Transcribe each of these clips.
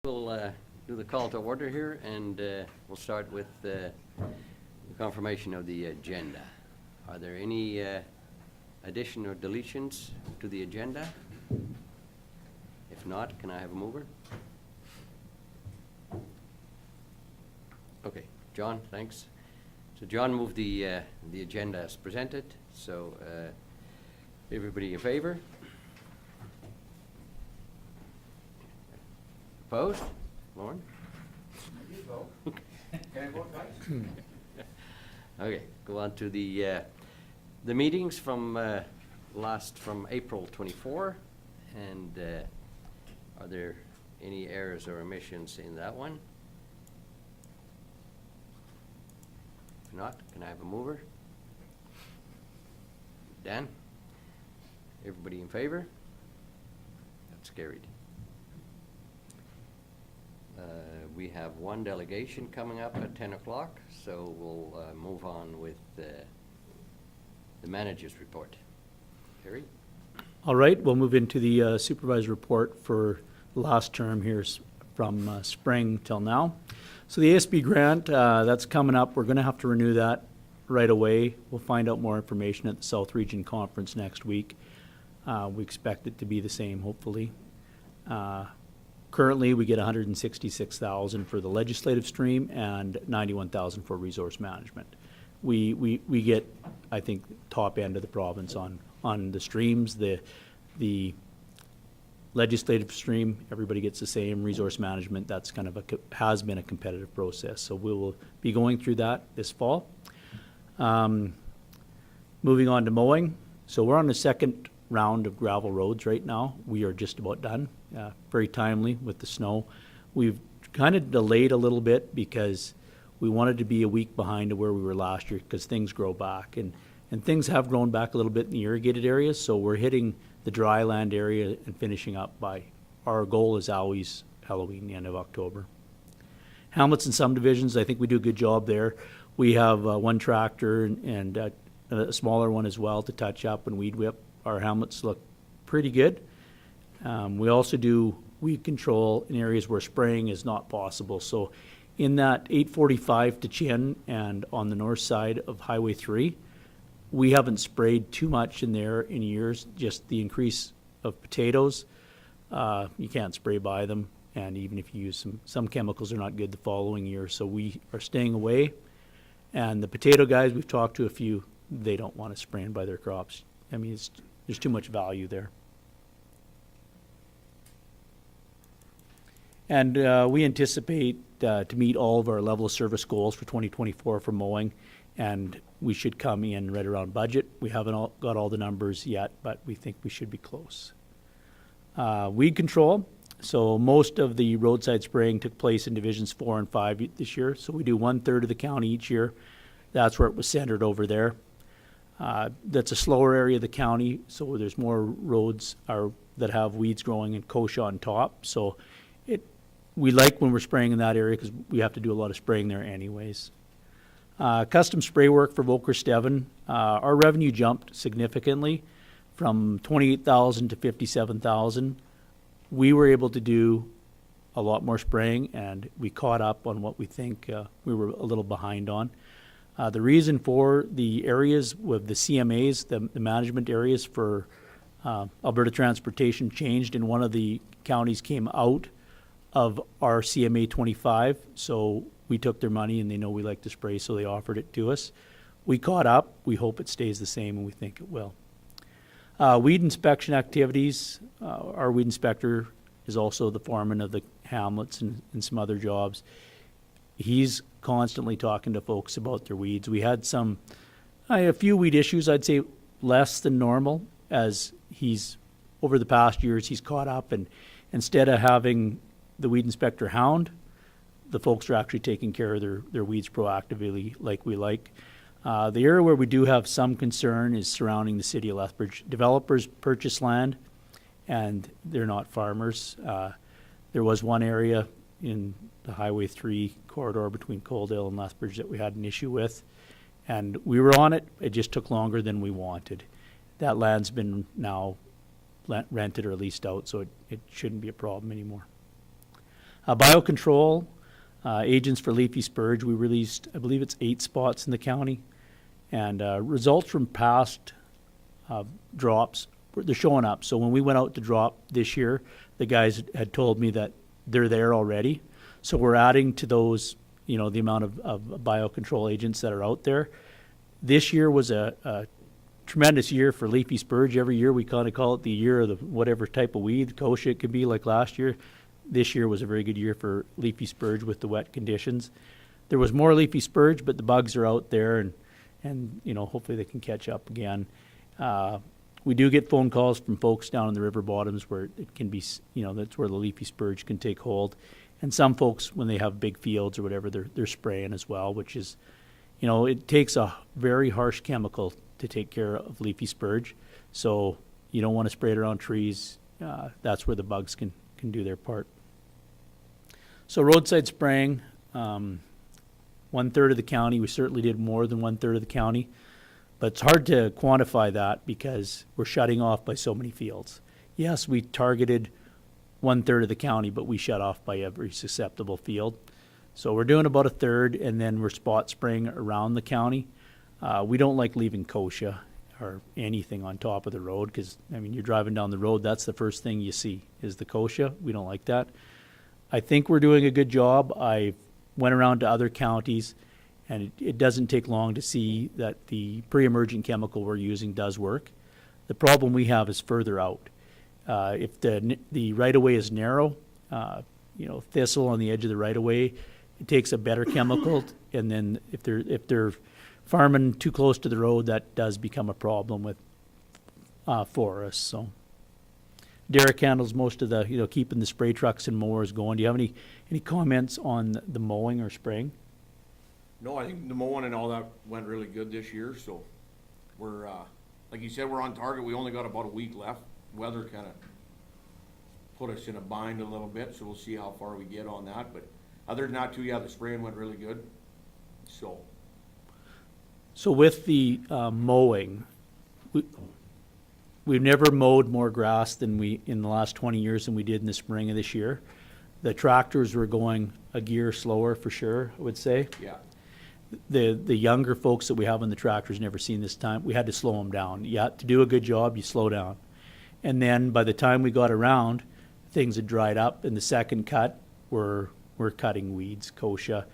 We'll do the call to order here, and we'll start with the confirmation of the agenda. Are there any addition or deletions to the agenda? If not, can I have a mover? Okay, John, thanks. So John moved the agenda as presented. So everybody in favor? Opposed? Lauren? You vote. Can I vote twice? Okay, go on to the meetings from April 24, and are there any errors or omissions in that one? If not, can I have a mover? Dan? Everybody in favor? That's carried. We have one delegation coming up at 10 o'clock, so we'll move on with the manager's report. Terry? All right, we'll move into the supervisor report for the last term here from spring till now. So the ASB grant, that's coming up. We're going to have to renew that right away. We'll find out more information at the South Region Conference next week. We expect it to be the same, hopefully. Currently, we get $166,000 for the legislative stream and $91,000 for resource management. We get, I think, top end of the province on the streams. The legislative stream, everybody gets the same. Resource management, that's kind of has been a competitive process. So we will be going through that this fall. Moving on to mowing. So we're on the second round of gravel roads right now. We are just about done. Very timely with the snow. We've kind of delayed a little bit because we wanted to be a week behind to where we were last year because things grow back. And things have grown back a little bit in the irrigated areas, so we're hitting the dry land area and finishing up by, our goal is always Halloween, the end of October. Hamlets and subdivisions, I think we do a good job there. We have one tractor and a smaller one as well to touch up and weed whip. Our hamlets look pretty good. We also do weed control in areas where spraying is not possible. So in that 845 to Chin and on the north side of Highway 3, we haven't sprayed too much in there in years, just the increase of potatoes. You can't spray by them, and even if you use some chemicals are not good the following year, so we are staying away. And the potato guys, we've talked to a few, they don't want to spray in by their crops. I mean, there's too much value there. And we anticipate to meet all of our level of service goals for 2024 for mowing, and we should come in right around budget. We haven't got all the numbers yet, but we think we should be close. Weed control. So most of the roadside spraying took place in Divisions 4 and 5 this year. So we do 1/3 of the county each year. That's where it was centered over there. That's a slower area of the county, so there's more roads that have weeds growing and kochia on top. So we like when we're spraying in that area because we have to do a lot of spraying there anyways. Custom spray work for Volker Steven. Our revenue jumped significantly from $28,000 to $57,000. We were able to do a lot more spraying, and we caught up on what we think we were a little behind on. The reason for the areas with the CMAs, the management areas for Alberta Transportation changed, and one of the counties came out of our CMA 25, so we took their money and they know we like to spray, so they offered it to us. We caught up. We hope it stays the same, and we think it will. Weed inspection activities. Our weed inspector is also the foreman of the hamlets and some other jobs. He's constantly talking to folks about their weeds. We had a few weed issues, I'd say less than normal, as over the past years, he's caught up, and instead of having the weed inspector hound, the folks are actually taking care of their weeds proactively like we like. The area where we do have some concern is surrounding the city of Lethbridge. Developers purchase land, and they're not farmers. There was one area in the Highway 3 corridor between Coaldale and Lethbridge that we had an issue with, and we were on it. It just took longer than we wanted. That land's been now rented or leased out, so it shouldn't be a problem anymore. Biocontrol, agents for leafy spurge, we released, I believe it's 8 spots in the county. And results from past drops, they're showing up. So when we went out to drop this year, the guys had told me that they're there already. So we're adding to those, the amount of biocontrol agents that are out there. This year was a tremendous year for leafy spurge. Every year we kind of call it the year of the whatever type of weed, Konschuh it could be like last year. This year was a very good year for leafy spurge with the wet conditions. There was more leafy spurge, but the bugs are out there, and hopefully they can catch up again. We do get phone calls from folks down in the river bottoms where it can be, that's where the leafy spurge can take hold. And some folks, when they have big fields or whatever, they're spraying as well, which is, it takes a very harsh chemical to take care of leafy spurge. So you don't want to spray it around trees. That's where the bugs can do their part. So roadside spraying, 1/3 of the county. We certainly did more than 1/3 of the county. But it's hard to quantify that because we're shutting off by so many fields. Yes, we targeted 1/3 of the county, but we shut off by every susceptible field. So we're doing about 1/3, and then we're spot spraying around the county. We don't like leaving kochia or anything on top of the road because, you're driving down the road, that's the first thing you see is the kochia. We don't like that. I think we're doing a good job. I went around to other counties, and it doesn't take long to see that the pre-emergent chemical we're using does work. The problem we have is further out. If the right-of-way is narrow, thistle on the edge of the right-of-way, it takes a better chemical, and then if they're farming too close to the road, that does become a problem with forests. So Derek handles most of the, keeping the spray trucks and mowers going. Do you have any comments on the mowing or spraying? No, I think the mowing and all that went really good this year, so we're, like you said, we're on target. We only got about a week left. Weather kind of put us in a bind a little bit, so we'll see how far we get on that. But other than that, too, yeah, the spraying went really good. So with the mowing, we've never mowed more grass than in the last 20 years than we did in the spring of this year. The tractors were going a gear slower for sure, I would say. Yeah. The younger folks that we have on the tractors never seen this time. We had to slow them down. Yeah, to do a good job, you slow down. And then by the time we got around, things had dried up. In the second cut, we're cutting weeds, kochia.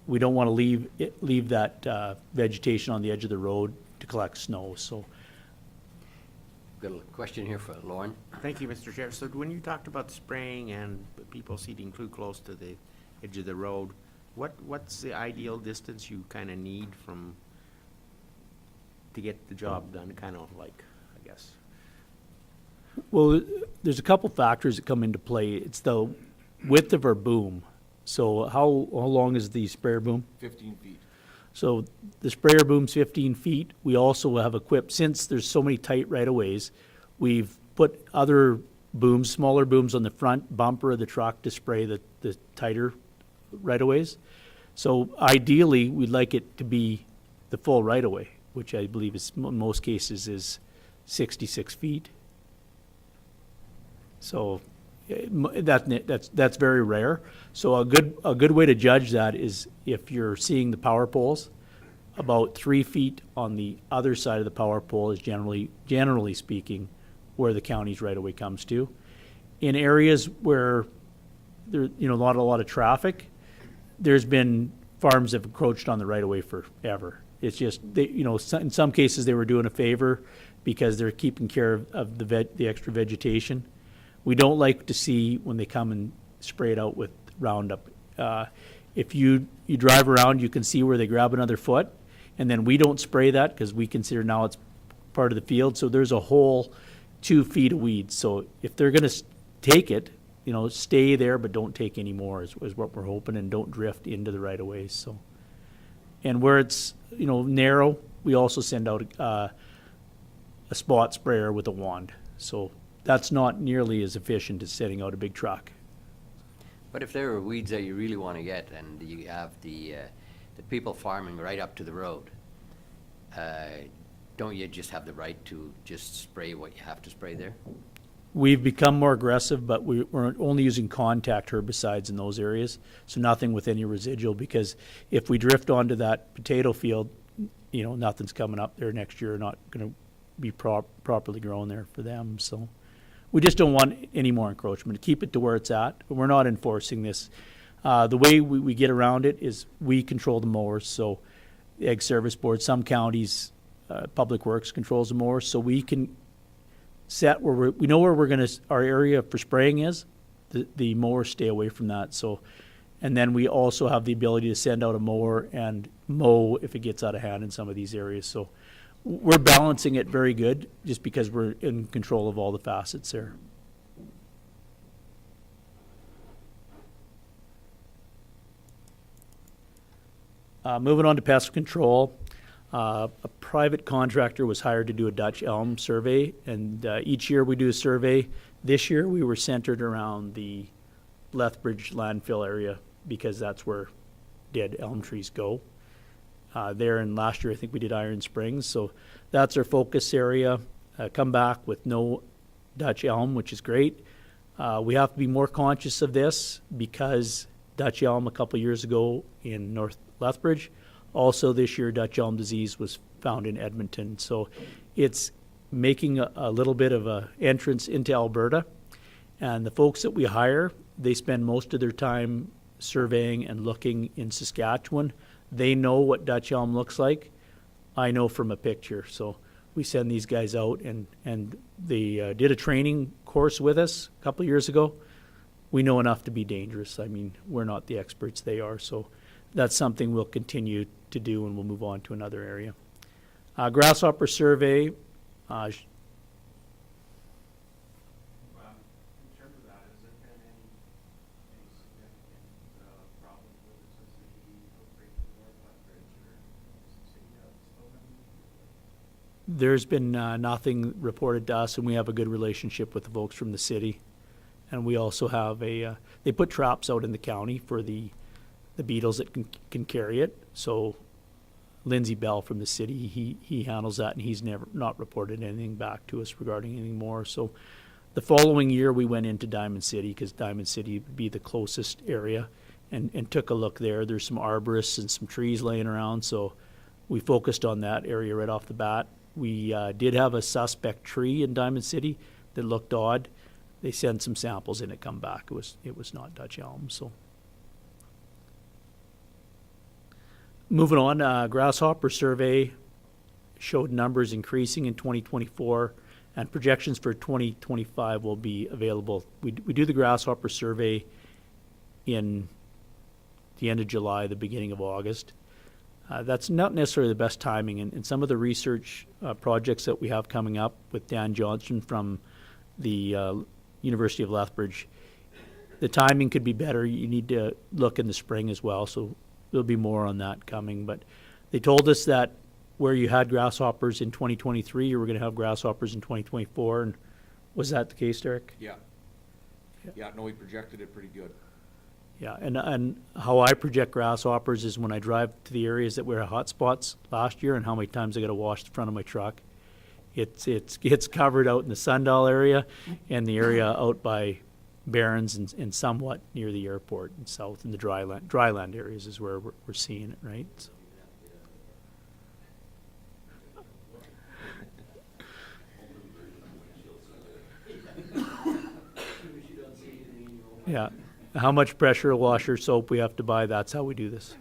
We don't want to leave that vegetation on the edge of the road to collect snow. So, Got a question here for Lauren. Thank you, Mr. Chair. So when you talked about spraying and people seating too close to the edge of the road, what's the ideal distance you kind of need to get the job done, kind of like, I guess? well, there's a couple factors that come into play. It's the width of our boom. So how long is the sprayer boom? 15 feet. So the sprayer boom's 15 feet. We also have equipped, since there's so many tight right-of-ways, we've put other booms, smaller booms on the front bumper of the truck to spray the tighter right-of-ways. So ideally, we'd like it to be the full right-of-way, which I believe is, in most cases, is 66 feet. So that's very rare. So a good way to judge that is if you're seeing the power poles, about 3 feet on the other side of the power pole is generally speaking where the county's right of way comes to. In areas where there not a lot of traffic, there's been farms that have encroached on the right of way forever. It's just in some cases they were doing a favor because they're keeping care of the extra vegetation. We don't like to see when they come and spray it out with Roundup. If you drive around, you can see where they grab another foot, and then we don't spray that because we consider now it's part of the field. So there's a whole 2 feet of weeds. So if they're going to take it, stay there, but don't take any more is what we're hoping, and don't drift into the right of way. So, and where it's narrow, we also send out a spot sprayer with a wand. So that's not nearly as efficient as setting out a big truck. But if there are weeds that you really want to get, and you have the people farming right up to the road, don't you just have the right to just spray what you have to spray there? We've become more aggressive, but we're only using contact herbicides in those areas, so nothing with any residual, because if we drift onto that potato field, you know, nothing's coming up there next year, not gonna be properly grown there for them, so. We just don't want any more encroachment, keep it to where it's at, but we're not enforcing this. The way we get around it is we control the mowers, so the Ag Service Board, some counties, Public Works controls the mowers, so we can set where we know where our area for spraying is, the mowers stay away from that, so. And then we also have the ability to send out a mower and mow if it gets out of hand in some of these areas, so. We're balancing it very good, just because we're in control of all the facets there. Moving on to pest control. A private contractor was hired to do a Dutch elm survey, and each year we do a survey. This year we were centered around the Lethbridge landfill area, because that's where dead elm trees go. There, and last year I think we did Iron Springs, so that's our focus area. Come back with no Dutch elm, which is great. We have to be more conscious of this, because Dutch elm a couple years ago in North Lethbridge. Also this year Dutch elm disease was found in Edmonton, so it's making a little bit of a entrance into Alberta. And the folks that we hire, they spend most of their time surveying and looking in Saskatchewan. They know what Dutch elm looks like. I know from a picture. So we send these guys out, and they did a training course with us a couple of years ago. We know enough to be dangerous. I mean, we're not the experts, they are. So that's something we'll continue to do, and we'll move on to another area. Grasshopper survey. There's been nothing reported to us, and we have a good relationship with the folks from the city. And we also have they put traps out in the county for the beetles that can carry it. So Lindsay Bell from the city, he handles that, and he's not reported anything back to us regarding anything more. So the following year we went into Diamond City, because Diamond City would be the closest area, and took a look there. There's some arborists and some trees laying around, so we focused on that area right off the bat. We did have a suspect tree in Diamond City that looked odd. They sent some samples in, it come back. It was not Dutch elm. So moving on, grasshopper survey showed numbers increasing in 2024, and projections for 2025 will be available. We do the grasshopper survey in the end of July, the beginning of August. That's not necessarily the best timing, and some of the research projects that we have coming up with Dan Johnson from the University of Lethbridge, the timing could be better. You need to look in the spring as well, so there'll be more on that coming. But they told us that where you had grasshoppers in 2023, you were going to have grasshoppers in 2024, and was that the case, Derek? Yeah. Yeah, no, we projected it pretty good. Yeah, and how I project grasshoppers is when I drive to the areas that were hot spots last year, and how many times I got to wash the front of my truck. It's covered out in the Sundial area and the area out by Barons and somewhat near the airport and south in the dryland areas is where we're seeing it, right? So. Yeah. How much pressure washer soap we have to buy, that's how we do this.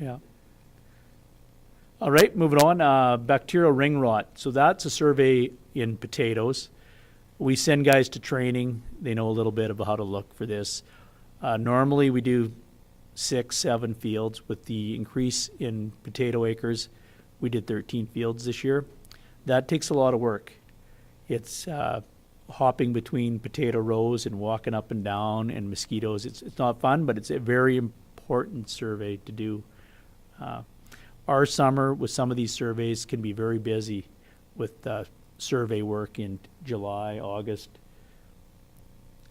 Yeah. All right, moving on. Bacterial ring rot. So that's a survey in potatoes. We send guys to training. They know a little bit about how to look for this. Normally we do 6, 7 fields. With the increase in potato acres, we did 13 fields this year. That takes a lot of work. It's hopping between potato rows and walking up and down, and mosquitoes. It's not fun, but it's a very important survey to do. Our summer with some of these surveys can be very busy with survey work in July, August.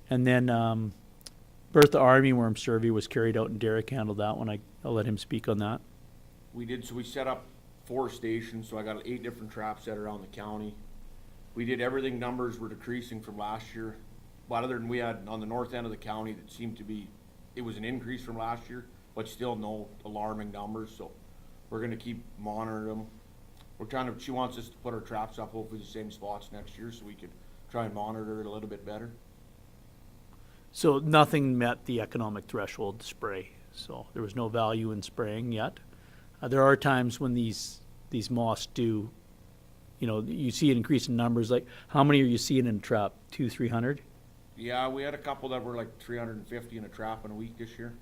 And then Bertha armyworm survey was carried out, and Derek handled that one. I'll let him speak on that. We did, so we set up 4 stations, so I got 8 different traps set around the county. We did everything, numbers were decreasing from last year. But other than we had on the north end of the county that seemed to be, it was an increase from last year, but still no alarming numbers, so we're gonna keep monitoring them. We're trying to, she wants us to put our traps up hopefully the same spots next year so we can try and monitor it a little bit better. So nothing met the economic threshold to spray, so there was no value in spraying yet. There are times when these moths do, you know, you see an increase in numbers, like how many are you seeing in a trap, 200-300? Yeah, we had a couple that were like 350 in a trap in a week this year.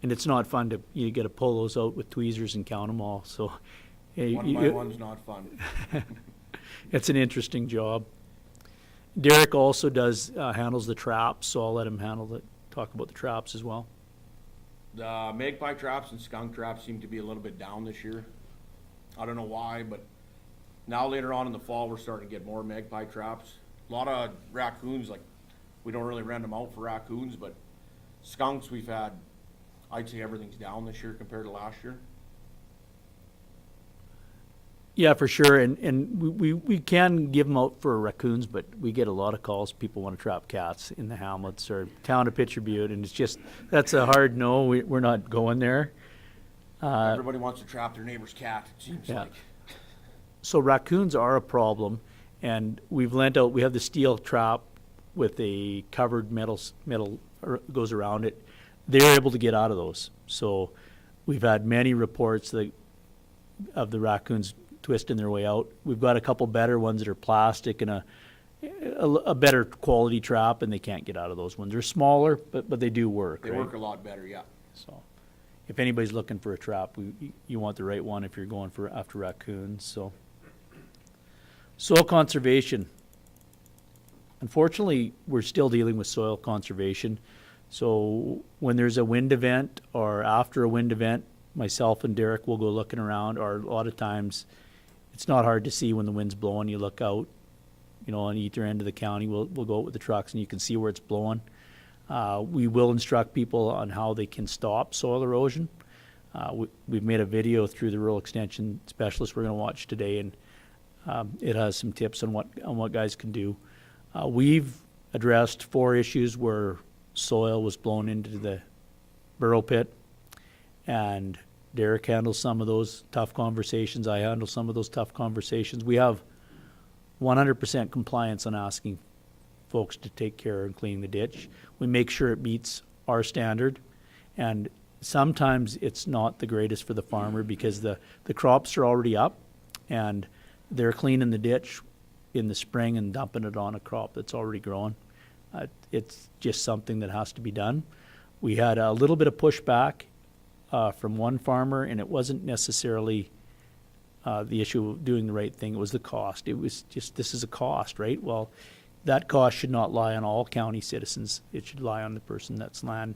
And it's not fun to, you get to pull those out with tweezers and count them all, so. yeah, One by one's not fun. It's an interesting job. Derek also handles the traps, so I'll let him talk about the traps as well. The magpie traps and skunk traps seem to be a little bit down this year. I don't know why, but now later on in the fall, we're starting to get more magpie traps. A lot of raccoons, like, we don't really rent them out for raccoons, but skunks we've had, I'd say everything's down this year compared to last year. Yeah, for sure, and we can give them out for raccoons, but we get a lot of calls, people want to trap cats in the hamlets or town of Pitcher Butte, and it's just, that's a hard no, we're not going there. Everybody wants to trap their neighbor's cat, it seems Yeah. like. So raccoons are a problem, and we have the steel trap with a covered metal goes around it. They're able to get out of those. So we've had many reports of the raccoons twisting their way out. We've got a couple better ones that are plastic and a better quality trap, and they can't get out of those ones. They're smaller, but they do work. They right? work a lot better, yeah. So if anybody's looking for a trap, you want the right one if you're going after raccoons. So soil conservation. Unfortunately, we're still dealing with soil conservation. So when there's a wind event or after a wind event, myself and Derek will go looking around, or a lot of times it's not hard to see when the wind's blowing. You look out, you know, on either end of the county, we'll go out with the trucks and you can see where it's blowing. We will instruct people on how they can stop soil erosion. We've made a video through the rural extension specialist we're going to watch today, and it has some tips on what guys can do. We've addressed 4 issues where soil was blown into the burrow pit, and Derek handles some of those tough conversations. I handle some of those tough conversations. We have 100% compliance on asking folks to take care and clean the ditch. We make sure it meets our standard, and sometimes it's not the greatest for the farmer because the crops are already up and they're cleaning the ditch in the spring and dumping it on a crop that's already growing. It's just something that has to be done. We had a little bit of pushback from one farmer, and it wasn't necessarily the issue of doing the right thing. It was the cost. It was just, this is a cost, right? Well, that cost should not lie on all county citizens. It should lie on the person that's land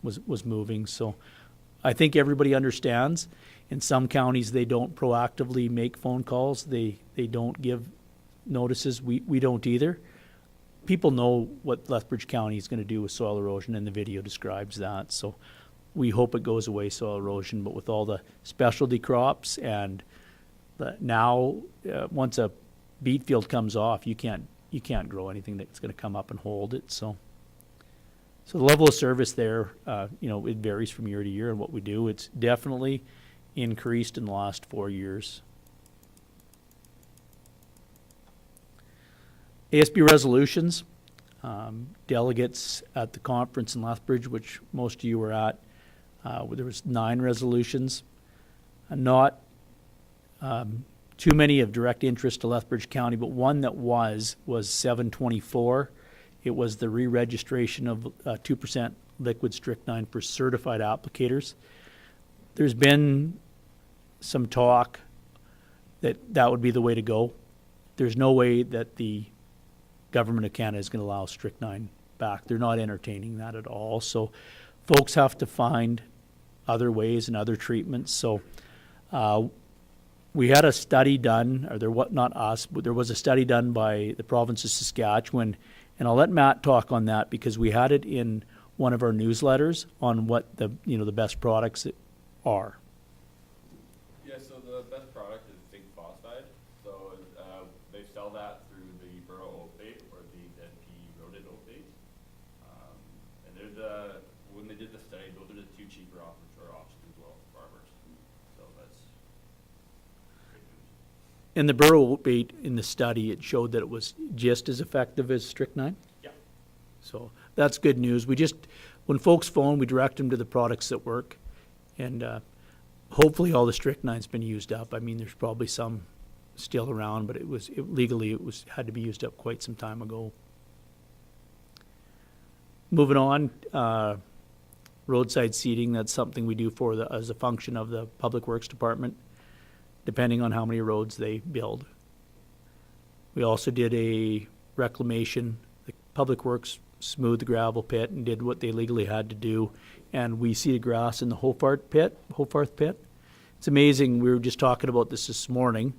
was moving. So I think everybody understands. In some counties, they don't proactively make phone calls. They don't give notices. We don't either. People know what Lethbridge County is going to do with soil erosion, and the video describes that. So we hope it goes away, soil erosion, but with all the specialty crops and now once a beet field comes off, you can't grow anything that's going to come up and hold it. So the level of service there, it varies from year to year and what we do. It's definitely increased in the last 4 years. ASB resolutions, delegates at the conference in Lethbridge, which most of you were at, there was 9 resolutions. Not too many of direct interest to Lethbridge County, but one that was 724. It was the re-registration of 2% liquid strychnine for certified applicators. There's been some talk that would be the way to go. There's no way that the government of Canada is going to allow strychnine back. They're not entertaining that at all. So folks have to find other ways and other treatments. So we had a study done, or there was a study done by the province of Saskatchewan, and I'll let Matt talk on that because we had it in one of our newsletters on what the best products are. Yes, cheaper option as well for farmers. So that's great news. And the burrow bait in the study, it showed that it was just as effective as strychnine? Yeah. So that's good news. We just, when folks phone, we direct them to the products that work. And hopefully all the strychnine's been used up. I mean, there's probably some still around, but legally it had to be used up quite some time ago. Moving on, roadside seeding, that's something we do as a function of the Public Works Department, depending on how many roads they build. We also did a reclamation. The Public Works smoothed the gravel pit and did what they legally had to do, and we seeded grass in the Hofarth pit. It's amazing, we were just talking about this morning.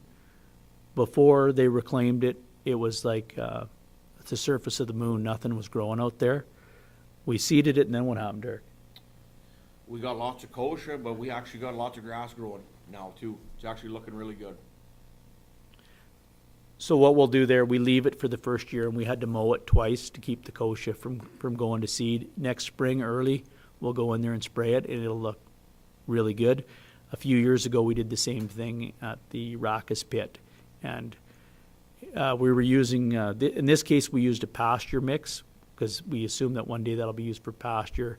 Before they reclaimed it, it was like the surface of the moon, nothing was growing out there. We seeded it, and then what happened, Derek? We got lots of kochia, but we actually got lots of grass growing now too. It's actually looking really good. So what we'll do there, we leave it for the first year, and we had to mow it twice to keep the kochia from going to seed. Next spring early, we'll go in there and spray it, and it'll look really good. A few years ago, we did the same thing at the Rackus pit, and we were using, in this case, we used a pasture mix, because we assume that one day that'll be used for pasture.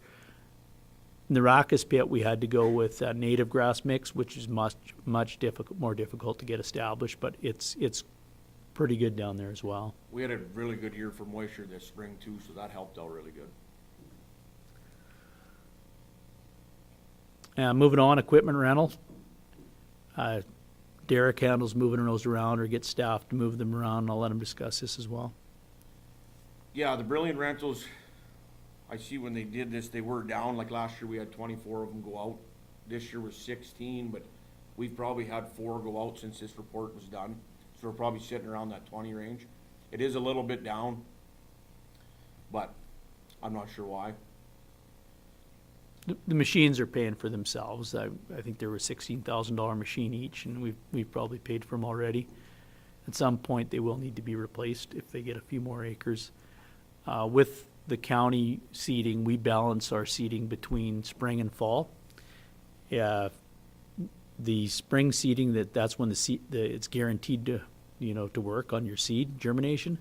In the Rackus pit, we had to go with a native grass mix, which is much more difficult to get established, but it's pretty good down there as well. We had a really good year for moisture this spring too, so that helped out really good. Moving on, equipment rental. Derek handles moving those around or gets staff to move them around, and I'll let him discuss this as well. Yeah, the Brilliant Rentals, I see when they did this, they were down. Like last year, we had 24 of them go out. This year was 16, but we've probably had 4 go out since this report was done. So we're probably sitting around that 20 range. It is a little bit down, but I'm not sure why. The machines are paying for themselves. I think there were $16,000 machine each, and we've probably paid for them already. At some point, they will need to be replaced if they get a few more acres. With the county seeding, we balance our seeding between spring and fall. The spring seeding, that's when it's guaranteed to work on your seed germination.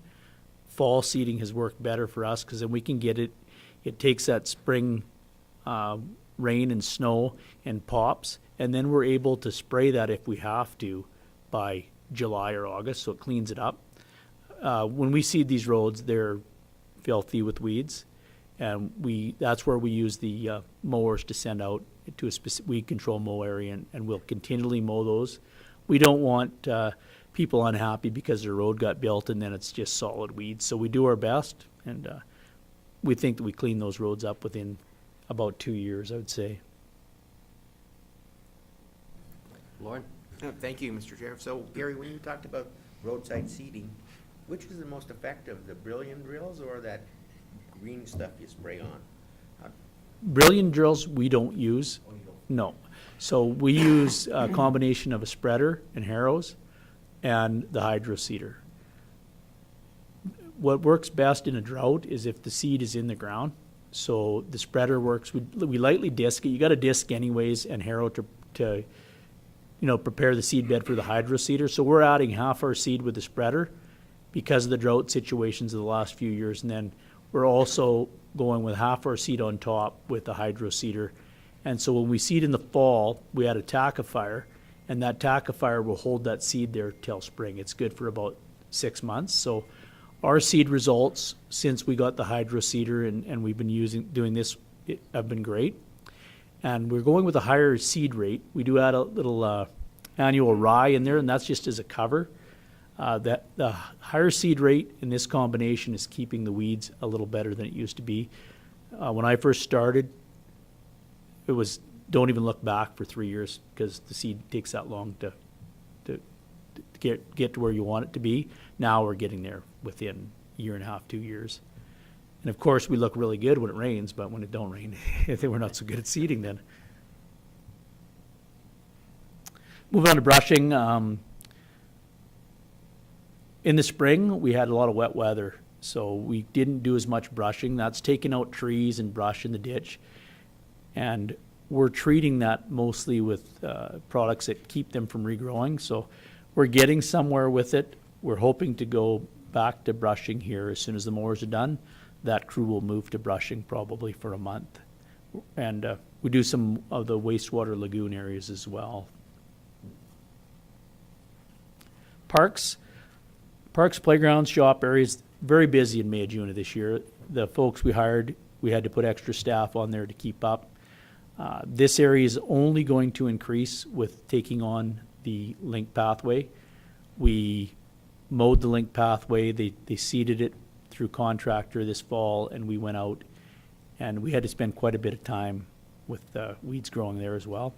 Fall seeding has worked better for us because then we can get it. It takes that spring rain and snow and pops, and then we're able to spray that if we have to by July or August, so it cleans it up. When we seed these roads, they're filthy with weeds, and that's where we use the mowers to send out to a specific weed control mow area, and we'll continually mow those. We don't want people unhappy because their road got built and then it's just solid weeds. So we do our best, and we think that we clean those roads up within about 2 years, I would say. Lauren? Thank you, Mr. Chair. So, Gary, when you talked about roadside seeding, which was the most effective, the Brilliant drills or that green stuff you spray on? Brilliant drills we don't use. No. So we use a combination of a spreader and harrows and the hydro seeder. What works best in a drought is if the seed is in the ground. So the spreader works. We lightly disc it. You got to disc anyways and harrow to prepare the seed bed for the hydro seeder. So we're adding half our seed with the spreader because of the drought situations of the last few years, and then we're also going with half our seed on top with the hydro seeder. And so when we seed in the fall, we add a tackifier, and that tackifier will hold that seed there till spring. It's good for about 6 months. So our seed results since we got the hydro seeder and we've been doing this have been great. And we're going with a higher seed rate. We do add a little annual rye in there, and that's just as a cover. That the higher seed rate in this combination is keeping the weeds a little better than it used to be. When I first started, it was don't even look back for 3 years because the seed takes that long to get to where you want it to be. Now we're getting there within a year and a half, 2 years. And of course, we look really good when it rains, but when it don't rain, we're not so good at seeding then. Moving on to brushing. In the spring, we had a lot of wet weather, so we didn't do as much brushing. That's taking out trees and brush in the ditch. And we're treating that mostly with products that keep them from regrowing. So we're getting somewhere with it. We're hoping to go back to brushing here as soon as the mowers are done. That crew will move to brushing probably for a month. And we do some of the wastewater lagoon areas as well. Parks, playgrounds, shop areas, very busy in May, June of this year. The folks we hired, we had to put extra staff on there to keep up. This area is only going to increase with taking on the link pathway. We mowed the link pathway, they seeded it through contractor this fall, and we went out and we had to spend quite a bit of time with weeds growing there as well.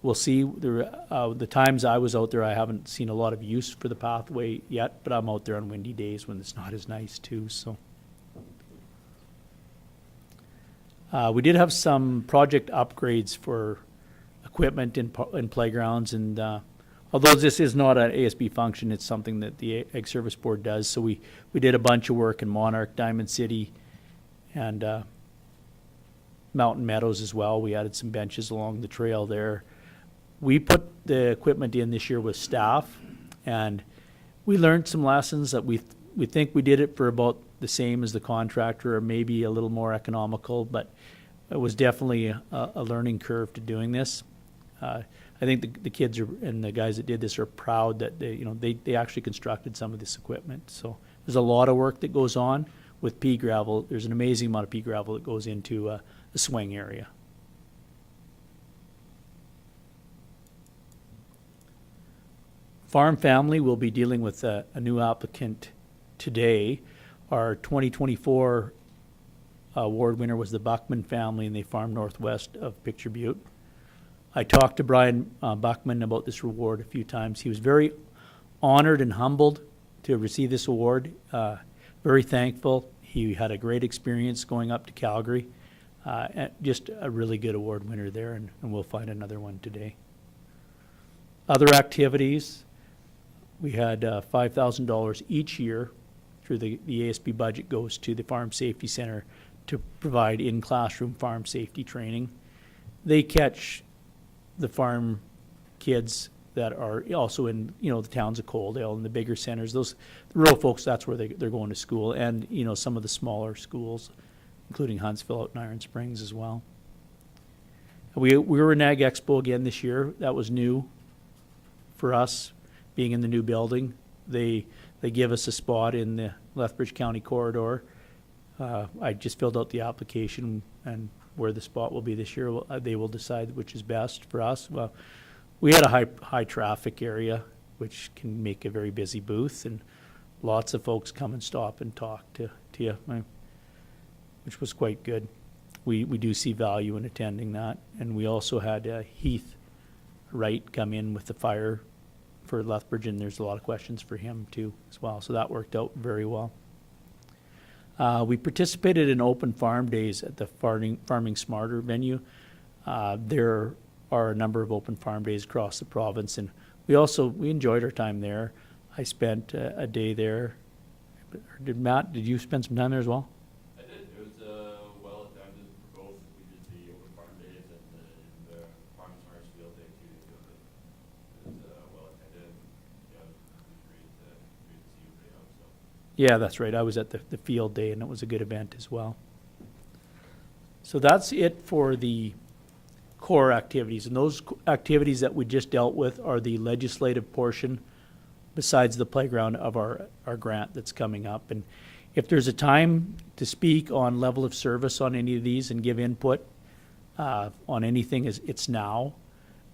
We'll see, the times I was out there, I haven't seen a lot of use for the pathway yet, but I'm out there on windy days when it's not as nice too, so. We did have some project upgrades for equipment in playgrounds, and although this is not an ASB function, it's something that the Ag Service Board does. So we did a bunch of work in Monarch, Diamond City, and Mountain Meadows as well. We added some benches along the trail there. We put the equipment in this year with staff, and we learned some lessons that we think we did it for about the same as the contractor, or maybe a little more economical, but it was definitely a learning curve to doing this. I think the kids and the guys that did this are proud that they actually constructed some of this equipment. So there's a lot of work that goes on with pea gravel. There's an amazing amount of pea gravel that goes into a swing area. Farm Family will be dealing with a new applicant today. Our 2024 award winner was the Buckman family, and they farm northwest of Picture Butte. I talked to Brian Buckman about this reward a few times. He was very honored and humbled to receive this award, very thankful. He had a great experience going up to Calgary. And just a really good award winner there, and we'll find another one today. Other activities, we had $5,000 each year through the ASB budget goes to the Farm Safety Center to provide in-classroom farm safety training. They catch the farm kids that are also in the towns of Coaldale and the bigger centers. Those the rural folks, that's where they're going to school, and some of the smaller schools, including Huntsville out in Iron Springs as well. We were in Ag Expo again this year. That was new for us, being in the new building. They give us a spot in the Lethbridge County corridor. I just filled out the application, and where the spot will be this year, they will decide which is best for us. Well, we had a high traffic area, which can make a very busy booth, and lots of folks come and stop and talk to you, which was quite good. We do see value in attending that, and we also had Heath Wright come in with the fire for Lethbridge, and there's a lot of questions for him too as well, so that worked out very well. We participated in open farm days at the Farming Smarter venue. There are a number of open farm days across the province, and we enjoyed our time there. I spent a day there. Did you spend some time there as well? I did. It was well attended for both. We did the open farm days and the Farming Smart's field day too. It was well attended. Yeah, it was great to see everybody out. So. Yeah, that's right. I was at the field day, and it was a good event as well. So that's it for the core activities. And those activities that we just dealt with are the legislative portion besides the playground of our grant that's coming up. And if there's a time to speak on level of service on any of these and give input on anything, it's now.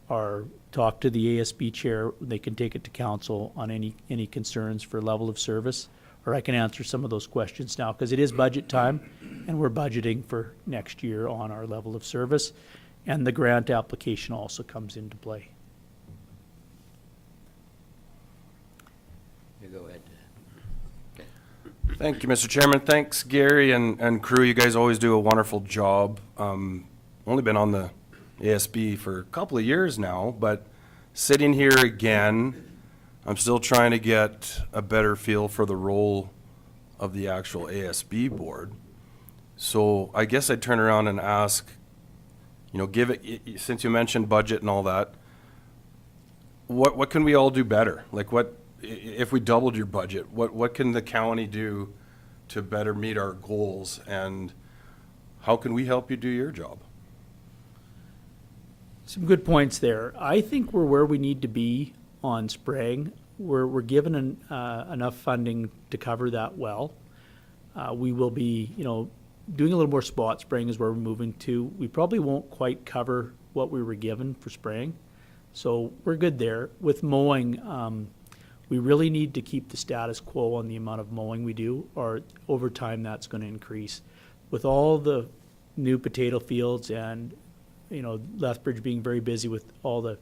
Or talk to the ASB chair. They can take it to council on any concerns for level of service. Or I can answer some of those questions now, because it is budget time, and we're budgeting for next year on our level of service. And the grant application also comes into play. You go ahead. Thank you, Mr. Chairman. Thanks, Gary and crew. You guys always do a wonderful job. Only been on the ASB for a couple of years now, but sitting here again, I'm still trying to get a better feel for the role of the actual ASB board. So I guess I'd turn around and ask you know, since you mentioned budget and all that, what can we all do better? Like if we doubled your budget, what can the county do to better meet our goals, and how can we help you do your job? Some good points there. I think we're where we need to be on spraying. We're given enough funding to cover that well. We will be, doing a little more spot spraying is where we're moving to. We probably won't quite cover what we were given for spraying. So we're good there. With mowing, we really need to keep the status quo on the amount of mowing we do, or over time that's going to increase. With all the new potato fields and, Lethbridge being very busy with all the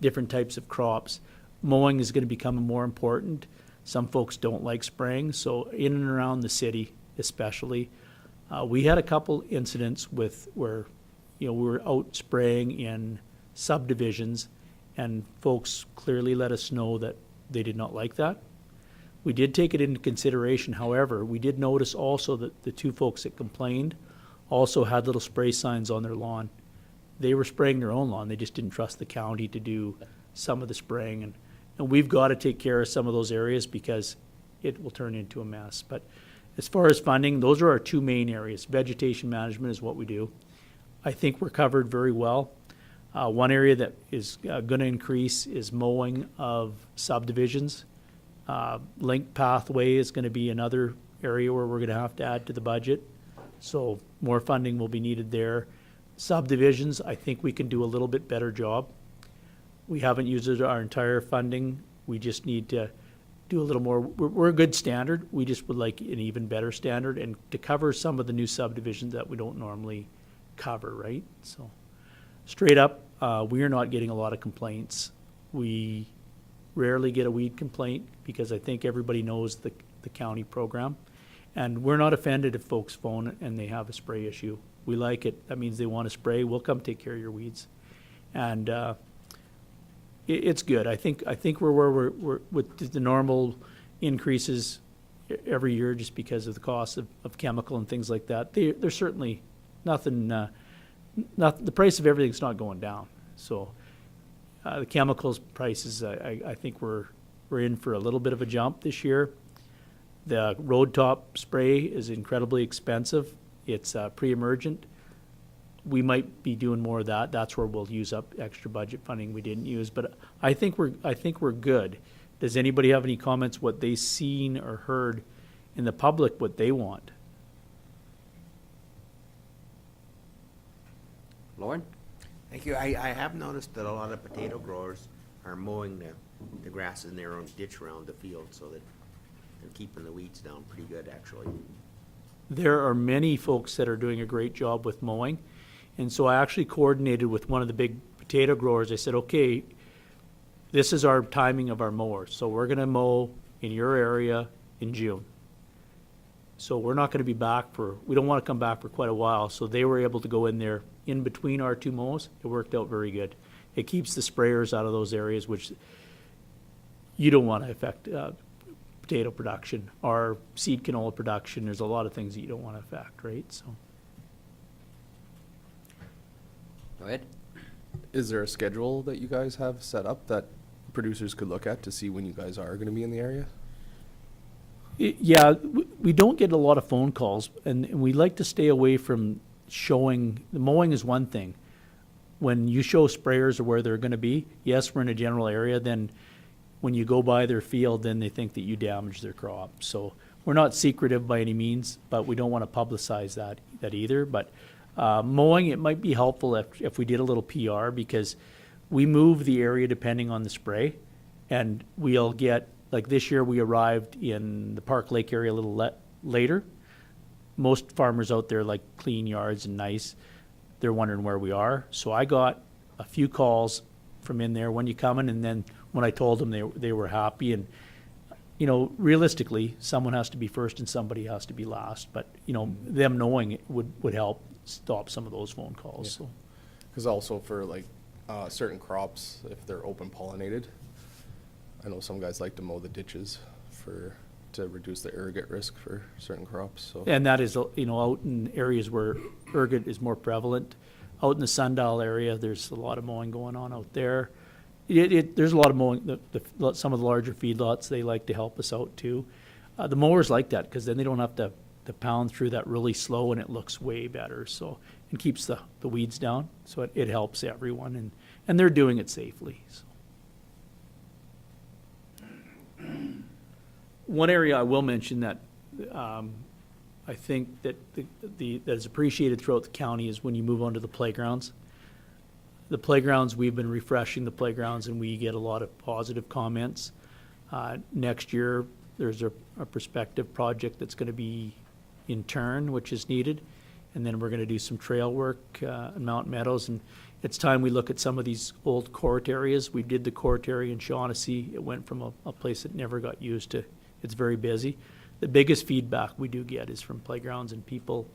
different types of crops, mowing is going to become more important. Some folks don't like spraying, so in and around the city especially. We had a couple incidents where we were out spraying in subdivisions, and folks clearly let us know that they did not like that. We did take it into consideration. However, we did notice also that the two folks that complained also had little spray signs on their lawn. They were spraying their own lawn. They just didn't trust the county to do some of the spraying. And we've got to take care of some of those areas because it will turn into a mess. But as far as funding, those are our two main areas. Vegetation management is what we do. I think we're covered very well. One area that is going to increase is mowing of subdivisions. Link pathway is going to be another area where we're going to have to add to the budget. So more funding will be needed there. Subdivisions, I think we can do a little bit better job. We haven't used our entire funding. We just need to do a little more. We're a good standard. We just would like an even better standard and to cover some of the new subdivisions that we don't normally cover, right? So straight up, we are not getting a lot of complaints. We rarely get a weed complaint because I think everybody knows the county program. And we're not offended if folks phone and they have a spray issue. We like it. That means they want to spray. We'll come take care of your weeds. And it's good. I think we're where we're with the normal increases every year just because of the cost of chemical and things like that. There's certainly nothing, the price of everything's not going down. So the chemicals prices, I think we're in for a little bit of a jump this year. The road top spray is incredibly expensive. It's pre-emergent. We might be doing more of that. That's where we'll use up extra budget funding we didn't use. But I think we're good. Does anybody have any comments what they've seen or heard in the public what they want? Lauren? Thank you. I have noticed that a lot of potato growers are mowing the grass in their own ditch around the field so that they're keeping the weeds down pretty good, actually. There are many folks that are doing a great job with mowing. And so I actually coordinated with one of the big potato growers. I said, okay, this is our timing of our mowers. So we're going to mow in your area in June. So we're not going to be back we don't want to come back for quite a while. So they were able to go in there in between our two mows. It worked out very good. It keeps the sprayers out of those areas, which you don't want to affect potato production or seed canola production. There's a lot of things that you don't want to affect, right? So. Go ahead. Is there a schedule that you guys have set up that producers could look at to see when you guys are going to be in the area? Yeah, we don't get a lot of phone calls, and we like to stay away from showing. The mowing is one thing. When you show sprayers or where they're going to be, yes, we're in a general area, then when you go by their field, then they think that you damaged their crop. So we're not secretive by any means, but we don't want to publicize that either. But mowing, it might be helpful if we did a little PR, because we move the area depending on the spray, and we'll get, like this year we arrived in the Park Lake area a little later. Most farmers out there like clean yards and nice. They're wondering where we are. So I got a few calls from in there, when you coming, and then when I told them, they were happy. And realistically, someone has to be first and somebody has to be last. But them knowing it would help stop some of those phone calls. Yeah. So, Because also for certain crops, if they're open pollinated, I know some guys like to mow the ditches to reduce the ergot risk for certain crops. So and that is out in areas where ergot is more prevalent. Out in the Sundial area, there's a lot of mowing going on out there. There's a lot of mowing, some of the larger feedlots, they like to help us out too. The mowers like that, because then they don't have to pound through that really slow, and it looks way better, so, and keeps the weeds down, so it helps everyone, and they're doing it safely, so. One area I will mention that I think that that is appreciated throughout the county is when you move on to the playgrounds. The playgrounds, we've been refreshing the playgrounds, and we get a lot of positive comments. Next year, there's a prospective project that's going to be in turn, which is needed, and then we're going to do some trail work in Mountain Meadows, and it's time we look at some of these old court areas. We did the court area in Shaughnessy. It went from a place that never got used to, it's very busy. The biggest feedback we do get is from playgrounds, and people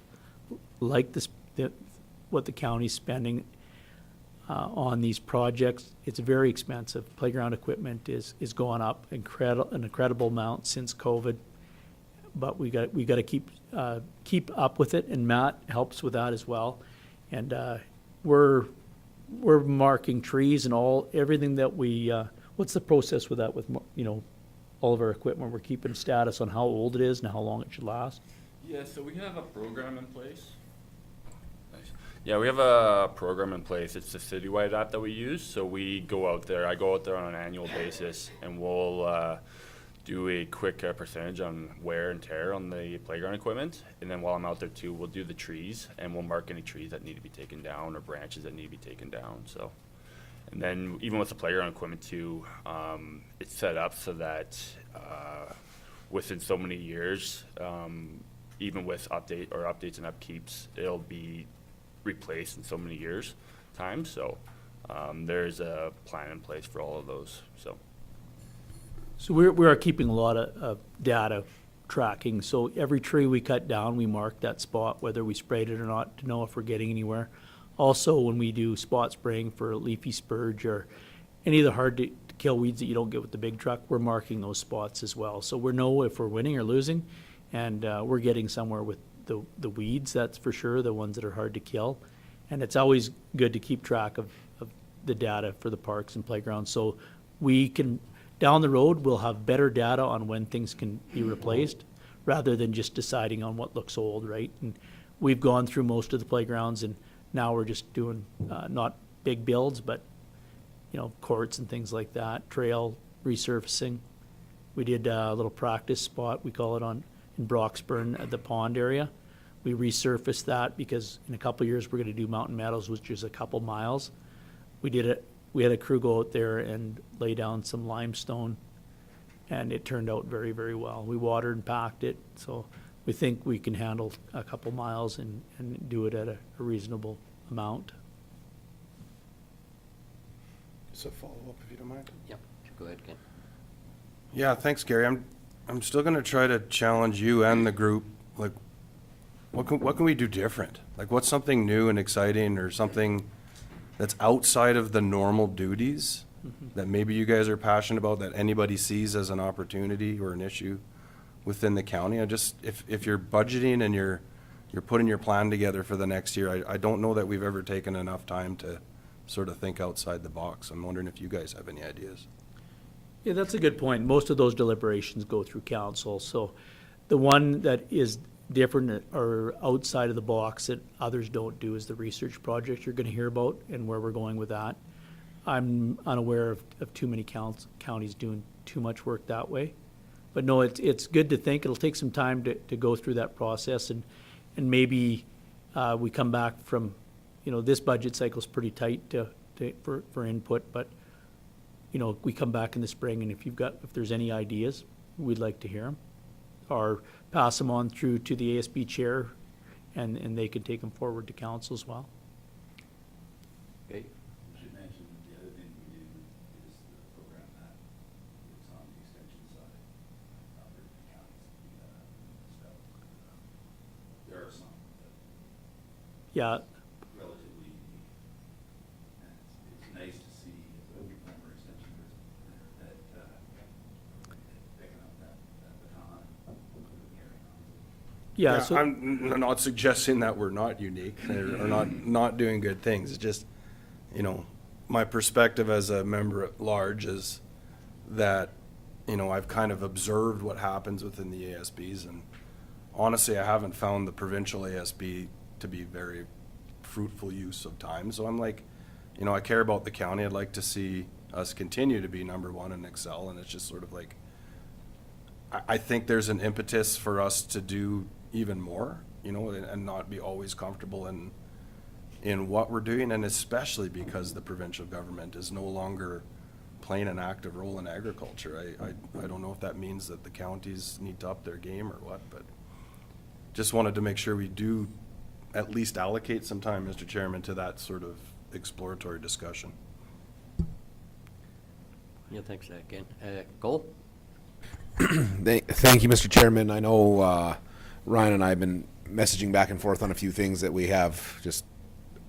like this, what the county's spending on these projects. It's very expensive. Playground equipment is going up an incredible amount since COVID, but we got to keep up with it, and Matt helps with that as well. And we're marking trees and everything that we. What's the process with that? With all of our equipment, we're keeping status on how old it is and how long it should last. Yeah, so we have a program in place. Nice. Yeah, we have a program in place. It's the citywide app that we use. So we go out there. I go out there on an annual basis, and we'll do a quick percentage on wear and tear on the playground equipment. And then while I'm out there too, we'll do the trees, and we'll mark any trees that need to be taken down or branches that need to be taken down. So. And then even with the playground equipment too, it's set up so that within so many years, even with updates and upkeeps, it'll be replaced in so many years time. So there's a plan in place for all of those. So we are keeping a lot of data tracking. So every tree we cut down, we mark that spot, whether we sprayed it or not, to know if we're getting anywhere. Also, when we do spot spraying for leafy spurge or any of the hard to kill weeds that you don't get with the big truck, we're marking those spots as well. So we know if we're winning or losing, and we're getting somewhere with the weeds, that's for sure, the ones that are hard to kill. And it's always good to keep track of the data for the parks and playgrounds. So we can, down the road, we'll have better data on when things can be replaced rather than just deciding on what looks old, right? And we've gone through most of the playgrounds, and now we're just doing not big builds, but courts and things like that, trail resurfacing. We did a little practice spot, we call it, in Broxburn at the pond area. We resurfaced that because in a couple of years we're going to do Mountain Meadows, which is a couple miles. We did it. We had a crew go out there and lay down some limestone, and it turned out very, very well. We watered and packed it, so we think we can handle a couple miles and do it at a reasonable amount. Just a follow-up, if you don't mind. Yep, go ahead, Ken. Yeah, thanks, Gary. I'm still gonna try to challenge you and the group. Like, what can we do different? Like, what's something new and exciting, or something that's outside of the normal duties that maybe you guys are passionate about, that anybody sees as an opportunity or an issue within the county? If you're budgeting and you're putting your plan together for the next year, I don't know that we've ever taken enough time to sort of think outside the box. I'm wondering if you guys have any ideas. Yeah, that's a good point. Most of those deliberations go through council. So the one that is different or outside of the box that others don't do is the research project you're going to hear about and where we're going with that. I'm unaware of too many counties doing too much work that way. But no, it's good to think. It'll take some time to go through that process, and maybe we come back from, this budget cycle's pretty tight for input, but we come back in the spring, and if there's any ideas, we'd like to hear them, or pass them on through to the ASB chair, and they can take them forward to council as well. Okay. You should mention the other thing we do is the program that is on the extension side. Not very many counties do that stuff. There are some, but Yeah, relatively unique. And it's nice to see as a member extension person that picking up that baton and carrying on. Yeah, Yeah, so. I'm not suggesting that we're not unique or not doing good things. It's just, you know, my perspective as a member at large is that, you know, I've kind of observed what happens within the ASBs, and honestly, I haven't found the provincial ASB to be very fruitful use of time. So I'm like, you know, I care about the county. I'd like to see us continue to be number one and excel, and it's just sort of like, I think there's an impetus for us to do even more, you know, and not be always comfortable in what we're doing, and especially because the provincial government is no longer playing an active role in agriculture. I don't know if that means that the counties need to up their game or what, but just wanted to make sure we do at least allocate some time, Mr. Chairman, to that sort of exploratory discussion. Yeah, thanks, Ken. Cole? Thank you, Mr. Chairman. I know Ryan and I have been messaging back and forth on a few things that we have just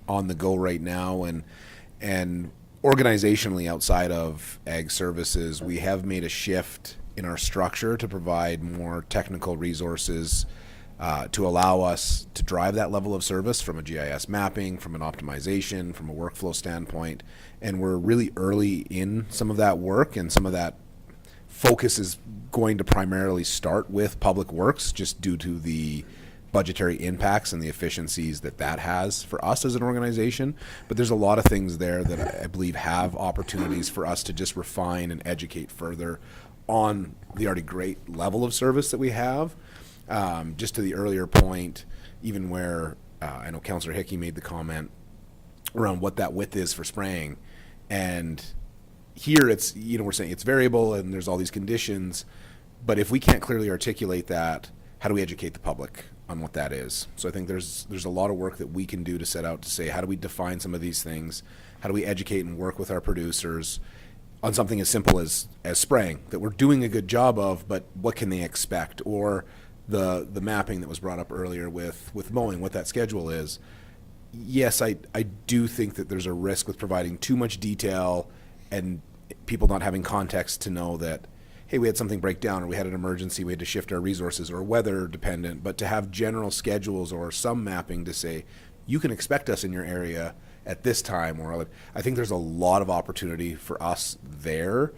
on the go right now, and organizationally outside of ag services, we have made a shift in our structure to provide more technical resources to allow us to drive that level of service from a GIS mapping, from an optimization, from a workflow standpoint. And we're really early in some of that work, and some of that focus is going to primarily start with public works, just due to the budgetary impacts and the efficiencies that that has for us as an organization. But there's a lot of things there that I believe have opportunities for us to just refine and educate further on the already great level of service that we have. Just to the earlier point, even where I know Councillor Hickey made the comment around what that width is for spraying, and here it's, you know, we're saying it's variable and there's all these conditions, but if we can't clearly articulate that, how do we educate the public on what that is? So I think there's a lot of work that we can do to set out to say, how do we define some of these things? How do we educate and work with our producers on something as simple as spraying that we're doing a good job of, but what can they expect? Or the mapping that was brought up earlier with mowing, what that schedule is. Yes, I do think that there's a risk with providing too much detail and people not having context to know that, hey, we had something break down, or we had an emergency, we had to shift our resources, or weather dependent, but to have general schedules or some mapping to say, you can expect us in your area at this time, or I think there's a lot of opportunity for us there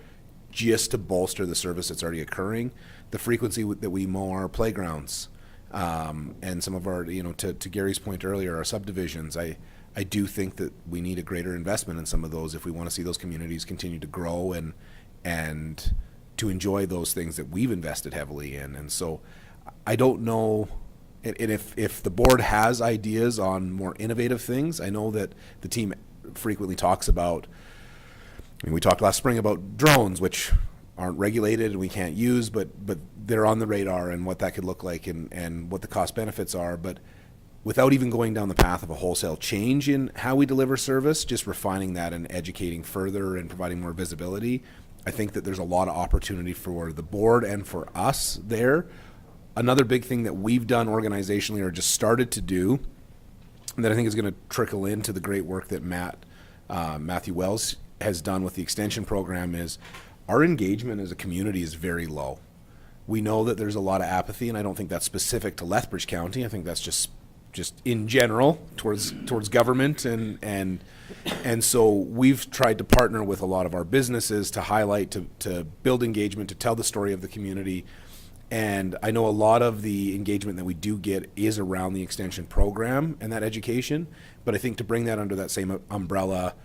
just to bolster the service that's already occurring. The frequency that we mow our playgrounds, and some of our, you know, to Gary's point earlier, our subdivisions, I do think that we need a greater investment in some of those if we want to see those communities continue to grow and to enjoy those things that we've invested heavily in. And so I don't know, and if the board has ideas on more innovative things, I know that the team frequently talks about, I mean, we talked last spring about drones, which aren't regulated and we can't use, but they're on the radar, and what that could look like and what the cost benefits are. But without even going down the path of a wholesale change in how we deliver service, just refining that and educating further and providing more visibility, I think that there's a lot of opportunity for the board and for us there. Another big thing that we've done organizationally, or just started to do, that I think is going to trickle into the great work that Matthew Wells has done with the extension program, is our engagement as a community is very low. We know that there's a lot of apathy, and I don't think that's specific to Lethbridge County. I think that's just in general towards government, and so we've tried to partner with a lot of our businesses to highlight, to build engagement, to tell the story of the community. And I know a lot of the engagement that we do get is around the extension program and that education, but I think to bring that under that same umbrella,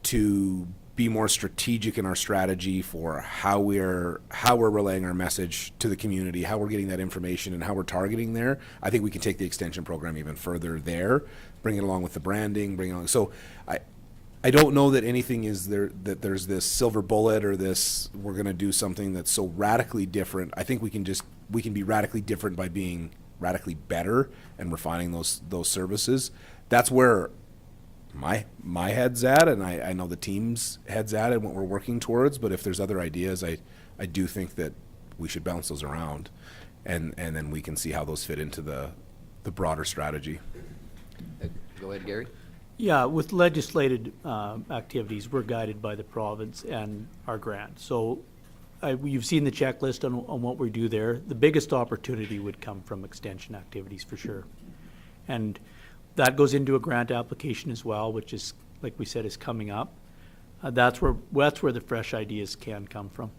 to be more strategic in our strategy for how we're relaying our message to the community, how we're getting that information, and how we're targeting there, I think we can take the extension program even further there, bring it along with the branding, bring it along. So I don't know that anything is there, that there's this silver bullet or this, we're going to do something that's so radically different. I think we can be radically different by being radically better and refining those services. That's where my head's at, and I know the team's head's at, and what we're working towards. But if there's other ideas, I do think that we should bounce those around, and then we can see how those fit into the broader strategy. Go ahead, Gary. Yeah, with legislated activities, we're guided by the province and our grant. So you've seen the checklist on what we do there. The biggest opportunity would come from extension activities for sure. And that goes into a grant application as well, which is, like we said, is coming up. That's where the fresh ideas can come from.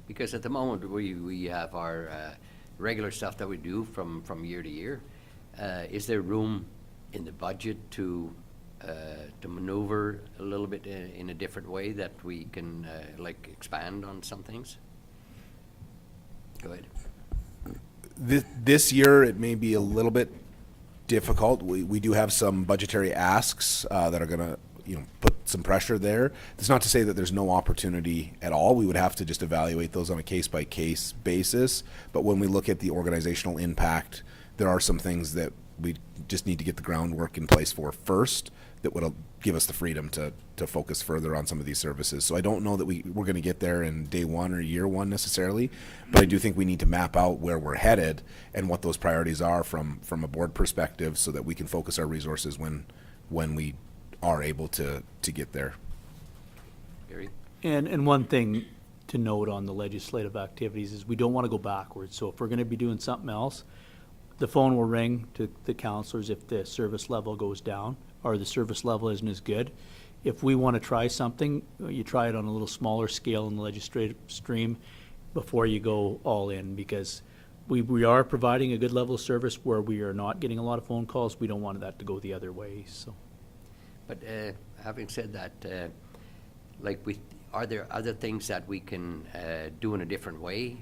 Because at the moment, we have our regular stuff that we do from year to year. Is there room in the budget to maneuver a little bit in a different way that we can like expand on some things? Go ahead. This year, it may be a little bit difficult. We do have some budgetary asks that are going to, put some pressure there. That's not to say that there's no opportunity at all. We would have to just evaluate those on a case-by-case basis. But when we look at the organizational impact, there are some things that we just need to get the groundwork in place for first that would give us the freedom to focus further on some of these services. So I don't know that we're going to get there in day one or year one necessarily, but I do think we need to map out where we're headed and what those priorities are from a board perspective so that we can focus our resources when we are able to get there. Gary? And one thing to note on the legislative activities is we don't want to go backwards. So if we're going to be doing something else, the phone will ring to the counselors if the service level goes down or the service level isn't as good. If we want to try something, you try it on a little smaller scale in the legislative stream before you go all in, because we are providing a good level of service where we are not getting a lot of phone calls. We don't want that to go the other way. So. But having said that, are there other things that we can do in a different way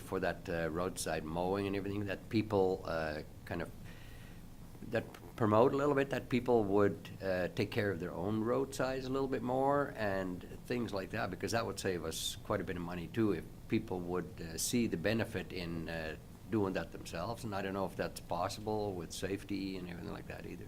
for that roadside mowing and everything that people that promote a little bit, that people would take care of their own roadsides a little bit more and things like that? Because that would save us quite a bit of money too if people would see the benefit in doing that themselves. And I don't know if that's possible with safety and everything like that either.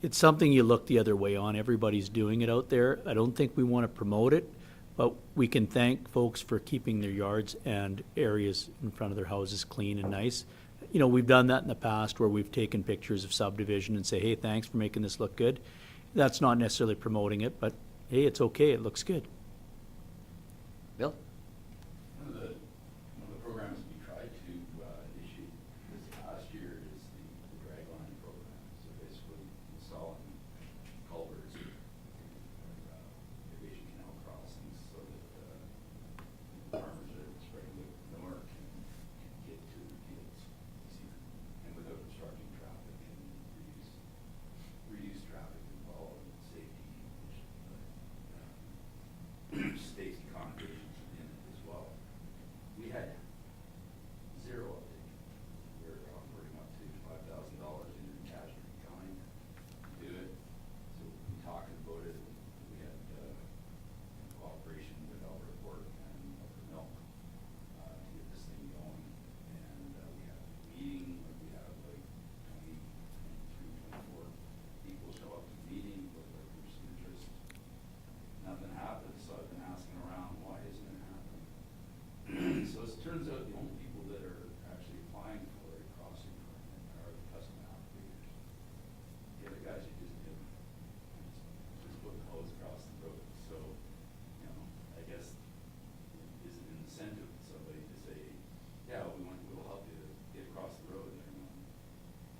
It's something you look the other way on. Everybody's doing it out there. I don't think we want to promote it, but we can thank folks for keeping their yards and areas in front of their houses clean and nice. We've done that in the past where we've taken pictures of subdivision and say, hey, thanks for making this look good. That's not necessarily promoting it, but hey, it's okay, it looks good. Bill? One of the programs we tried to initiate this past year is the dragline program. So basically installing culverts or irrigation canal crossings so that farmers that are spreading the manure can get to the fields and without obstructing traffic and reduce traffic involved and safety safety connotations in it as well. We had zero uptake. We're offering up to $5,000 in cash in kind to do it. So we've been talking about it. We had cooperation with Alberta Port and Alberta Milk to get this thing going. And we have a meeting. We have like 23, 24 people show up to the meeting. Look like there's some interest. Nothing happens, so I've been asking around, why isn't it happening? So it turns out the only people that are actually applying for a crossing permit are the custom applicators. The other guys are just doing, just putting the hose across the road. So, I guess is an incentive for somebody to say, yeah, we'll help you get across the road. And they're going,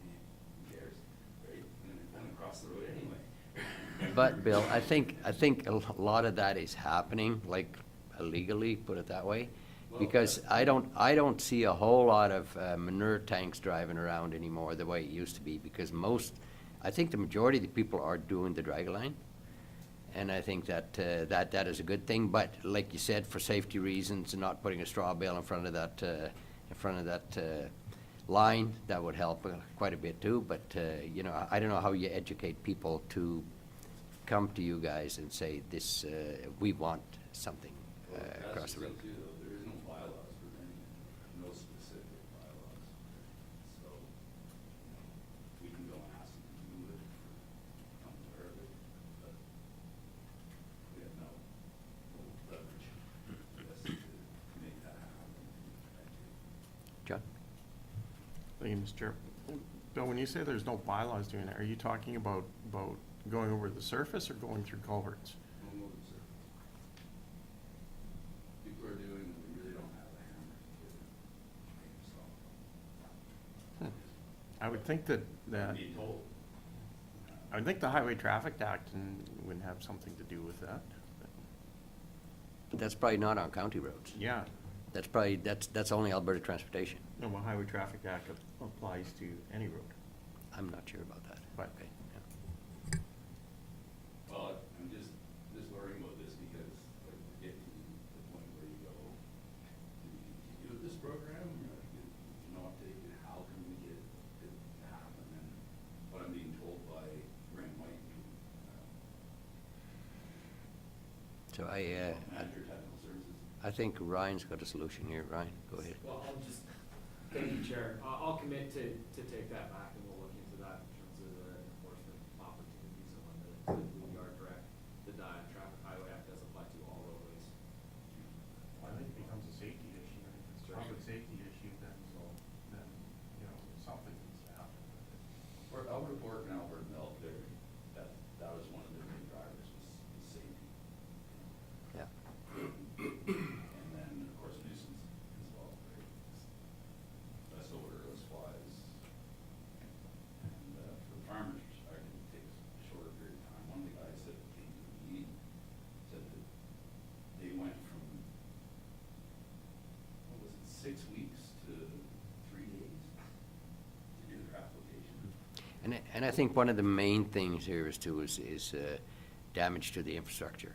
who cares, right? I'm going to cross the road anyway. But Bill, I think a lot of that is happening, like illegally, put it that way, because I don't see a whole lot of manure tanks driving around anymore the way it used to be, because I think the majority of the people are doing the dragline, and I think that that is a good thing. But like you said, for safety reasons and not putting a straw bale in front of that line, that would help quite a bit too. But I don't know how you educate people to come to you guys and say this, we want something across the road. There is no bylaws for any, no specific bylaws. So, we can go and ask them to do it, come aware of it, but we have no leverage, I guess, to make that happen. John? Thank you, Mr. Chair. Bill, when you say there's no bylaws doing it, are you talking about going over the surface or going through culverts? I would think that, I'm being told. I would think the Highway Traffic Act would have something to do with that. But that's probably not on county roads. Yeah, That's probably, that's only Alberta Transportation. no, well, Highway Traffic Act applies to any road. I'm not sure about that. Right. Okay, yeah. Well, I'm just worrying about this because like we're getting to the point where you go, do we continue with this program or you know, how can we get it to happen? And what I'm being told by Graham White, So manager technical services. I think Ryan's got a solution here. Ryan, go ahead. Well, I'll just, thank you, Chair. I'll commit to take that back and we'll look into that in terms of the enforcement opportunities and when we are direct. The Traffic Highway Act does apply to all roadways. I think it becomes a safety issue, and if it's a public safety issue, then, you know, something needs to happen. For Alberta Pork and Alberta Milk, that was one of their main drivers was safety. Yeah. And then, of course, nuisance as well, right? Less odor, less flies. And for the farmers' perspective, it takes a shorter period of time. One of the guys that came to the meeting said that they went from, what was it, 6 weeks to 3 days to do their application. And I think one of the main things here is damage to the infrastructure.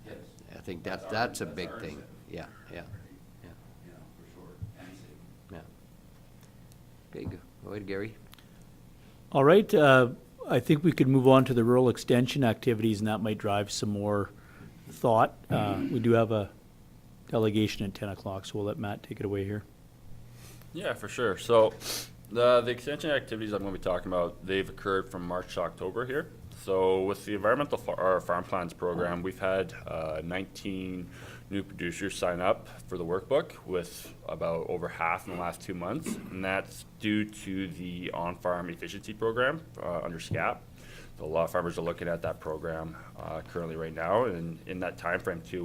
Yes. I think That's that's a our big thing. incentive. Yeah, yeah, yeah, Yeah, for sure, and safe. yeah. Okay, go ahead, Gary. All right, I think we could move on to the rural extension activities, and that might drive some more thought. We do have a delegation at 10 o'clock, so we'll let Matt take it away here. Yeah, for sure. So the extension activities I'm going to be talking about, they've occurred from March to October here. So with the environmental farm plans program, we've had 19 new producers sign up for the workbook, with about over half in the last 2 months, and that's due to the on-farm efficiency program under SCAP. So a lot of farmers are looking at that program currently right now, and in that time frame too,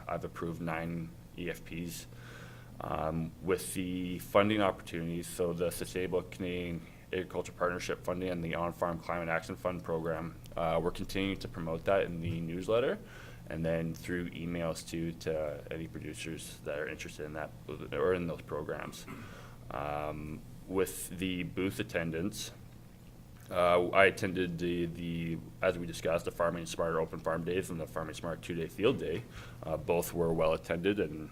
I've approved 9 EFPs. With the funding opportunities, so the Sustainable Canadian Agriculture Partnership funding and the On-Farm Climate Action Fund program, we're continuing to promote that in the newsletter, and then through emails too to any producers that are interested in that or in those programs. With the booth attendance, I attended the as we discussed, the Farming Smarter Open Farm Days and the Farming Smart 2-day Field Day. Both were well attended, and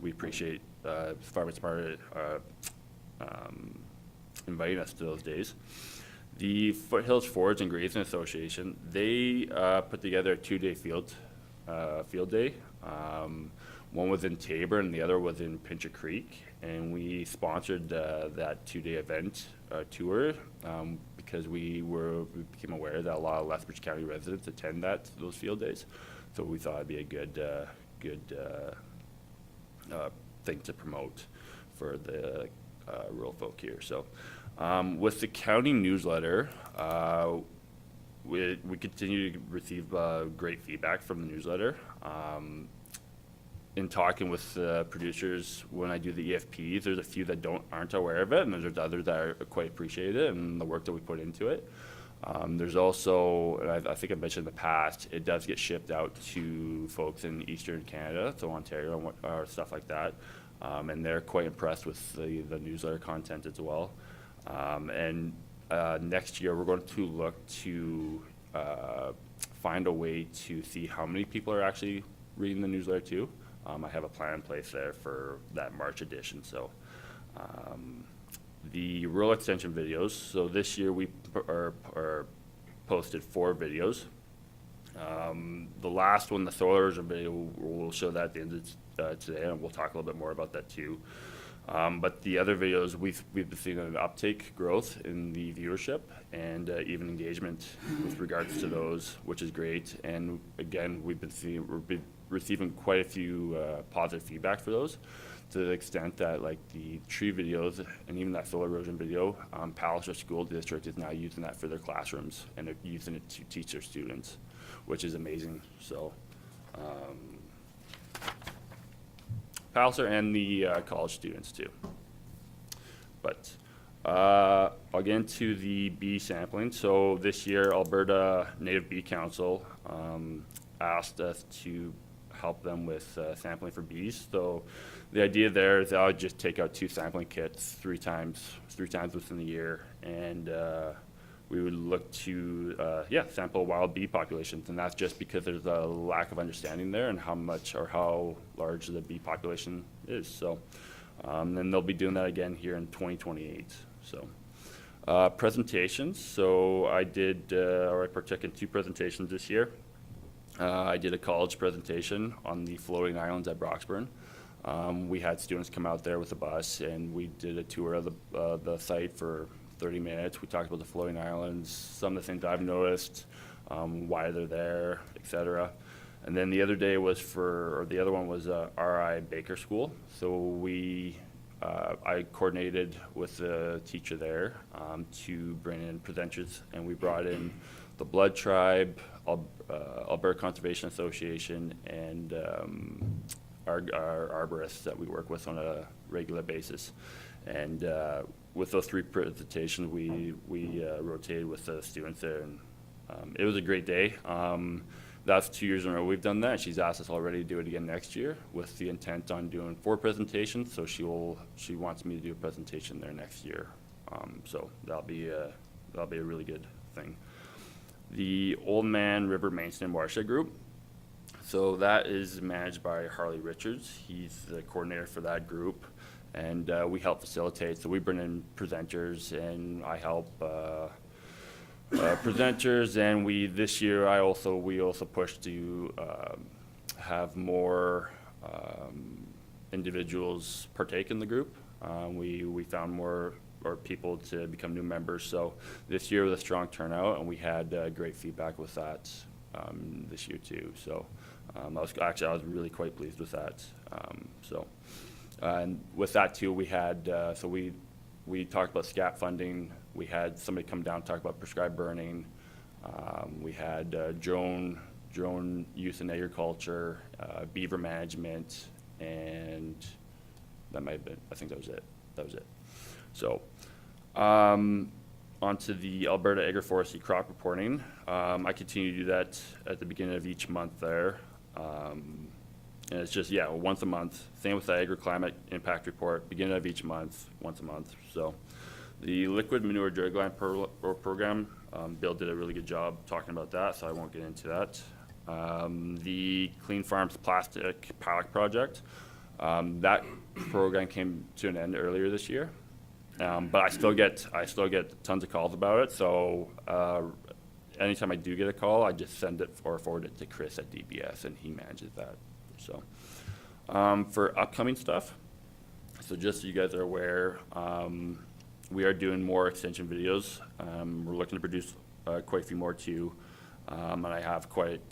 we appreciate Farming Smart inviting us to those days. The Foothills Forage and Grazing Association, they put together a 2-day field day. One was in Tabor and the other was in Pincher Creek, and we sponsored that 2-day event tour because we became aware that a lot of Lethbridge County residents attend those field days, so we thought it'd be a good thing to promote for the rural folk here. So with the county newsletter, we continue to receive great feedback from the newsletter. In talking with producers, when I do the EFPs, there's a few that aren't aware of it, and there's others that are quite appreciate it and the work that we put into it. There's also, and I think I've mentioned in the past, it does get shipped out to folks in Eastern Canada, so Ontario or stuff like that, and they're quite impressed with the newsletter content as well. Next year, we're going to look to find a way to see how many people are actually reading the newsletter too. I have a plan in place there for that March edition. So the rural extension videos. So this year we are posted 4 videos. The last one, the soil erosion video, we'll show that at the end of today, and we'll talk a little bit more about that too. But the other videos, we've been seeing an uptake growth in the viewership and even engagement with regards to those, which is great. And again, we've been receiving quite a few positive feedback for those, to the extent that like the tree videos and even that soil erosion video, Palliser School District is now using that for their classrooms, and they're using it to teach their students, which is amazing. So Palliser and the college students too. But I'll get into the bee sampling. So this year, Alberta Native Bee Council asked us to help them with sampling for bees. So the idea there is I would just take out 2 sampling kits three times within the year, and we would look to sample wild bee populations, and that's just because there's a lack of understanding there and how much or how large the bee population is. So and they'll be doing that again here in 2028. So presentations. So I partook in 2 presentations this year. I did a college presentation on the floating islands at Broxburn. We had students come out there with a bus, and we did a tour of the site for 30 minutes. We talked about the floating islands, some of the things I've noticed, why they're there, etc. And then the other one was RI Baker School. So I coordinated with the teacher there to bring in presenters, and we brought in the Blood Tribe, Alberta Conservation Association, and our arborists that we work with on a regular basis. And with those 3 presentations, we rotated with the students there, and it was a great day. That's 2 years in a row we've done that. She's asked us already to do it again next year with the intent on doing 4 presentations. So she wants me to do a presentation there next year. So that'll be a really good thing. The Old Man River Mainstem Watershed Group. So that is managed by Harley Richards. He's the coordinator for that group, and we help facilitate. So we bring in presenters, and I help presenters, and this year we also push to have more individuals partake in the group. We found more people to become new members. So this year was a strong turnout, and we had great feedback with that this year too. So I was really quite pleased with that. And with that too, we had we talked about SCAP funding. We had somebody come down and talk about prescribed burning. We had drone use in agriculture, beaver management, and that might have been, I think that was it. So onto the Alberta Agroforestry crop reporting. I continue to do that at the beginning of each month there. And it's just, once a month. Same with the agroclimate impact report, beginning of each month, once a month. So the liquid manure dragline program, Bill did a really good job talking about that, so I won't get into that. The Clean Farms plastic paddock project, that program came to an end earlier this year, but I still get tons of calls about it. So anytime I do get a call, I just send it or forward it to Chris at DBS, and he manages that. So for upcoming stuff, so just so you guys are aware, we are doing more extension videos. We're looking to produce quite a few more too, and I have quite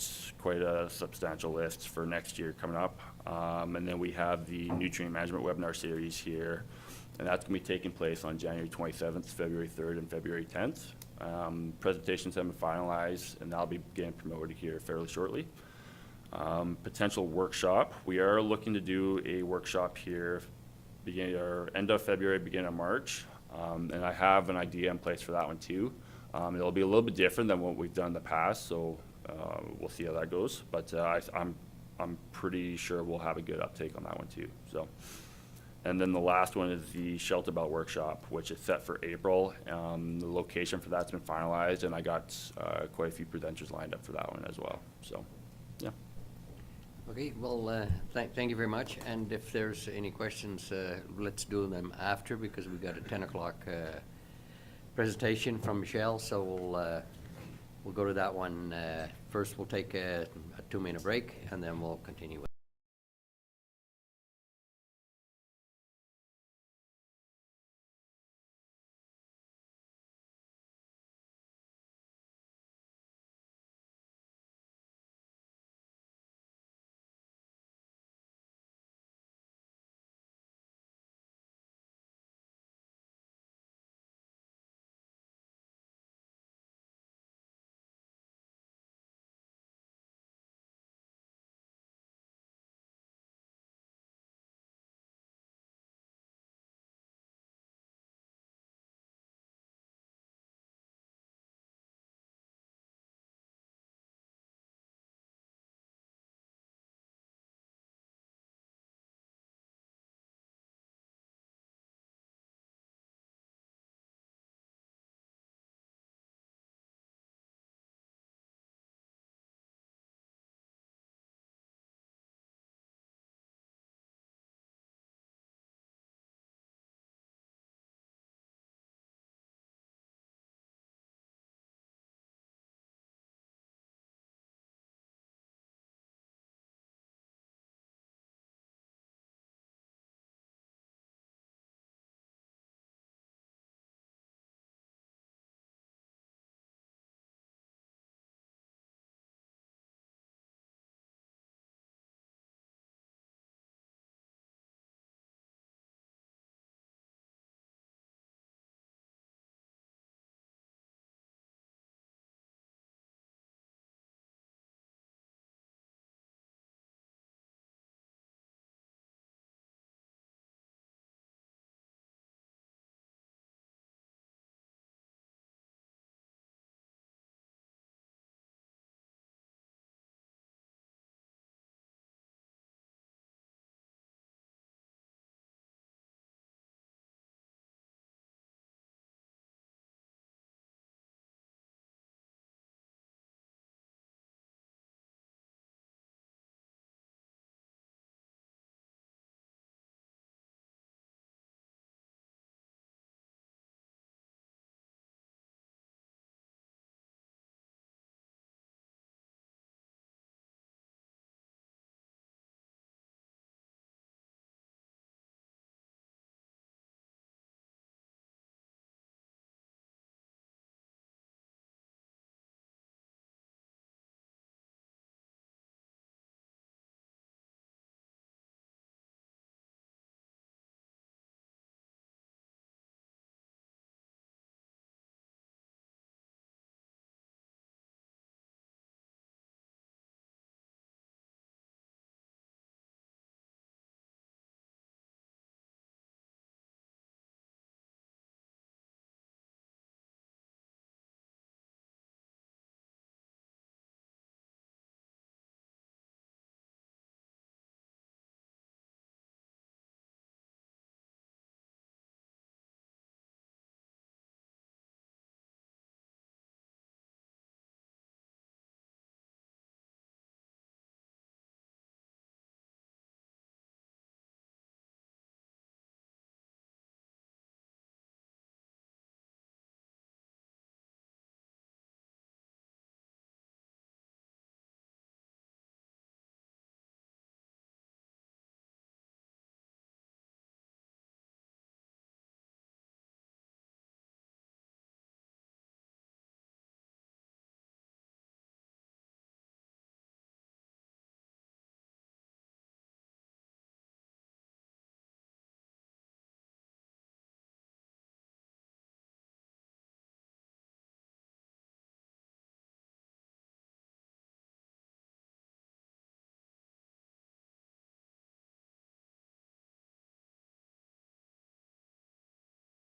a substantial list for next year coming up. And then we have the nutrient management webinar series here, and that's going to be taking place on January 27th, February 3rd, and February 10th. Presentations have been finalized, and that'll be getting promoted here fairly shortly. Potential workshop. We are looking to do a workshop here end of February, beginning of March. And I have an idea in place for that one too. It'll be a little bit different than what we've done in the past, so we'll see how that goes. But I'm pretty sure we'll have a good uptake on that one too. So, and then the last one is the Shelter Belt workshop, which is set for April. The location for that's been finalized, and I got quite a few presenters lined up for that one as well. So, yeah. Okay, well, thank you very much. And if there's any questions, let's do them after, because we've got a 10 o'clock presentation from Michele. So we'll go to that one first. We'll take a 2-minute break, and then we'll continue.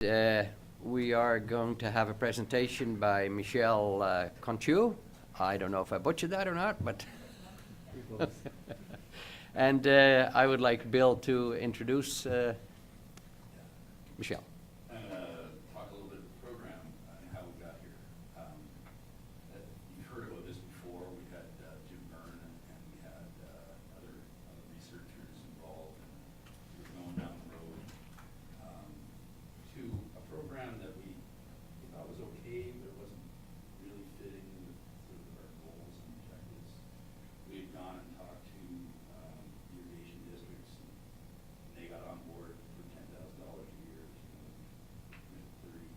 We are going to have a presentation by Michele Konschuh. I don't know if I butchered that or not, but. And I would like Bill to introduce Michele. I'm gonna talk a little bit of the program and how we got here. You've heard about this before. We had Jim Byrne and we had other researchers involved. We were going down the road to a program that we thought was okay, but it wasn't really fitting with sort of our goals and objectives. We had gone and talked to irrigation districts, and they got on board for $10,000 a year to commit 30.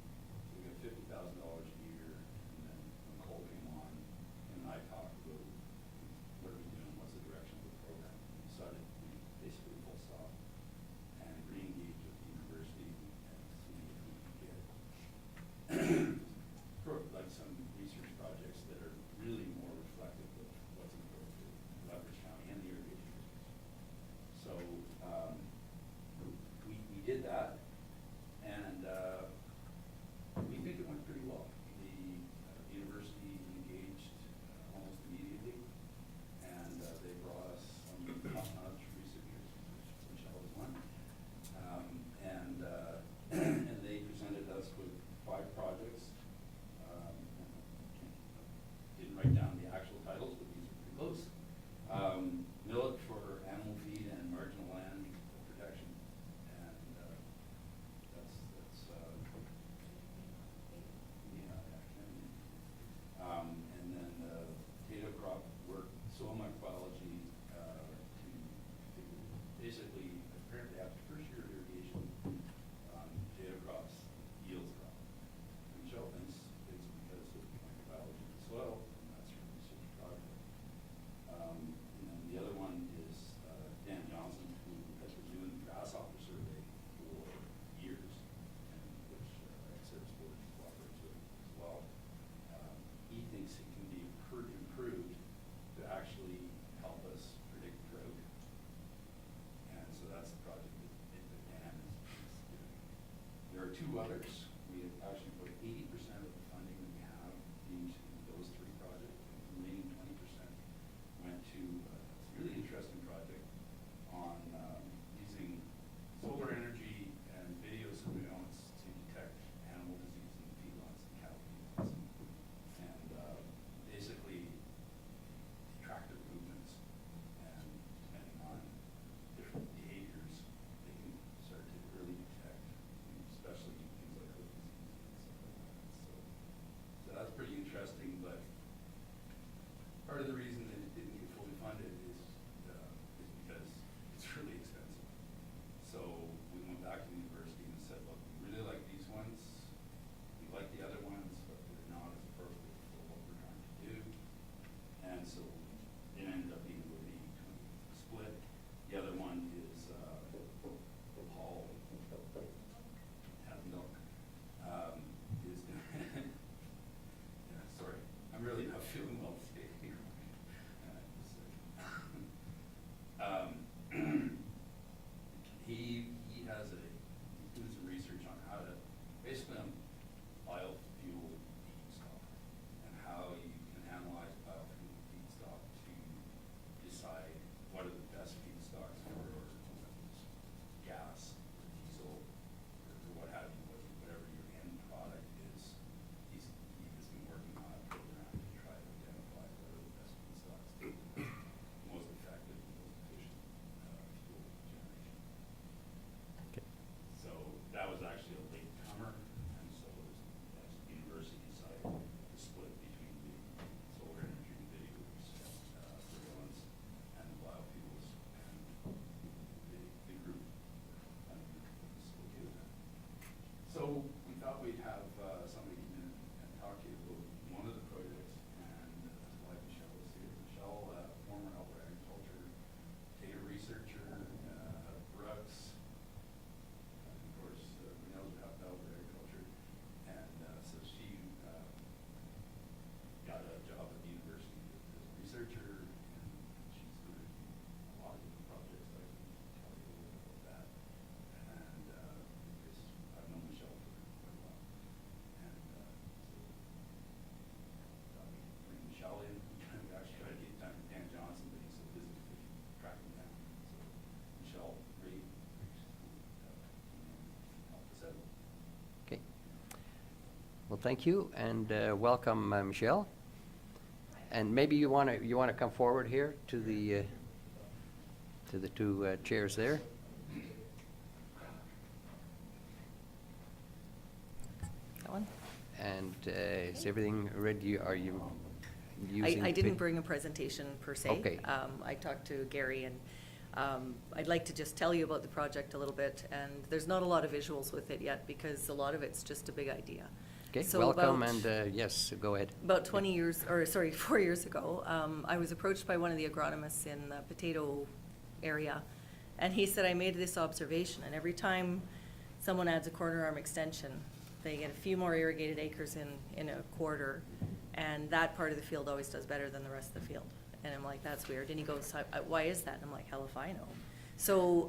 So we got $50,000 a year, and then when Cole came on, and I talked about what are we doing, what's the direction of the program. We decided to basically full stop and re-engage with the university and see if we could get like some research projects that are really more reflective of what's important to Lethbridge County and the irrigation districts. So we did that, and we think it went pretty well. The university engaged almost immediately, and they brought us some top-notch researchers, which Michele was one, and they presented us with 5 projects. Didn't write down the actual titles, but these are pretty close. Millet for animal feed and marginal land protection, and that's and then potato crop work, soil microbiology to basically, apparently after first year of irrigation, potato crops yields crop. And Michele thinks it's because of microbiology in the soil, and that's her research project. And then the other one is Dan Johnson, who has been doing the grasshopper survey for years, and which Service Board cooperates with as well. He thinks it can be improved to actually help us predict drought. And so that's the project that Dan is doing. There are 2 others. We have actually put 80% of the funding that we have into those 3 projects. The remaining 20% went to a really interesting project on using solar energy and video surveillance to detect animal disease in feedlots and cattle feedlots. And basically track their movements, and depending on different behaviors, they can start to early detect, especially things like hoof disease and stuff like that. So that's pretty interesting, but part of the reason that it didn't get fully funded is because it's really expensive. So we went back to the university and said, look, we really like these ones, we like the other ones, but they're not as appropriate for what we're trying to do. And so it ended up being with the split. The other one is Paul has milk. Is yeah, sorry, I'm really not feeling well today. Well, thank you, and welcome, Michele. And maybe you want to come forward here to the two chairs there. That one? And is everything ready? Are you using? I didn't bring a presentation per se. Okay. I talked to Gary, and I'd like to just tell you about the project a little bit. And there's not a lot of visuals with it yet because a lot of it's just a big idea. Okay, So welcome, about- and yes, go ahead. About 4 years ago, I was approached by one of the agronomists in the potato area, and he said, I made this observation, and every time someone adds a quarter arm extension, they get a few more irrigated acres in a quarter, and that part of the field always does better than the rest of the field. And I'm like, that's weird. And he goes, why is that? And I'm like, hell if I know. So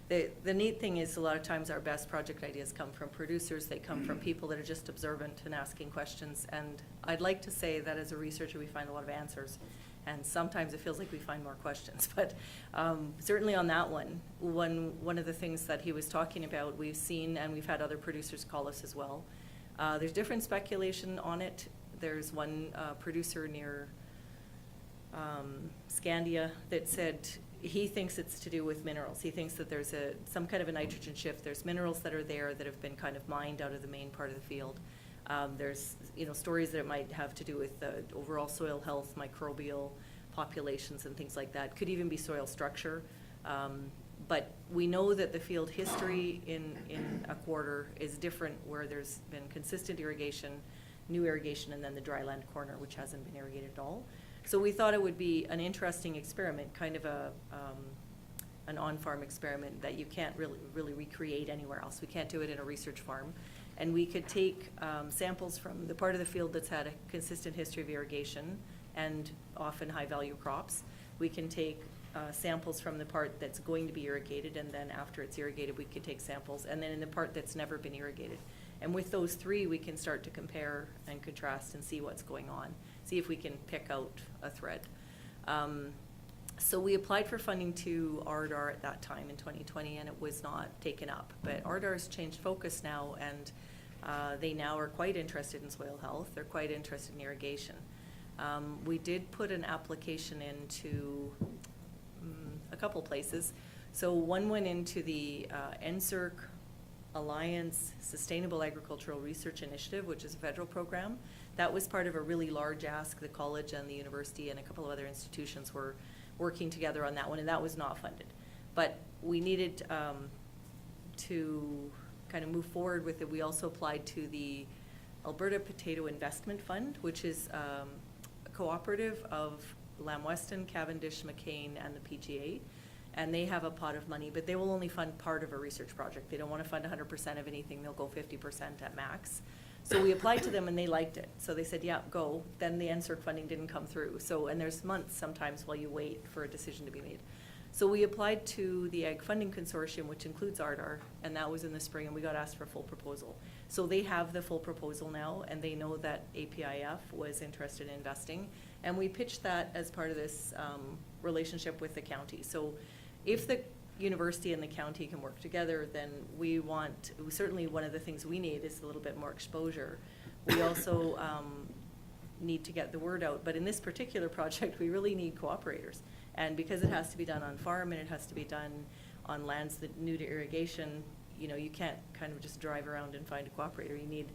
the neat thing is a lot of times our best project ideas come from producers. They come from people that are just observant and asking questions. And I'd like to say that as a researcher, we find a lot of answers. And sometimes it feels like we find more questions. But certainly on that one of the things that he was talking about, we've seen, and we've had other producers call us as well. There's different speculation on it. There's one producer near Scandia that said he thinks it's to do with minerals. He thinks that there's some kind of a nitrogen shift. There's minerals that are there that have been kind of mined out of the main part of the field. There's stories that it might have to do with overall soil health, microbial populations and things like that. Could even be soil structure. But we know that the field history in a quarter is different, where there's been consistent irrigation, new irrigation, and then the dryland corner, which hasn't been irrigated at all. So we thought it would be an interesting experiment, kind of an on-farm experiment that you can't really recreate anywhere else. We can't do it in a research farm. And we could take samples from the part of the field that's had a consistent history of irrigation and often high-value crops. We can take samples from the part that's going to be irrigated, and then after it's irrigated, we can take samples, and then in the part that's never been irrigated. And with those three, we can start to compare and contrast and see what's going on, see if we can pick out a thread. So we applied for funding to ARDAR at that time in 2020, and it was not taken up. But ARDAR has changed focus now, and they now are quite interested in soil health. They're quite interested in irrigation. We did put an application into a couple places. So one went into the NSERC Alliance Sustainable Agricultural Research Initiative, which is a federal program. That was part of a really large ask. The college and the university and a couple of other institutions were working together on that one, and that was not funded. But we needed to kind of move forward with it. We also applied to the Alberta Potato Investment Fund, which is a cooperative of Lamb Weston, Cavendish, McCain, and the PGA. And they have a pot of money, but they will only fund part of a research project. They don't want to fund 100% of anything. They'll go 50% at max. So we applied to them, and they liked it. So they said, yeah, go. Then the NSERC funding didn't come through. So, and there's months sometimes while you wait for a decision to be made. So we applied to the Ag Funding Consortium, which includes ARDAR, and that was in the spring, and we got asked for a full proposal. So they have the full proposal now, and they know that APIF was interested in investing. And we pitched that as part of this relationship with the county. So if the university and the county can work together, then certainly one of the things we need is a little bit more exposure. We also need to get the word out, but in this particular project, we really need cooperators. And because it has to be done on farm and it has to be done on lands that new to irrigation, you can't kind of just drive around and find a cooperator. You need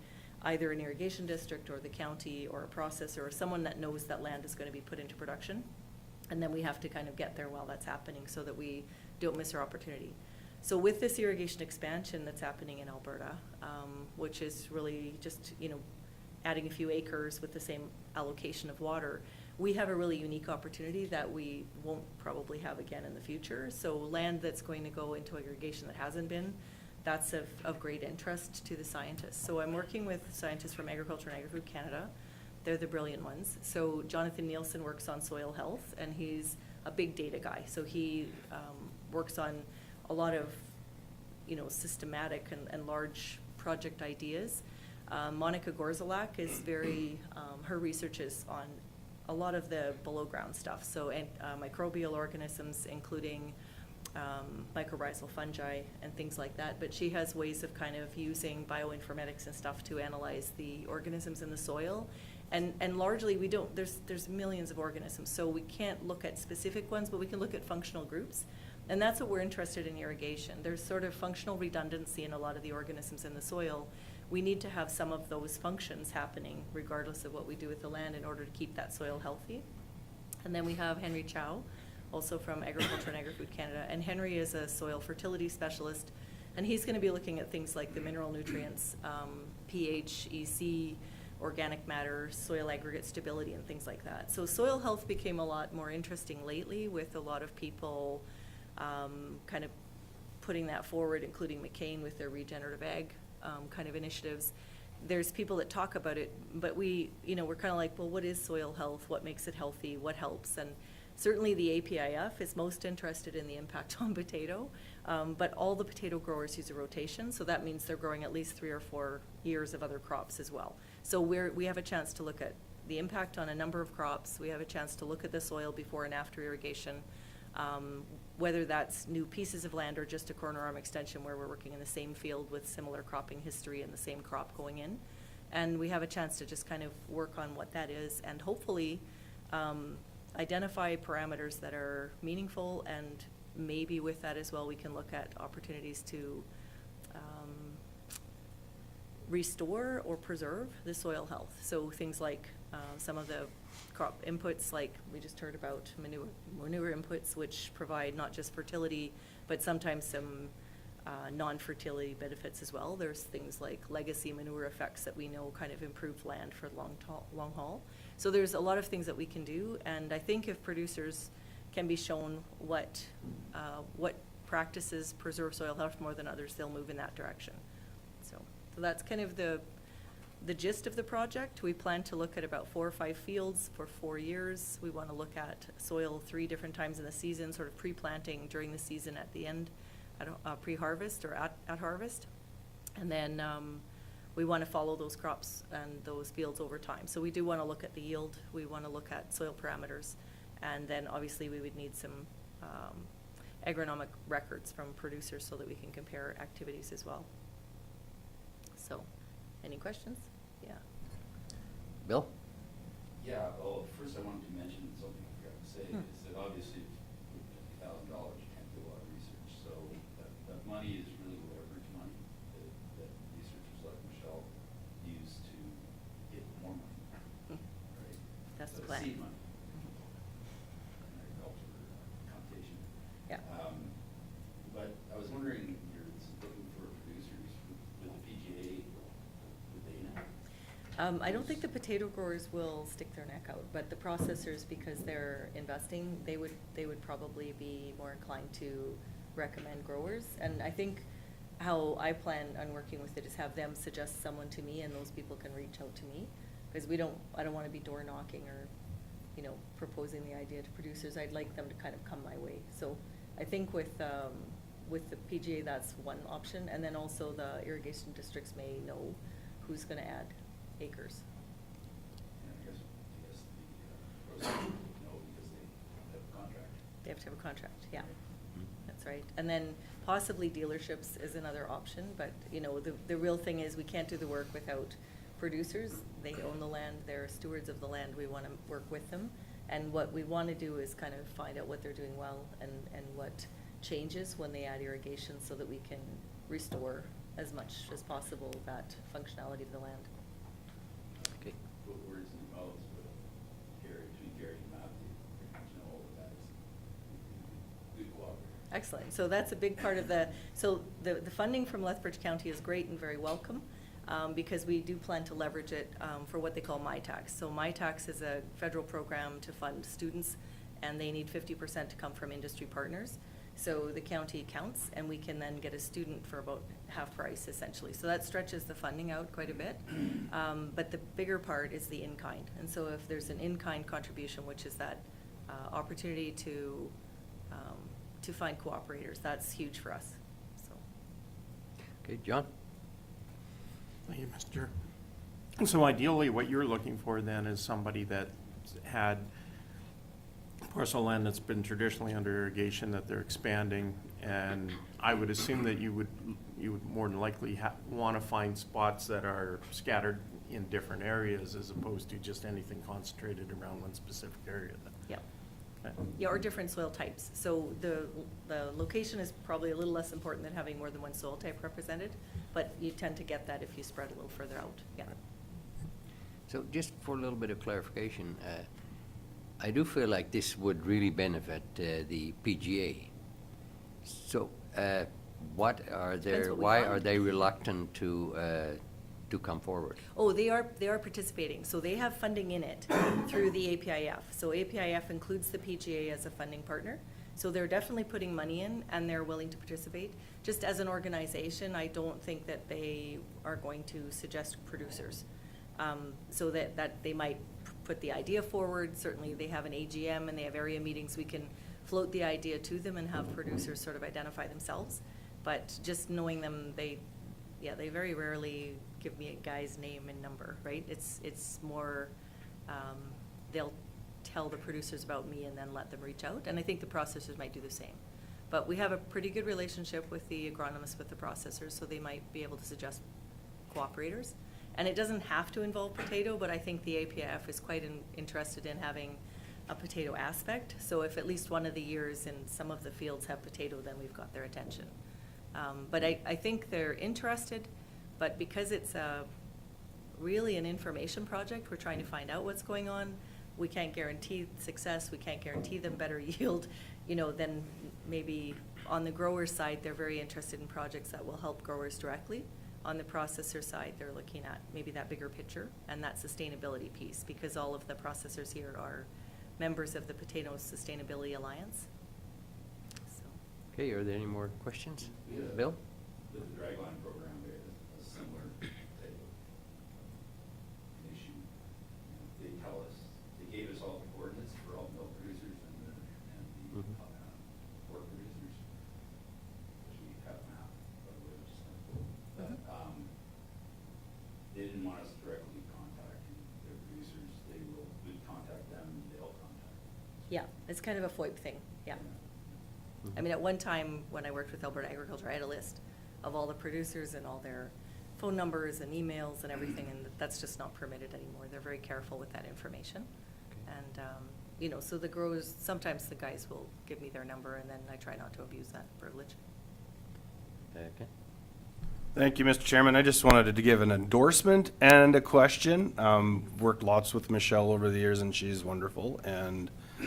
either an irrigation district or the county or a processor or someone that knows that land is going to be put into production. And then we have to kind of get there while that's happening so that we don't miss our opportunity. So with this irrigation expansion that's happening in Alberta, which is really just, adding a few acres with the same allocation of water, we have a really unique opportunity that we won't probably have again in the future. So land that's going to go into irrigation that hasn't been, that's of great interest to the scientists. So I'm working with scientists from Agriculture and Agri-Food Canada. They're the brilliant ones. So Jonathan Nielsen works on soil health, and he's a big data guy. So he works on a lot of, systematic and large project ideas. Monica Gorzalak is very, her research is on a lot of the below ground stuff. So microbial organisms, including mycorrhizal fungi and things like that. But she has ways of kind of using bioinformatics and stuff to analyze the organisms in the soil. And largely we don't, there's millions of organisms, so we can't look at specific ones, but we can look at functional groups. And that's what we're interested in irrigation. There's sort of functional redundancy in a lot of the organisms in the soil. We need to have some of those functions happening regardless of what we do with the land in order to keep that soil healthy. And then we have Henry Chow, also from Agriculture and Agri-Food Canada. And Henry is a soil fertility specialist, and he's going to be looking at things like the mineral nutrients, pH, EC, organic matter, soil aggregate stability, and things like that. So soil health became a lot more interesting lately, with a lot of people kind of putting that forward, including McCain with their regenerative ag kind of initiatives. There's people that talk about it, but we're kind of like, well, what is soil health? What makes it healthy? What helps? And certainly the APIF is most interested in the impact on potato, but all the potato growers use a rotation, so that means they're growing at least 3 or 4 years of other crops as well. So we have a chance to look at the impact on a number of crops. We have a chance to look at the soil before and after irrigation, whether that's new pieces of land or just a corner arm extension where we're working in the same field with similar cropping history and the same crop going in. And we have a chance to just kind of work on what that is and hopefully identify parameters that are meaningful, and maybe with that as well we can look at opportunities to restore or preserve the soil health. So things like some of the crop inputs, like we just heard about manure inputs, which provide not just fertility, but sometimes some non-fertility benefits as well. There's things like legacy manure effects that we know kind of improve land for long haul. So there's a lot of things that we can do, and I think if producers can be shown what practices preserve soil health more than others, they'll move in that direction. So that's kind of the gist of the project. We plan to look at about 4 or 5 fields for 4 years. We want to look at soil 3 different times in the season, sort of pre-planting, during the season, at the end, at pre-harvest or at harvest. And then we want to follow those crops and those fields over time. So we do want to look at the yield. We want to look at soil parameters. And then obviously we would need some agronomic records from producers so that we can compare activities as well. So, any questions? Yeah. Bill? Yeah, well, first I wanted to mention something I forgot to say, is that obviously with $50,000, you can't do a lot of research, so that money is really leverage money that researchers like Michele use to get more money, right? That's the So plan. seed money. Agriculture, computation. Yeah. But I was wondering, you're looking for producers with the PGA, would they know? I don't think the potato growers will stick their neck out, but the processors, because they're investing, they would probably be more inclined to recommend growers. And I think how I plan on working with it is have them suggest someone to me, and those people can reach out to me, because I don't want to be door knocking or, proposing the idea to producers. I'd like them to kind of come my way. So I think with the PGA, that's one option, and then also the irrigation districts may know who's going to add acres. And I guess the growers would know because they have a contract. They have to have a contract, yeah. That's right. And then possibly dealerships is another option, but, the real thing is we can't do the work without producers. They own the land, they're stewards of the land. We want to work with them. And what we want to do is kind of find out what they're doing well and what changes when they add irrigation so that we can restore as much as possible that functionality of the land. Okay. Put words in the mouths, but between Gary and Matthew, all of that is good cooperator. Excellent. So that's a big part of the funding from Lethbridge County is great and very welcome, because we do plan to leverage it for what they call MyTax. So MyTax is a federal program to fund students, and they need 50% to come from industry partners. So the county counts, and we can then get a student for about half price, essentially. So that stretches the funding out quite a bit. But the bigger part is the in-kind. And so if there's an in-kind contribution, which is that opportunity to find cooperators, that's huge for us. So. Okay, John? Thank you, Mr. Chair. So ideally, what you're looking for then is somebody that had parcel of land that's been traditionally under irrigation that they're expanding, and I would assume that you would more than likely want to find spots that are scattered in different areas as opposed to just anything concentrated around one specific area. Yeah. Okay. Yeah, or different soil types. So the location is probably a little less important than having more than one soil type represented, but you tend to get that if you spread a little further out, yeah. So just for a little bit of clarification, I do feel like this would really benefit the PGA. So what are Depends their, what we why find. are they reluctant to come forward? Oh, they are participating, so they have funding in it through the APIF. So APIF includes the PGA as a funding partner. So they're definitely putting money in and they're willing to participate. Just as an organization, I don't think that they are going to suggest producers. So that they might put the idea forward. Certainly they have an AGM and they have area meetings. We can float the idea to them and have producers sort of identify themselves. But just knowing them, they very rarely give me a guy's name and number, right? It's more, they'll tell the producers about me and then let them reach out. And I think the processors might do the same. But we have a pretty good relationship with the agronomists, with the processors, so they might be able to suggest cooperators. And it doesn't have to involve potato, but I think the APIF is quite interested in having a potato aspect. So if at least one of the years in some of the fields have potato, then we've got their attention. But I think they're interested, but because it's really an information project, we're trying to find out what's going on. We can't guarantee success, we can't guarantee them better yield. Then maybe on the grower side, they're very interested in projects that will help growers directly. On the processor side, they're looking at maybe that bigger picture and that sustainability piece, because all of the processors here are members of the Potato Sustainability Alliance. So. Okay, are there any more questions? Yeah. Bill? With the dragline program, there is a similar type of issue. They tell us, they gave us all the coordinates for all the milk producers and the Mhm. pork producers, which we cut them out, but we're just gonna go. But, they didn't want us directly contacting their producers. We'd contact them and they'll contact us. Yeah, it's kind of a FOIP thing, yeah. I mean, at one time, when I worked with Alberta Agriculture, I had a list of all the producers and all their phone numbers and emails and everything, and that's just not permitted anymore. They're very careful with that information. And, so the growers, sometimes the guys will give me their number, and then I try not to abuse that privilege. Okay. Thank you, Mr. Chairman. I just wanted to give an endorsement and a question. Worked lots with Michele over the years, and she's wonderful. And I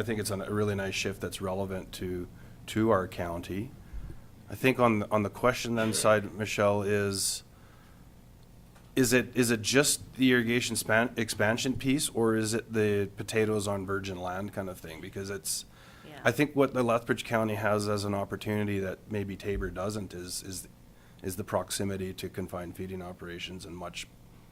think it's a really nice shift that's relevant to our county. I think on the question then side, Michele, is it just the irrigation expansion piece, or is it the potatoes on virgin land kind of thing? Because Yeah. I think what the Lethbridge County has as an opportunity that maybe Tabor doesn't is the proximity to confined feeding operations and much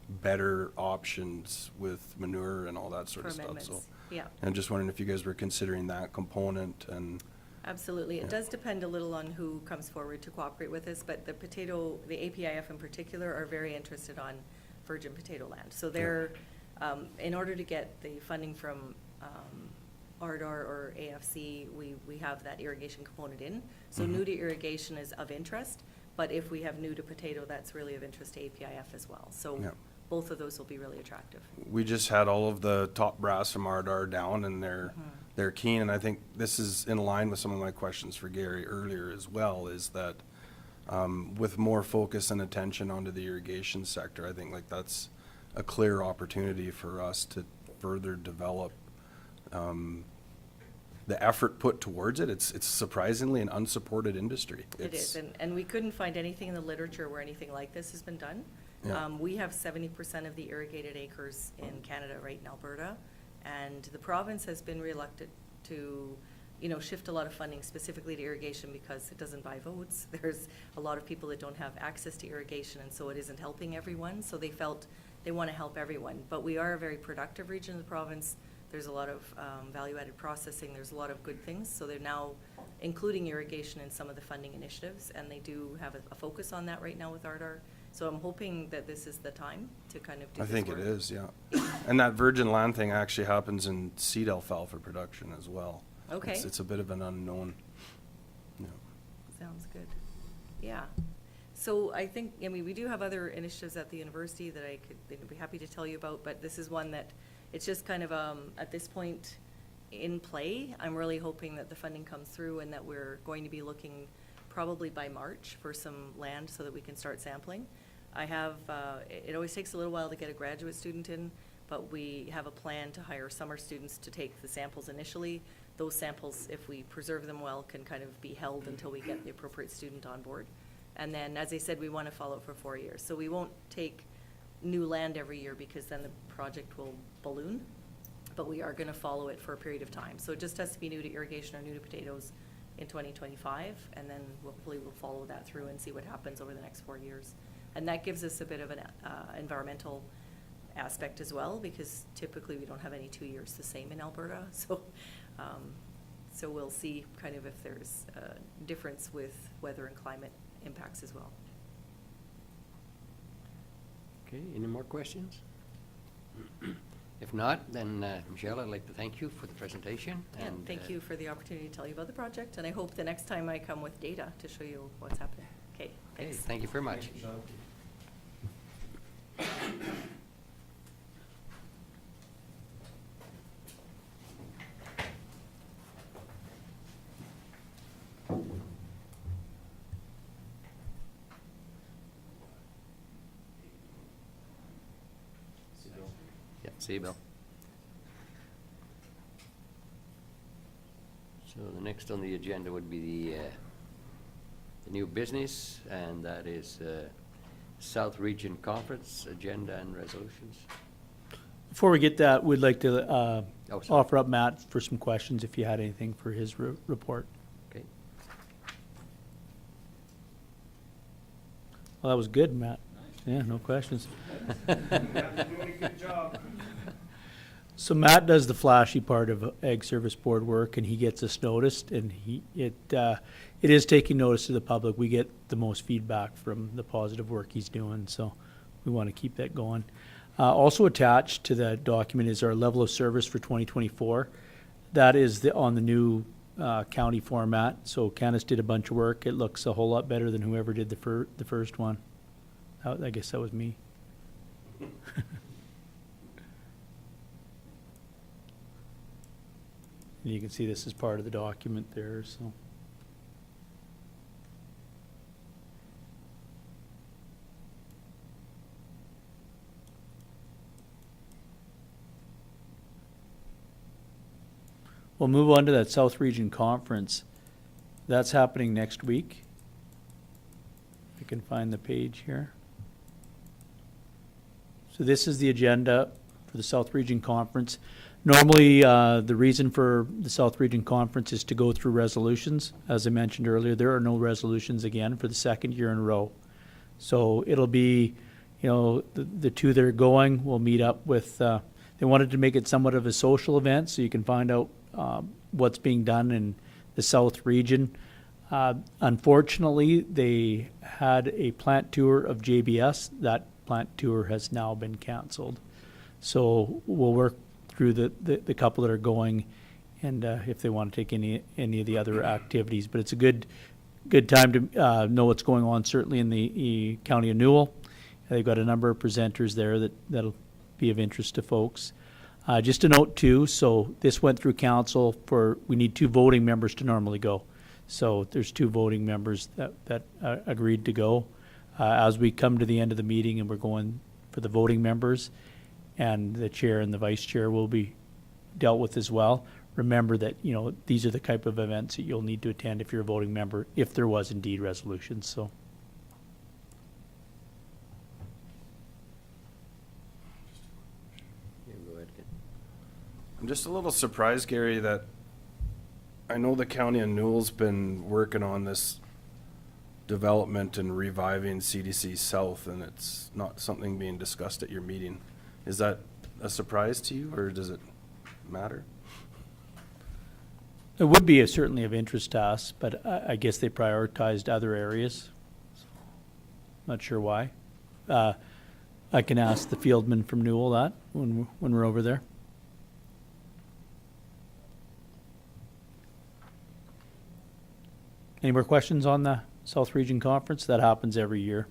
better options with manure and all that sort For of stuff. So, amendments, yeah. I'm just wondering if you guys were considering that component and. Absolutely. It Yeah. does depend a little on who comes forward to cooperate with us, but the APIF in particular are very interested on virgin potato land. So they're, in order to get the funding from ARDAR or AFC, we have that irrigation component in. So new to irrigation is of interest, but if we have new to potato, that's really of interest to APIF as well. So Yeah. both of those will be really attractive. We just had all of the top brass from Ardar down, and they're keen, and I think this is in line with some of my questions for Gary earlier as well, is that with more focus and attention onto the irrigation sector, I think like that's a clear opportunity for us to further develop the effort put towards it. It's surprisingly an unsupported industry. It is, and we couldn't find anything in the literature where anything like this has been done. Yeah. We have 70% of the irrigated acres in Canada right in Alberta, and the province has been reluctant to, shift a lot of funding specifically to irrigation because it doesn't buy votes. There's a lot of people that don't have access to irrigation, and so it isn't helping everyone, so they felt they want to help everyone. But we are a very productive region of the province. There's a lot of value-added processing. There's a lot of good things. So they're now including irrigation in some of the funding initiatives, and they do have a focus on that right now with ARDAR So I'm hoping that this is the time to kind of do I this think it work. is, yeah. And that virgin land thing actually happens in seed alfalfa production as well. Okay. It's a bit of an unknown. Yeah. Sounds good. Yeah. So I think, I mean, we do have other initiatives at the university that I'd be happy to tell you about, but this is one that, it's just kind of, at this point in play. I'm really hoping that the funding comes through and that we're going to be looking probably by March for some land so that we can start sampling. I have, it always takes a little while to get a graduate student in, but we have a plan to hire summer students to take the samples initially. Those samples, if we preserve them well, can kind of be held until we get the appropriate student on board. And then, as I said, we want to follow it for 4 years. So we won't take new land every year because then the project will balloon, but we are going to follow it for a period of time. So it just has to be new to irrigation or new to potatoes in 2025, and then hopefully we'll follow that through and see what happens over the next 4 years. And that gives us a bit of an environmental aspect as well, because typically we don't have any 2 years the same in Alberta. So we'll see kind of if there's a difference with weather and climate impacts as well. Okay, any more questions? If not, then Michele, I'd like to thank you for the presentation. And thank you for the opportunity to tell you about the project, and I hope the next time I come with data to show you what's happening. Okay, Okay, thanks. thank you very much. Yeah, see you, Bill. So the next on the agenda would be the new business, and that is South Region Conference Agenda and Resolutions. Before we get that, we'd like to Oh, sorry. offer up Matt for some questions if you had anything for his report. Okay. Well, that was good, Matt. Yeah, no questions. So Matt does the flashy part of Ag Service Board work, and he gets us noticed, and it is taking notice to the public. We get the most feedback from the positive work he's doing, so we want to keep that going. Also attached to that document is our level of service for 2024. That is on the new county format. So Candace did a bunch of work. It looks a whole lot better than whoever did the first one. I guess that was me. And you can see this is part of the document there, so. We'll move on to that South Region Conference. That's happening next week. I can find the page here. So this is the agenda for the South Region Conference. Normally, the reason for the South Region Conference is to go through resolutions. As I mentioned earlier, there are no resolutions again for the second year in a row. So it'll be, the two that are going will meet up with, they wanted to make it somewhat of a social event so you can find out what's being done in the South Region. Unfortunately, they had a plant tour of JBS. That plant tour has now been canceled. So we'll work through the couple that are going, and if they want to take any of the other activities. But it's a good time to know what's going on, certainly in the County of Newell. They've got a number of presenters there that'll be of interest to folks. Just a note too, so this went through council we need 2 voting members to normally go. So there's 2 voting members that agreed to go. As we come to the end of the meeting and we're going for the voting members, and the chair and the vice chair will be dealt with as well. Remember that, these are the type of events that you'll need to attend if you're a voting member, if there was indeed resolutions, so. Yeah, go ahead, Ken. I'm just a little surprised, Gary, that I know the county of Newell's been working on this development and reviving CDC South, and it's not something being discussed at your meeting. Is that a surprise to you, or does it matter? It would be certainly of interest to us, but I guess they prioritized other areas. Not sure why. I can ask the fieldman from Newell that when we're over there. Any more questions on the South Region Conference? That happens every year.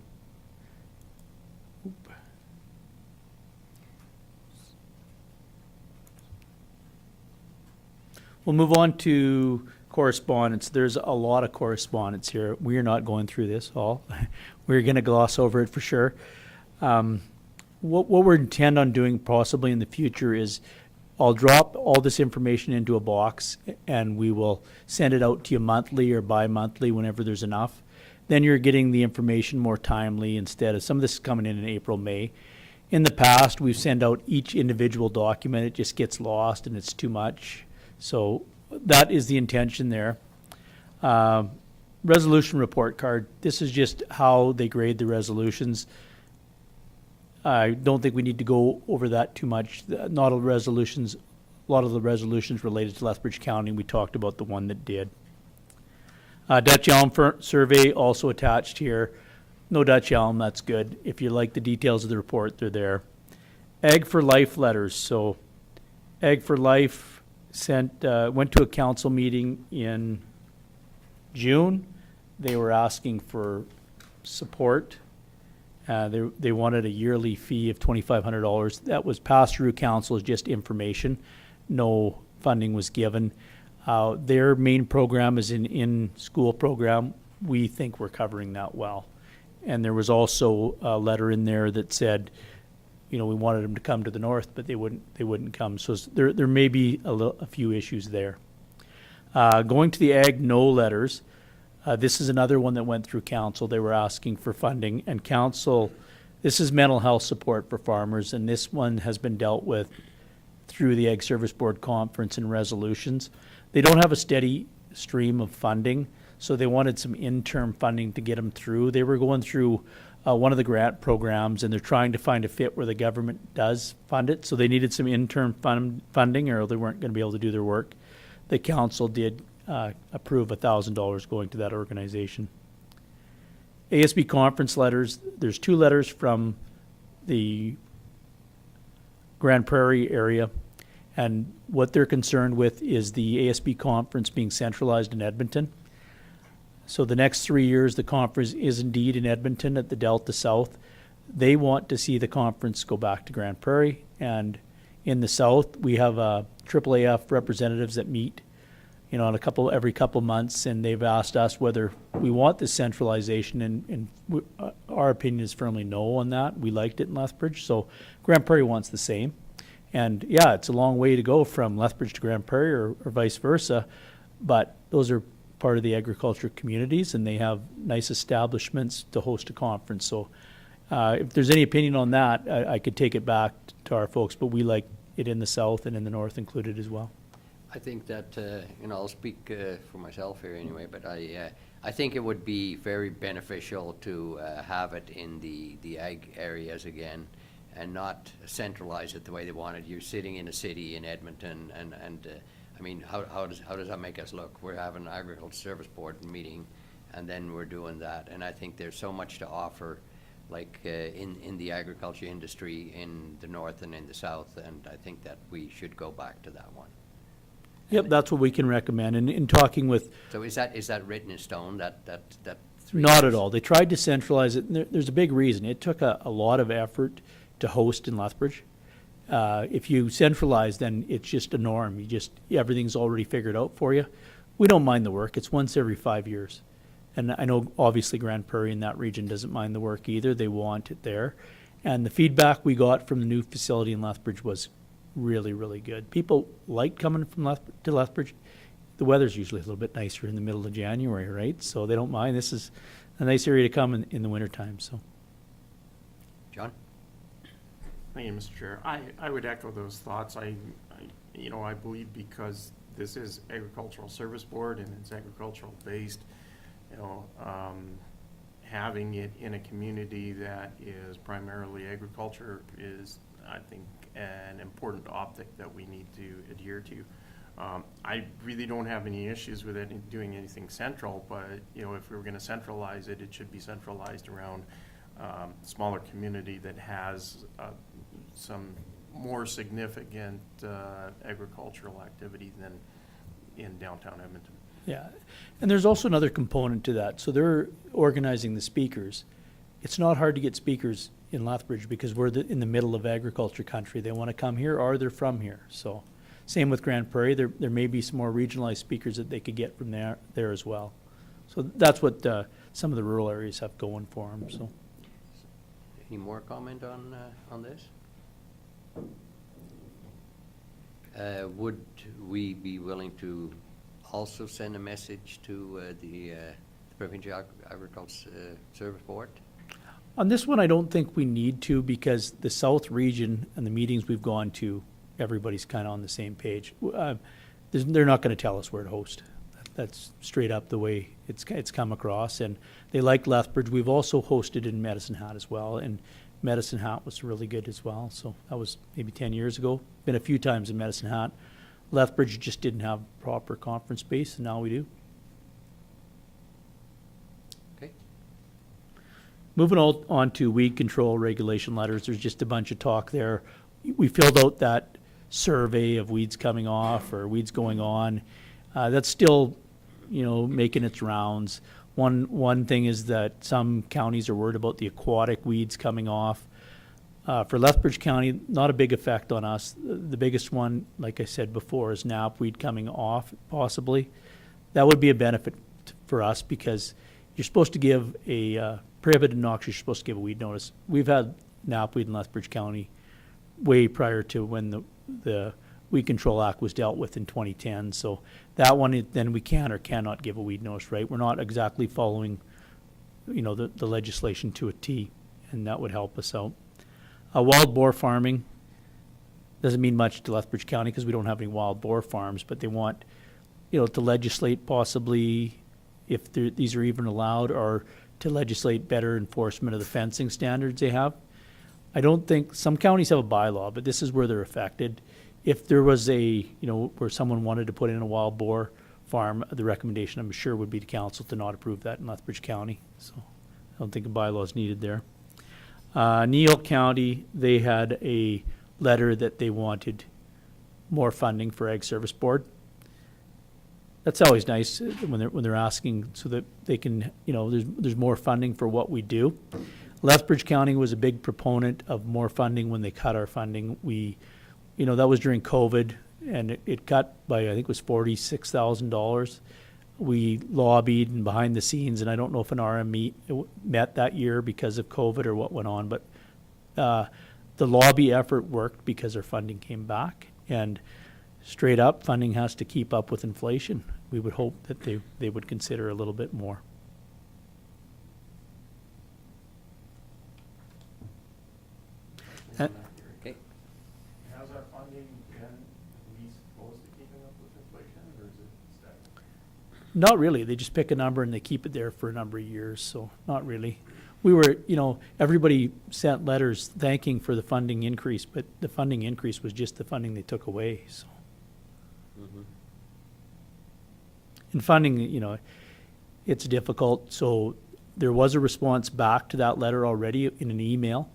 We'll move on to correspondence. There's a lot of correspondence here. We are not going through this all. We're going to gloss over it for sure. What we intend on doing possibly in the future is I'll drop all this information into a box and we will send it out to you monthly or bi-monthly whenever there's enough. Then you're getting the information more timely instead of some of this is coming in April, May. In the past, we've sent out each individual document. It just gets lost and it's too much. So that is the intention there. Resolution report card. This is just how they grade the resolutions. I don't think we need to go over that too much. Not all resolutions, a lot of the resolutions related to Lethbridge County. We talked about the one that did. Dutch elm survey also attached here. No Dutch elm, that's good. If you like the details of the report, they're there. Ag for Life letters. So Ag for Life went to a council meeting in June. They were asking for support. They wanted a yearly fee of $2,500. That was passed through council as just information. No funding was given. Their main program is an in-school program. We think we're covering that well. And there was also a letter in there that said, we wanted them to come to the north, but they wouldn't come. So there may be a few issues there. Going to the Ag No letters, this is another one that went through council. They were asking for funding, and council, this is mental health support for farmers, and this one has been dealt with through the Ag Service Board Conference and resolutions. They don't have a steady stream of funding, so they wanted some interim funding to get them through. They were going through one of the grant programs, and they're trying to find a fit where the government does fund it. So they needed some interim funding, or they weren't going to be able to do their work. The council did approve $1,000 going to that organization. ASB Conference Letters. There's 2 letters from the Grand Prairie area, and what they're concerned with is the ASB Conference being centralized in Edmonton. So the next 3 years, the conference is indeed in Edmonton at the Delta South. They want to see the conference go back to Grand Prairie. And in the South, we have AAAF representatives that meet, every couple months, and they've asked us whether we want this centralization. And our opinion is firmly no on that. We liked it in Lethbridge, so Grand Prairie wants the same. And yeah, it's a long way to go from Lethbridge to Grand Prairie or vice versa, but those are part of the agriculture communities, and they have nice establishments to host a conference. So if there's any opinion on that, I could take it back to our folks, but we like it in the south and in the north included as well. I think that, I'll speak for myself here anyway, but I think it would be very beneficial to have it in the ag areas again and not centralize it the way they wanted. You're sitting in a city in Edmonton, and how does that make us look? We're having an agriculture service board meeting, and then we're doing that. And I think there's so much to offer, like in the agriculture industry in the north and in the south, and I think that we should go back to that one. Yep, that's what we can recommend. And in talking with... So is that written in stone, that 3 Not years? at all. They tried to centralize it, and there's a big reason. It took a lot of effort to host in Lethbridge. If you centralize, then it's just a norm. Everything's already figured out for you. We don't mind the work. It's once every 5 years. And I know obviously Grand Prairie in that region doesn't mind the work either. They want it there. And the feedback we got from the new facility in Lethbridge was really, really good. People like coming from to Lethbridge. The weather's usually a little bit nicer in the middle of January, right? So they don't mind. This is a nice area to come in the wintertime. So, John? Thank you, Mr. Chair. I would echo those thoughts. I believe because this is Agricultural Service Board and it's agricultural based, having it in a community that is primarily agriculture is, I think, an important optic that we need to adhere to. I really don't have any issues with doing anything central, but if we were going to centralize it, it should be centralized around smaller community that has some more significant agricultural activity than in downtown Edmonton. Yeah, and there's also another component to that. So they're organizing the speakers. It's not hard to get speakers in Lethbridge because we're in the middle of agriculture country. They want to come here or they're from here. So same with Grand Prairie. There may be some more regionalized speakers that they could get from there as well. So that's what some of the rural areas have going for them. So. Any more comment on this? Would we be willing to also send a message to the Provincial Agriculture Service Board? On this one, I don't think we need to because the South region and the meetings we've gone to, everybody's kind of on the same page. They're not going to tell us where to host. That's straight up the way it's come across, and they like Lethbridge. We've also hosted in Medicine Hat as well, and Medicine Hat was really good as well. So that was maybe 10 years ago. Been a few times in Medicine Hat. Lethbridge just didn't have proper conference space, and now we do. Okay. Moving on to weed control regulation letters, there's just a bunch of talk there. We filled out that survey of weeds coming off or weeds going on. That's still, making its rounds. One thing is that some counties are worried about the aquatic weeds coming off. For Lethbridge County, not a big effect on us. The biggest one, like I said before, is knapweed coming off, possibly. That would be a benefit for us because you're supposed to give a prohibited noxious, you're supposed to give a weed notice. We've had knapweed in Lethbridge County way prior to when the Weed Control Act was dealt with in 2010. So that one, then we can or cannot give a weed notice, right? We're not exactly following, the legislation to a T, and that would help us out. Wild boar farming doesn't mean much to Lethbridge County because we don't have any wild boar farms, but they want, to legislate possibly if these are even allowed or to legislate better enforcement of the fencing standards they have. I don't think, some counties have a bylaw, but this is where they're affected. If there was where someone wanted to put in a wild boar farm, the recommendation I'm sure would be to council to not approve that in Lethbridge County. So I don't think a bylaw is needed there. Kneehill County, they had a letter that they wanted more funding for Ag Service Board. That's always nice when they're asking so that they can, there's more funding for what we do. Lethbridge County was a big proponent of more funding when they cut our funding. That was during COVID, and it cut by, I think it was $46,000. We lobbied and behind the scenes, and I don't know if an RM met that year because of COVID or what went on, but the lobby effort worked because our funding came back. And straight up, funding has to keep up with inflation. We would hope that they would consider a little bit more. Okay. Has our funding been at least close to keeping up with inflation, or is it stagnant? Not really. They just pick a number and they keep it there for a number of years, so not really. We were, everybody sent letters thanking for the funding increase, but the funding increase was just the funding they took away, so. Mm-hmm. And funding, it's difficult, so there was a response back to that letter already in an email.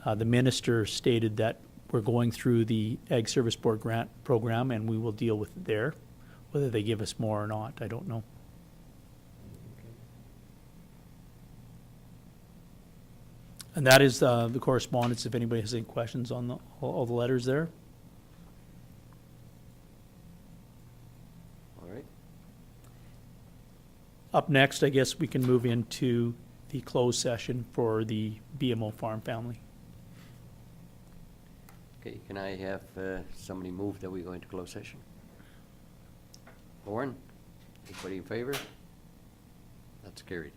The minister stated that we're going through the Ag Service Board grant program and we will deal with it there. Whether they give us more or not, I don't know. And that is the correspondence, if anybody has any questions on all the letters there. All right. Up next, I guess we can move into the closed session for the BMO farm family. Okay, can I have somebody move that we go into closed session? Warren, anybody in favor? That's carried.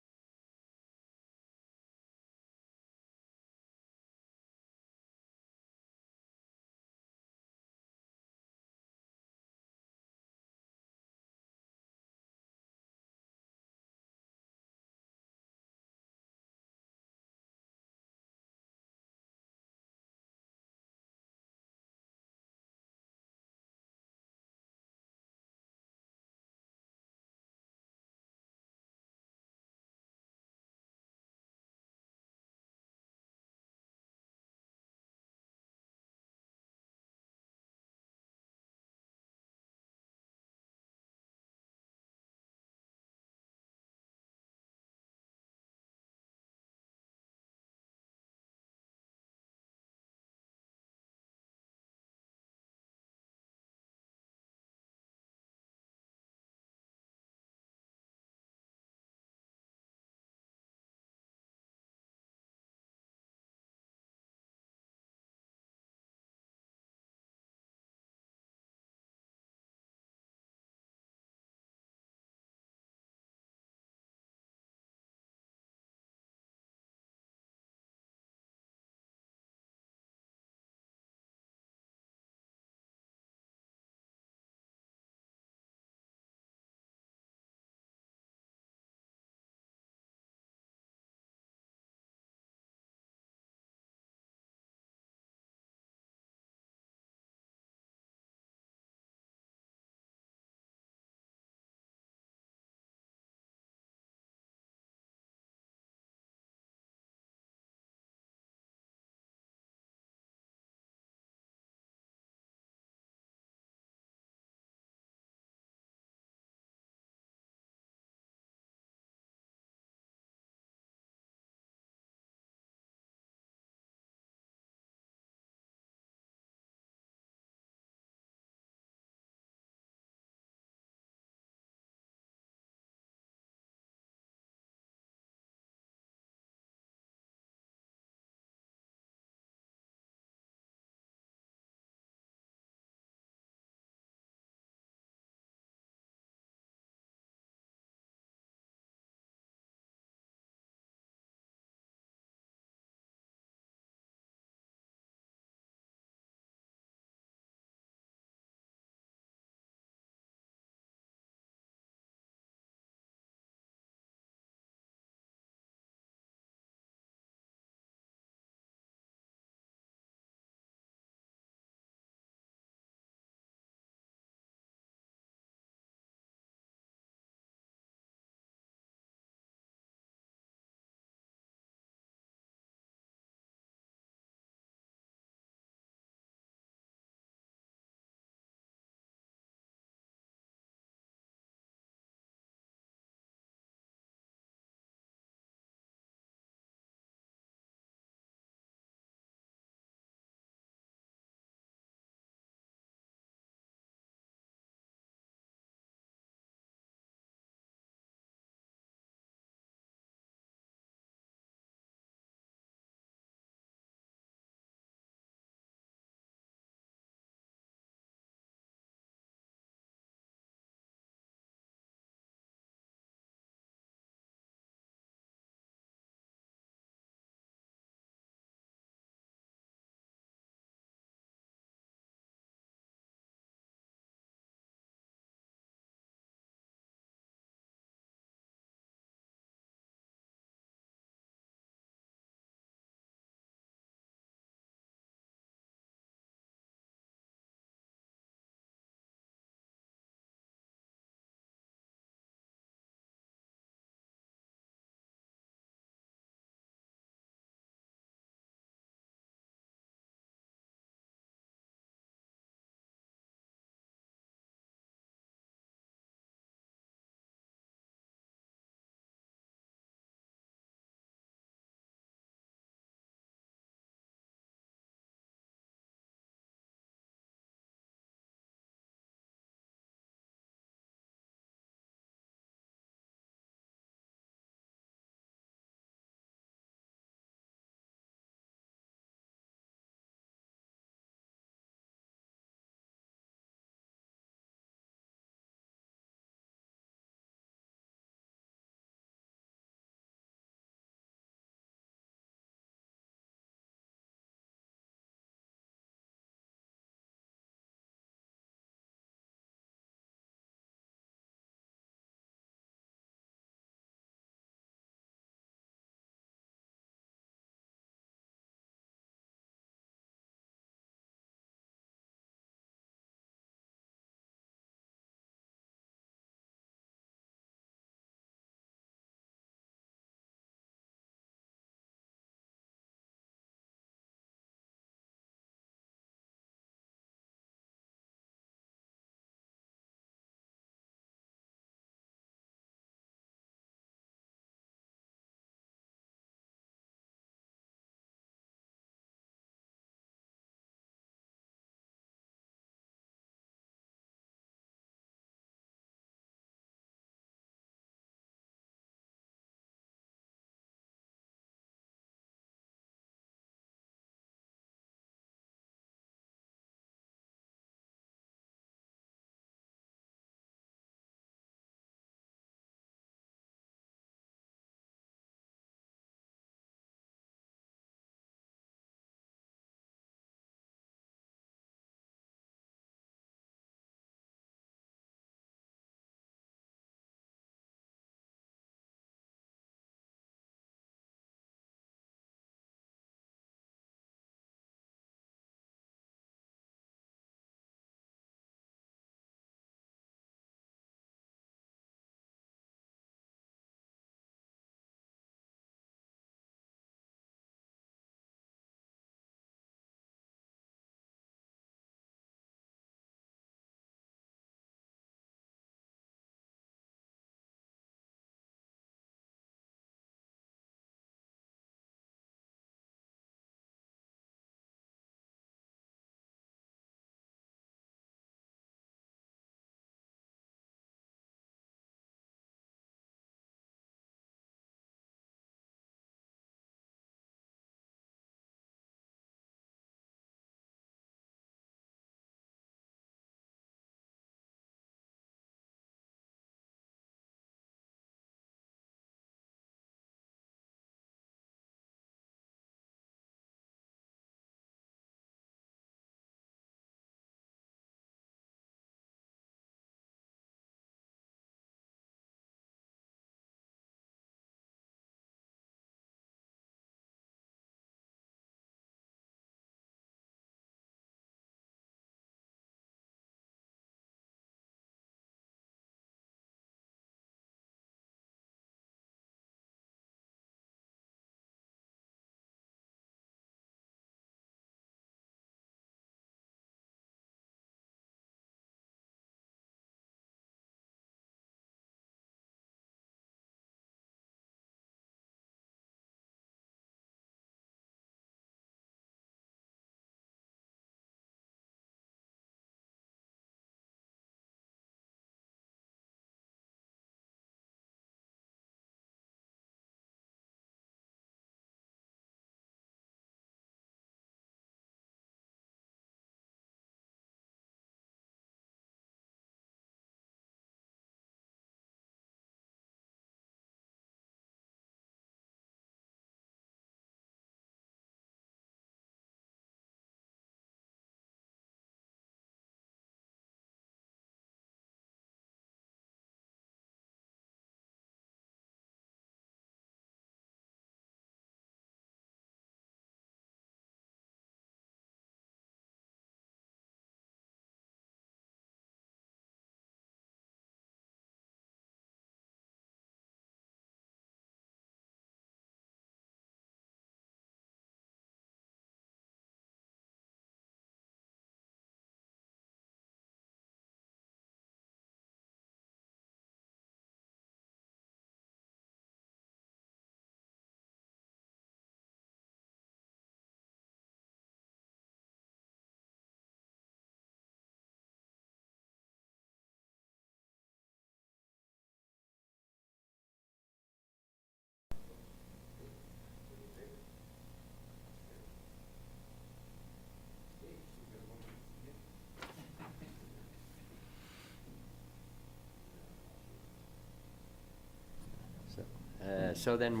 So then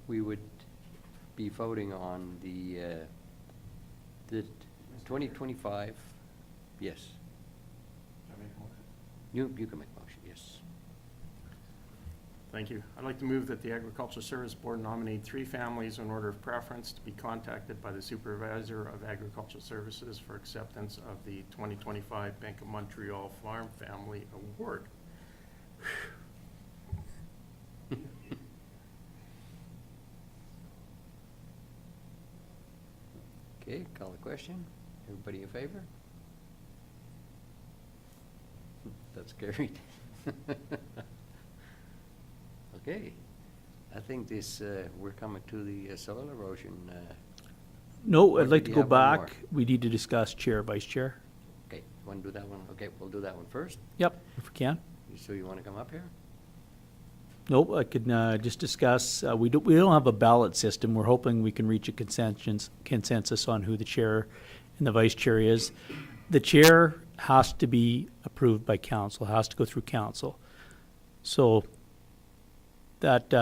we would be voting on the 2025, yes. You can make a motion, yes. Thank you. I'd like to move that the Agricultural Service Board nominate 3 families in order of preference to be contacted by the Supervisor of Agricultural Services for acceptance of the 2025 Bank of Montreal Farm Family Award. Okay, call the question. Everybody in favor? That's carried. Okay, I think this, we're coming to the soil erosion. No, Or I'd like do to you go have one more? back. We need to discuss chair, vice chair. Okay, want to do that one? Okay, we'll do that one first. Yep, if we can. So you want to come up here? Nope, I could just discuss, we don't have a ballot system. We're hoping we can reach a consensus on who the chair and the vice chair is. The chair has to be approved by council, has to go through council. So that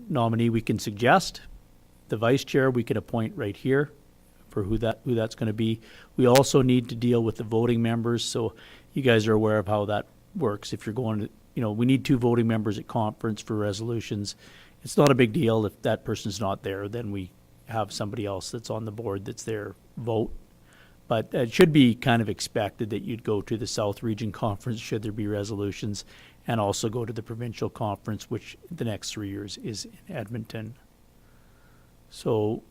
nominee we can suggest. The vice chair we can appoint right here for who that's going to be. We also need to deal with the voting members, so you guys are aware of how that works. If you're going to, we need 2 voting members at conference for resolutions. It's not a big deal if that person's not there, then we have somebody else that's on the board that's there vote. But it should be kind of expected that you'd go to the South Region Conference should there be resolutions, and also go to the provincial conference, which the next 3 years is in Edmonton. So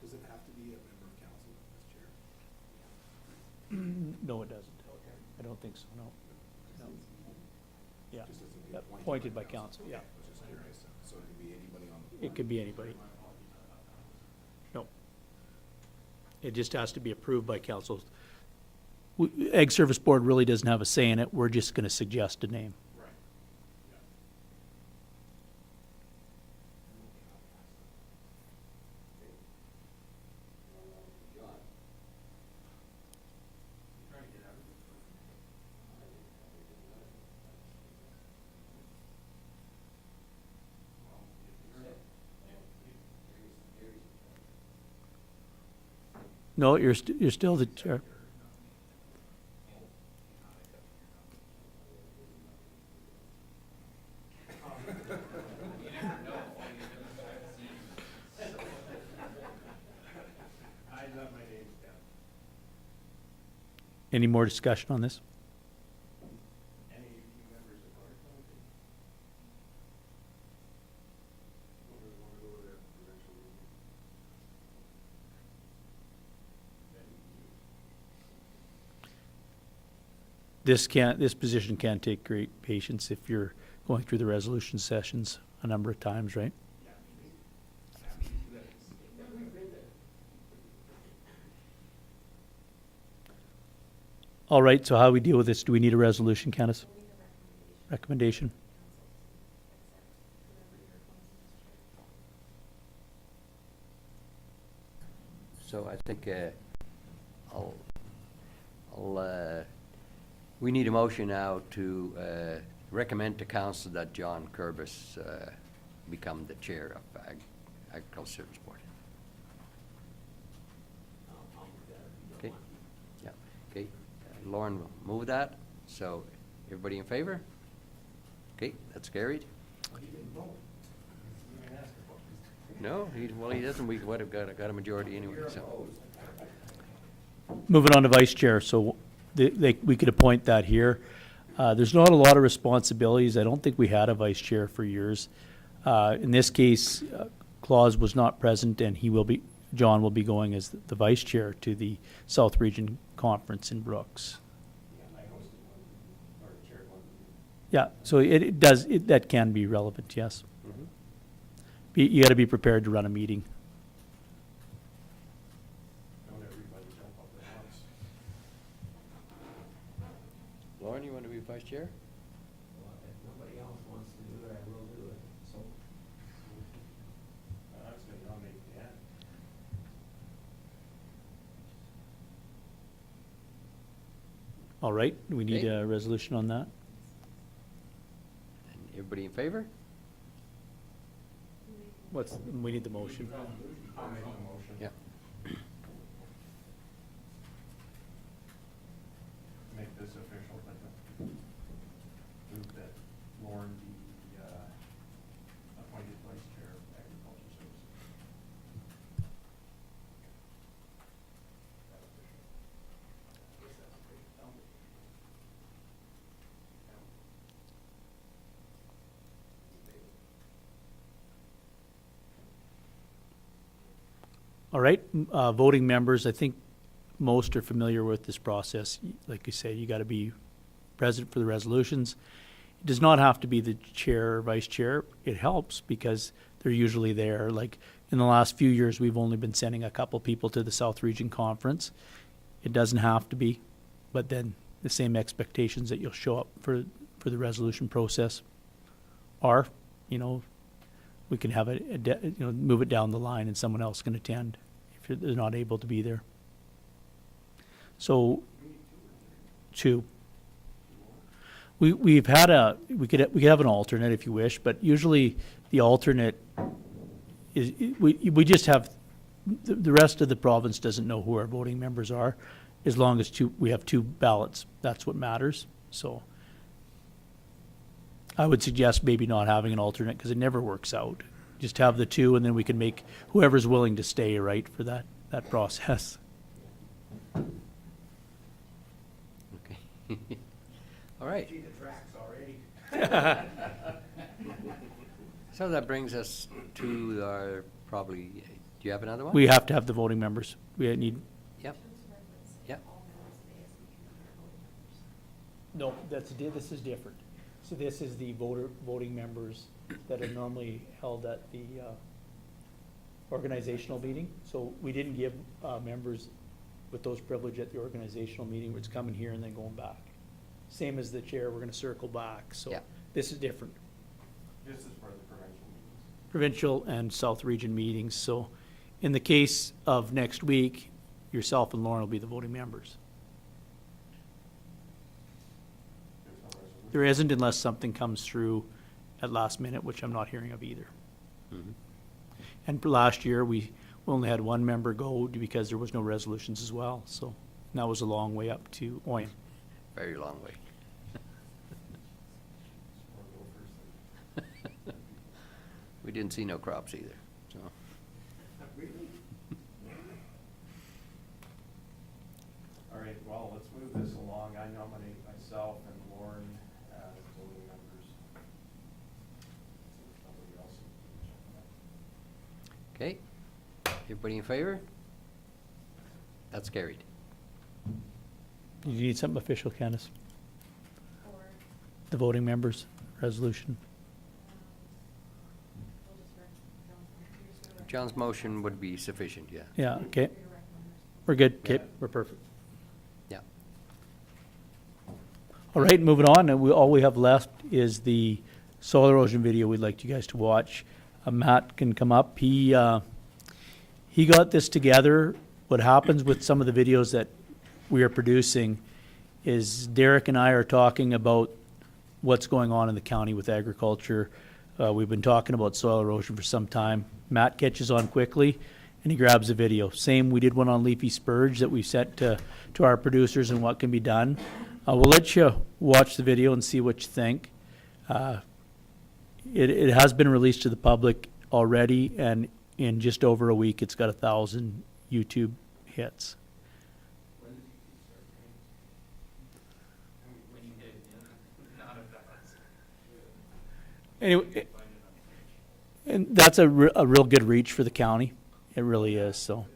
Does it have to be a member of council as chair? no, it doesn't. I don't think so, no. No. Yeah, Just as a Yep, appointed appointed by by council, yeah. I was just curious, so it could be anybody on the board? It could be anybody. No. It just has to be approved by council. Ag Service Board really doesn't have a say in it. We're just going to suggest a name. No, you're still the chair. Any more discussion on this? This position can take great patience if you're going through the resolution sessions a number of times, right? All right, so how do we deal with this? Do we need a resolution, Candace? Recommendation? So I think we need a motion now to recommend to council that John Curbis become the chair of Agricultural Service Board. Okay, yeah, okay. Lauren will move that. So everybody in favor? Okay, that's carried. No, he doesn't. We would have got a majority anyway, so. Moving on to vice chair, so we could appoint that here. There's not a lot of responsibilities. I don't think we had a vice chair for years. In this case, Claus was not present, and John will be going as the vice chair to the South Region Conference in Brooks. Yeah, so that can be relevant, yes. You got to be prepared to run a meeting. Lauren, you want to be vice chair? If nobody else wants to do it, I will do it, so. All right, we need Okay. a resolution on that. And everybody in favor? We need the motion. I'll make a motion. Yeah. Make this official, but move that Lauren be appointed vice chair of agriculture services. All right, voting members, I think most are familiar with this process. Like you say, you got to be present for the resolutions. It does not have to be the chair or vice chair. It helps because they're usually there. Like in the last few years, we've only been sending a couple people to the South Region Conference. It doesn't have to be, but then the same expectations that you'll show up for the resolution process are, we can have move it down the line and someone else can attend if they're not able to be there. So, two. We could have an alternate if you wish, but usually the alternate is, we just have, the rest of the province doesn't know who our voting members are, as long as we have two ballots. That's what matters. So I would suggest maybe not having an alternate because it never works out. Just have the two, and then we can make whoever's willing to stay, right, for that process. Okay. All right. Gee, the track's already. So that brings us to our probably, do you have another one? We have to have the voting members. We need. Yep. Yep. No, this is different. So this is the voting members that are normally held at the organizational meeting. So we didn't give members with those privileges at the organizational meeting, which coming here and then going back. Same as the chair, we're gonna circle back, so Yeah. this is different. This is for the provincial meetings. Provincial and South Region meetings, so in the case of next week, yourself and Lauren will be the voting members. There's no resolution. There isn't unless something comes through at last minute, which I'm not hearing of either. Mhm. And last year, we only had one member go because there was no resolutions as well, so that was a long way up to Oyen. Very long way. Or go first. We didn't see no crops either, so. All right, well, let's move this along. I nominate myself and Lauren as voting members. Somebody else. Okay. Everybody in favor? That's carried. You need something official, Candace? The voting members resolution. John's motion would be sufficient, yeah. Yeah, okay. We're good, okay, Yeah. we're perfect. Yeah. All right, moving on, and all we have left is the soil erosion video we'd like you guys to watch. Matt can come up. He got this together. What happens with some of the videos that we are producing is Derek and I are talking about what's going on in the county with agriculture. We've been talking about soil erosion for some time. Matt catches on quickly, and he grabs a video. Same, we did one on leafy spurge that we sent to our producers and what can be done. We'll let you watch the video and see what you think. It has been released to the public already, and in just over a week, it's got 1,000 YouTube hits. Anyway, and that's a real good reach for the county. It really is, so.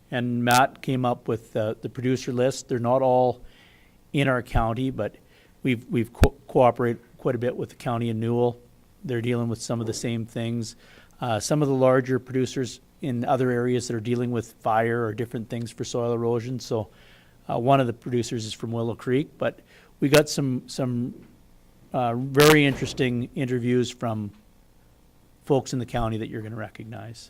And Matt came up with the producer list. They're not all in our county, but we've cooperated quite a bit with the county in Newell. They're dealing with some of the same things. Some of the larger producers in other areas that are dealing with fire or different things for soil erosion. So one of the producers is from Willow Creek, but we got some very interesting interviews from folks in the county that you're going to recognize.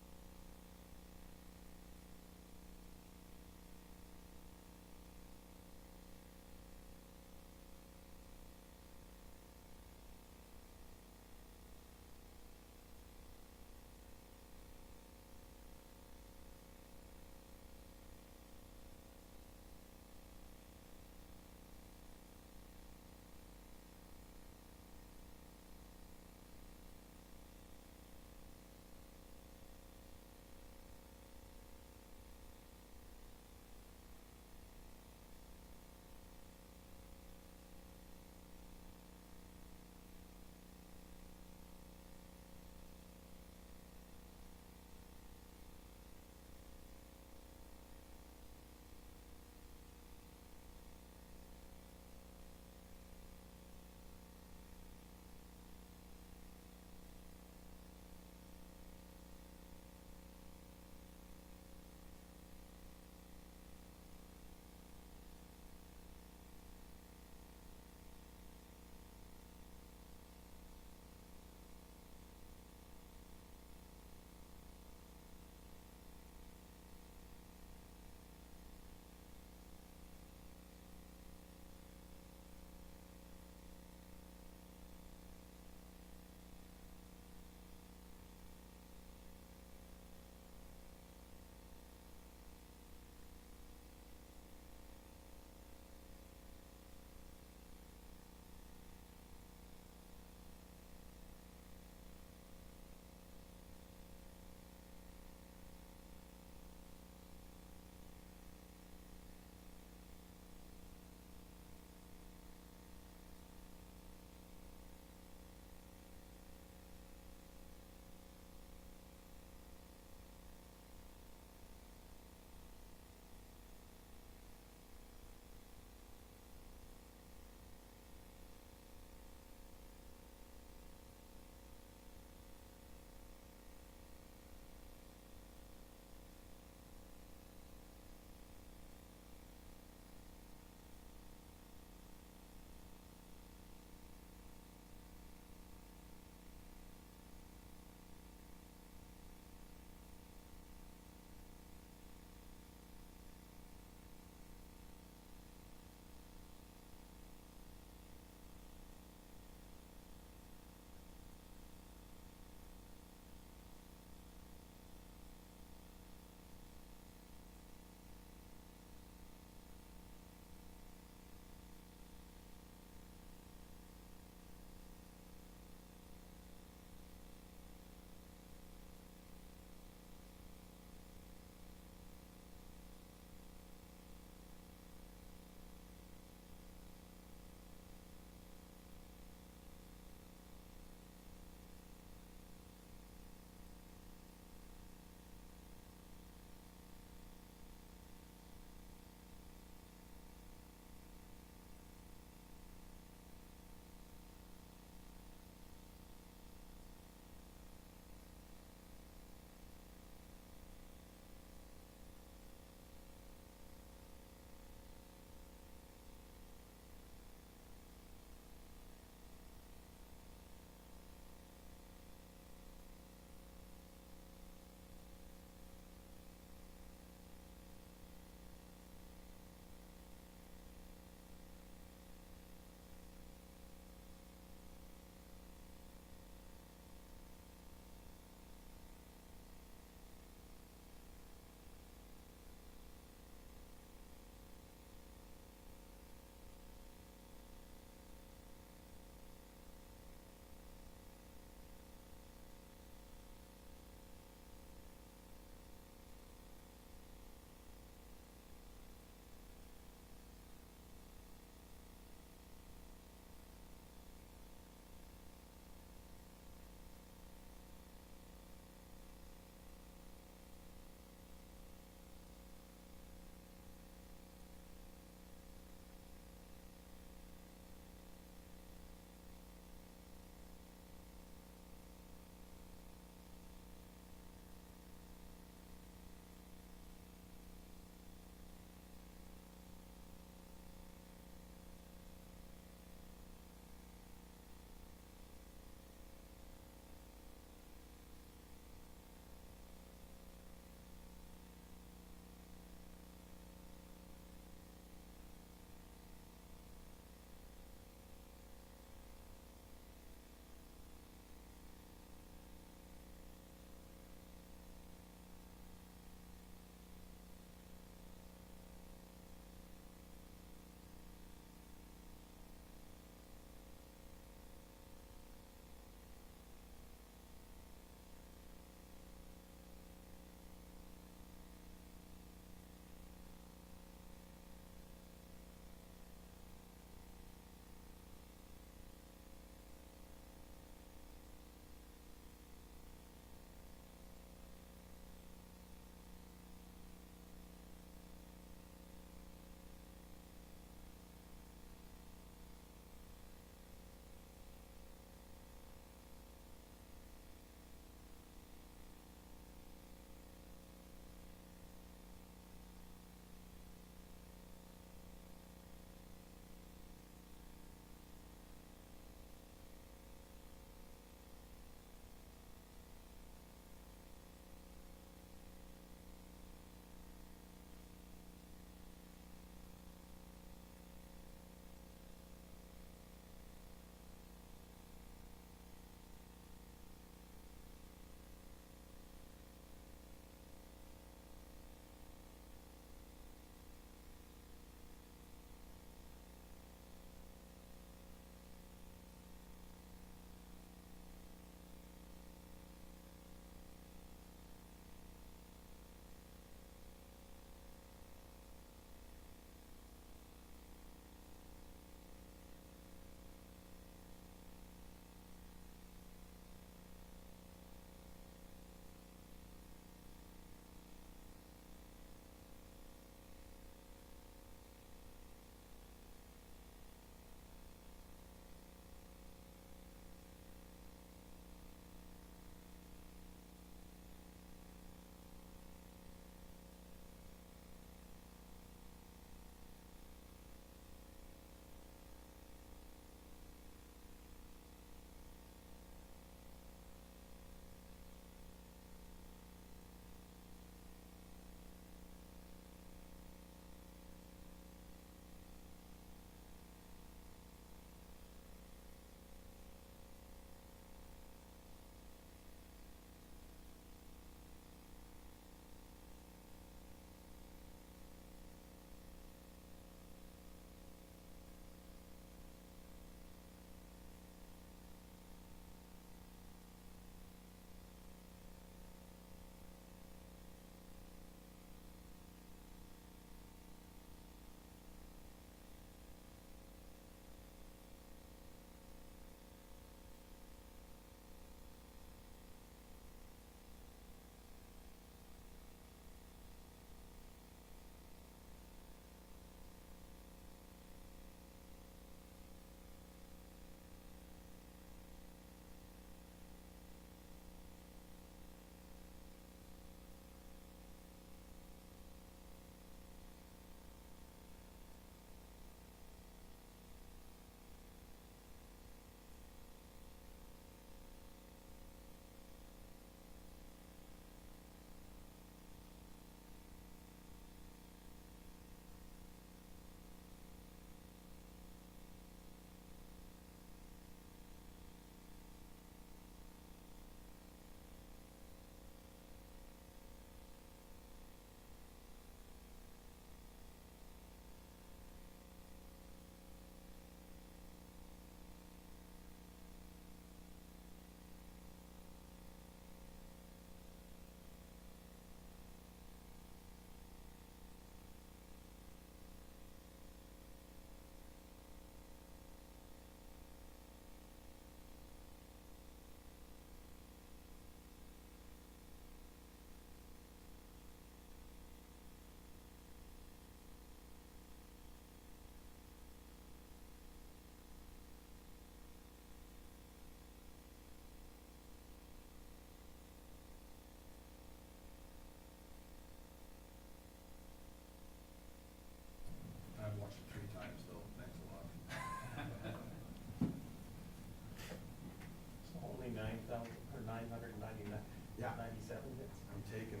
I'm taking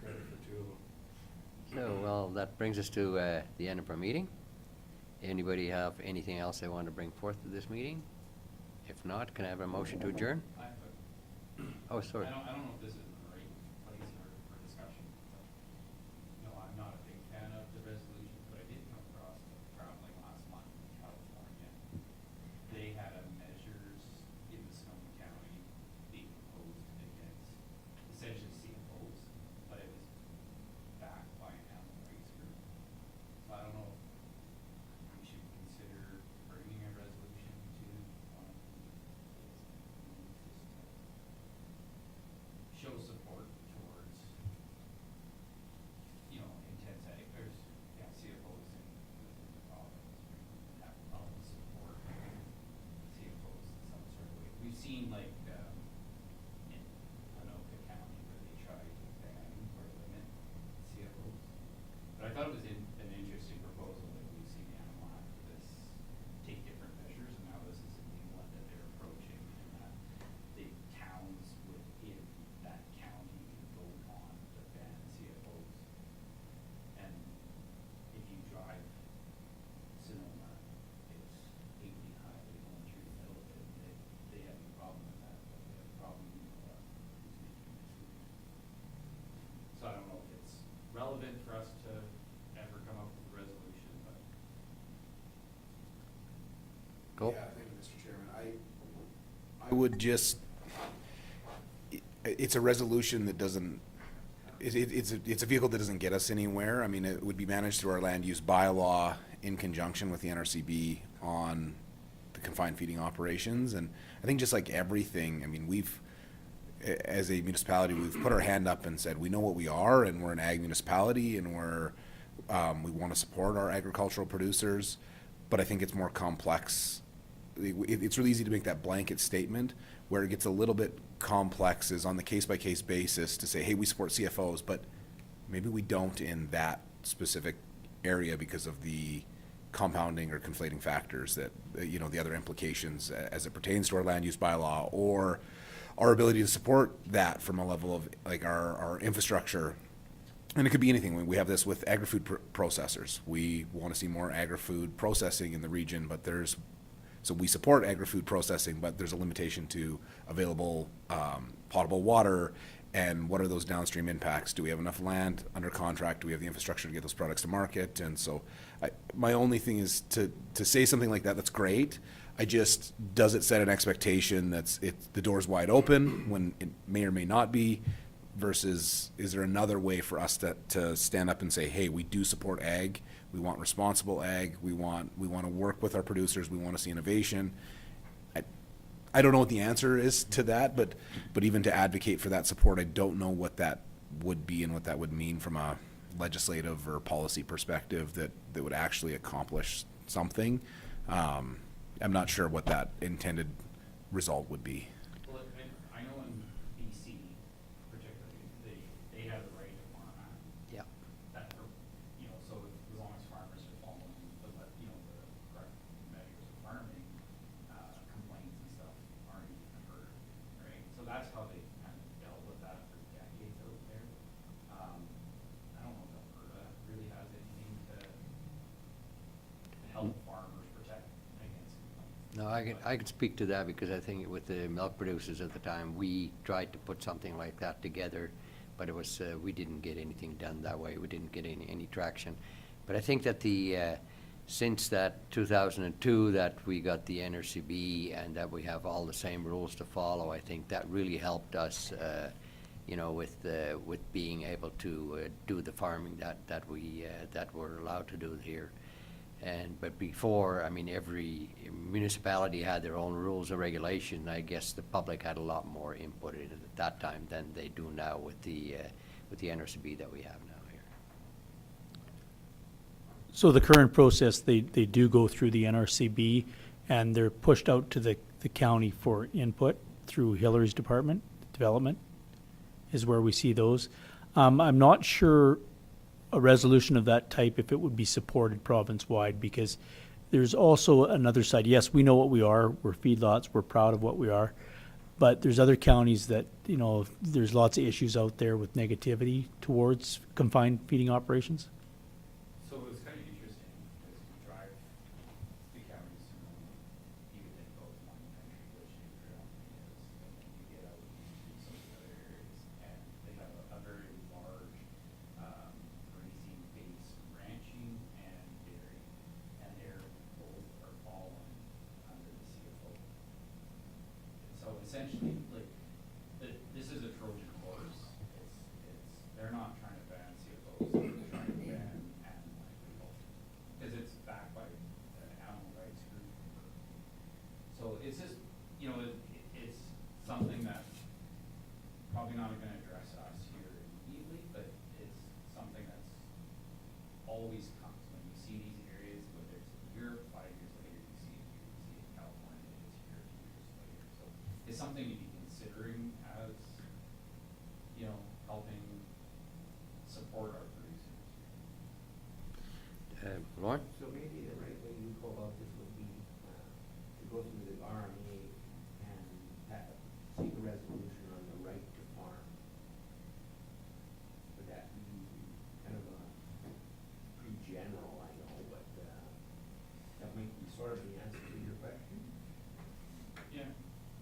credit for two of them. So, well, that brings us to the end of our meeting. Anybody have anything else they want to bring forth to this meeting? If not, can I have a motion to adjourn? I have a- Oh, sorry. I don't know if this is the right place for discussion, but, no, I'm not a big fan of the resolution, but I did come across, traveling last month in California. They had a measures in the Sonoma County being proposed against essentially CFOs, but it was backed by an animal rights group. So I don't know if we should consider bringing a resolution to one of the show support towards, you know, intense ag, there's, yeah, CFOs within the province, have support CFOs in some sort of way. We've seen like, in Anoka County where they try to ban or limit CFOs. But I thought it was an interesting proposal that we've seen the animal activists take different measures, and now this is a new one that they're approaching, and that the towns within that county can vote on to ban CFOs. And if you drive Sonoma, it's 80 highway going through the middle of it, and they have no problem with that, but they have a problem with who's making decisions. So I don't know if it's relevant for us to ever come up with a resolution, but. Go. Yeah, thank you, Mr. Chairman. I would just, it's a resolution that doesn't, it's a vehicle that doesn't get us anywhere. I mean, it would be managed through our land use bylaw in conjunction with the NRCB on the confined feeding operations. And I think just like everything, I mean, as a municipality, we've put our hand up and said, we know what we are, and we're an ag municipality, and we want to support our agricultural producers. But I think it's more complex. It's really easy to make that blanket statement. Where it gets a little bit complex is on the case-by-case basis to say, hey, we support CFOs, but maybe we don't in that specific area because of the compounding or conflating factors that, you know, the other implications as it pertains to our land use bylaw or our ability to support that from a level of like our infrastructure. And it could be anything. We have this with agri-food processors. We want to see more agri-food processing in the region, but so we support agri-food processing, but there's a limitation to available potable water, and what are those downstream impacts? Do we have enough land under contract? Do we have the infrastructure to get those products to market? And so my only thing is to say something like that, that's great. Does it set an expectation the door's wide open when it may or may not be, versus is there another way for us to stand up and say, hey, we do support ag, we want responsible ag, we want to work with our producers, we want to see innovation. I don't know what the answer is to that, but even to advocate for that support, I don't know what that would be and what that would mean from a legislative or policy perspective that would actually accomplish something. I'm not sure what that intended result would be. Well, I know in BC particularly, they have the right to farm out. Yeah. That, you know, so as long as farmers are following the correct measures of farming, complaints and stuff aren't even heard, right? So that's how they kind of dealt with that for decades out there. I don't know if Alberta really has anything to help farmers protect against complaints. No, I could speak to that because I think with the milk producers at the time, we tried to put something like that together, but it was, we didn't get anything done that way. We didn't get any traction. But I think that since that 2002 that we got the NRCB and that we have all the same rules to follow, I think that really helped us, you know, with being able to do the farming that we're allowed to do here. But before, I mean, every municipality had their own rules and regulations. I guess the public had a lot more input in it at that time than they do now with the NRCB that we have now here. So the current process, they do go through the NRCB, and they're pushed out to the county for input through Hillary's department, development, is where we see those. I'm not sure a resolution of that type, if it would be supported province-wide, because there's also another side. Yes, we know what we are. We're feedlots. We're proud of what we are. But there's other counties that, there's lots of issues out there with negativity towards confined feeding operations. So it's kind of interesting, as you drive the counties, you would think, oh, it's one country, which you drill is, and then you get out into some of the other areas, and they have a very large, grazing base, ranching and dairy, and they're both are falling under the CFO. So essentially, like, this is a Trojan horse. They're not trying to ban CFOs, they're trying to ban animal agriculture. Because it's backed by an animal rights group. So it's just, it's something that's probably not gonna address us here immediately, but it's something that's always comes when you see these areas, whether it's a year, 5 years later, you see it here, you see it in California, it's here 2 years later. So it's something to be considering as, helping support our producers. Lauren? So maybe the right way you go about this would be to go through the RMA and seek a resolution on the right to farm. Would that be kind of a pretty general, I know, but that might be sort of the answer to your question? Yeah,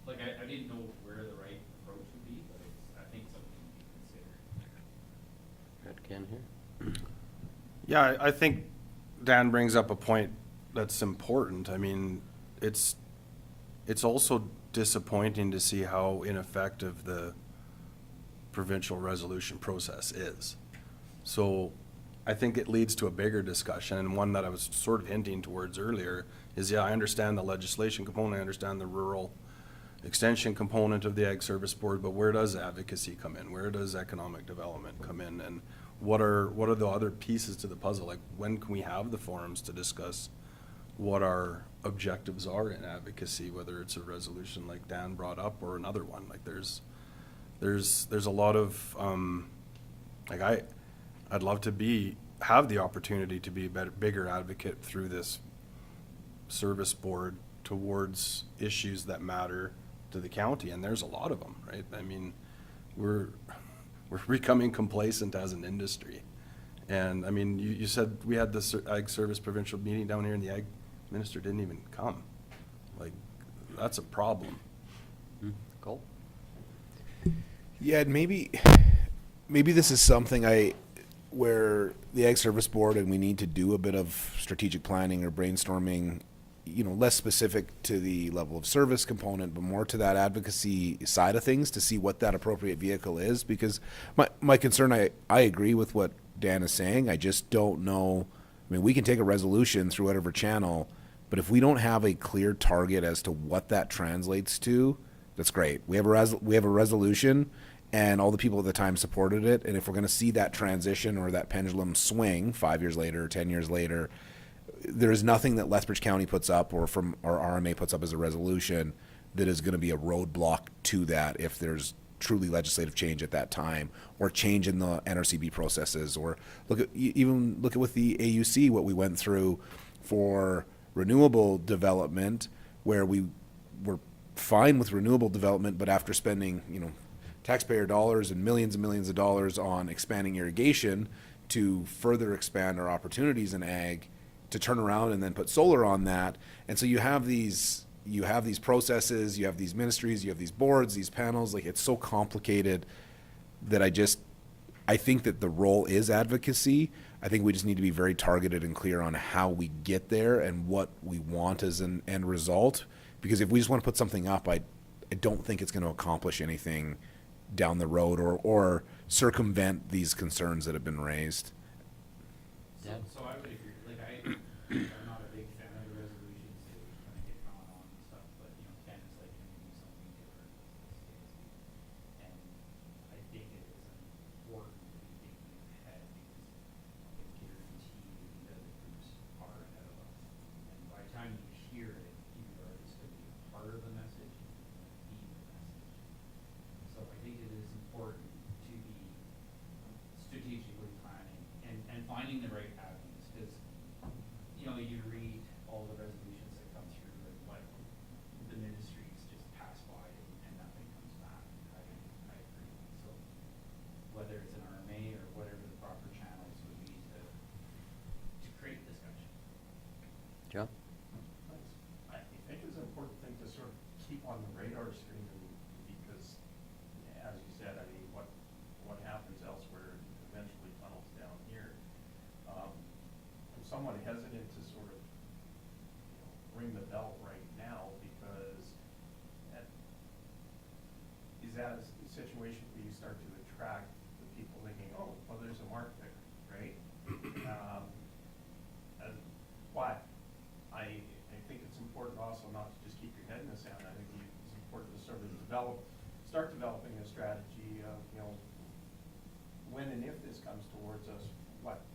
like I didn't know where the right approach would be, but I think something to be considered. Got Ken here? Yeah, I think Dan brings up a point that's important. I mean, it's also disappointing to see how ineffective the provincial resolution process is. So I think it leads to a bigger discussion, and one that I was sort of hinting towards earlier is, I understand the legislation component, I understand the rural extension component of the Ag Service Board, but where does advocacy come in? Where does economic development come in? And what are the other pieces to the puzzle? Like, when can we have the forums to discuss what our objectives are in advocacy, whether it's a resolution like Dan brought up or another one? Like, there's a lot of, I'd love to have the opportunity to be a bigger advocate through this service board towards issues that matter to the county, and there's a lot of them, right? I mean, we're becoming complacent as an industry. And I mean, you said we had the Ag Service provincial meeting down here and the Ag Minister didn't even come. Like, that's a problem. Cole? Yeah, and maybe this is something where the Ag Service Board, and we need to do a bit of strategic planning or brainstorming, less specific to the level of service component, but more to that advocacy side of things to see what that appropriate vehicle is. Because my concern, I agree with what Dan is saying. I just don't know. I mean, we can take a resolution through whatever channel, but if we don't have a clear target as to what that translates to, that's great. We have a resolution, and all the people at the time supported it. And if we're going to see that transition or that pendulum swing 5 years later or 10 years later, there is nothing that Lethbridge County puts up or from our RMA puts up as a resolution that is going to be a roadblock to that if there's truly legislative change at that time, or change in the NRCB processes, or look at with the AUC, what we went through for renewable development, where we were fine with renewable development, but after spending, taxpayer dollars and millions of dollars on expanding irrigation to further expand our opportunities in ag, to turn around and then put solar on that. And so you have these processes, you have these ministries, you have these boards, these panels. Like, it's so complicated that I think that the role is advocacy. I think we just need to be very targeted and clear on how we get there and what we want as an end result. Because if we just want to put something up, I don't think it's going to accomplish anything down the road or circumvent these concerns that have been raised. So I would agree. I'm not a big fan of the resolutions. They kind of get drawn on and stuff, but Ken is like, can we do something different? And I think it is important to be thinking ahead, because I guarantee the other groups are ahead of us. And by the time you hear it, you are just going to be a part of the message, and be the message. So I think it is important to be strategically planning and finding the right avenues, because you develop right now, because is that a situation where you start to attract the people thinking, oh, well, there's a market there, right? But I think it's important also not to just keep your head in the sand. I think it's important to sort of start developing a strategy of, when and if this comes towards us, what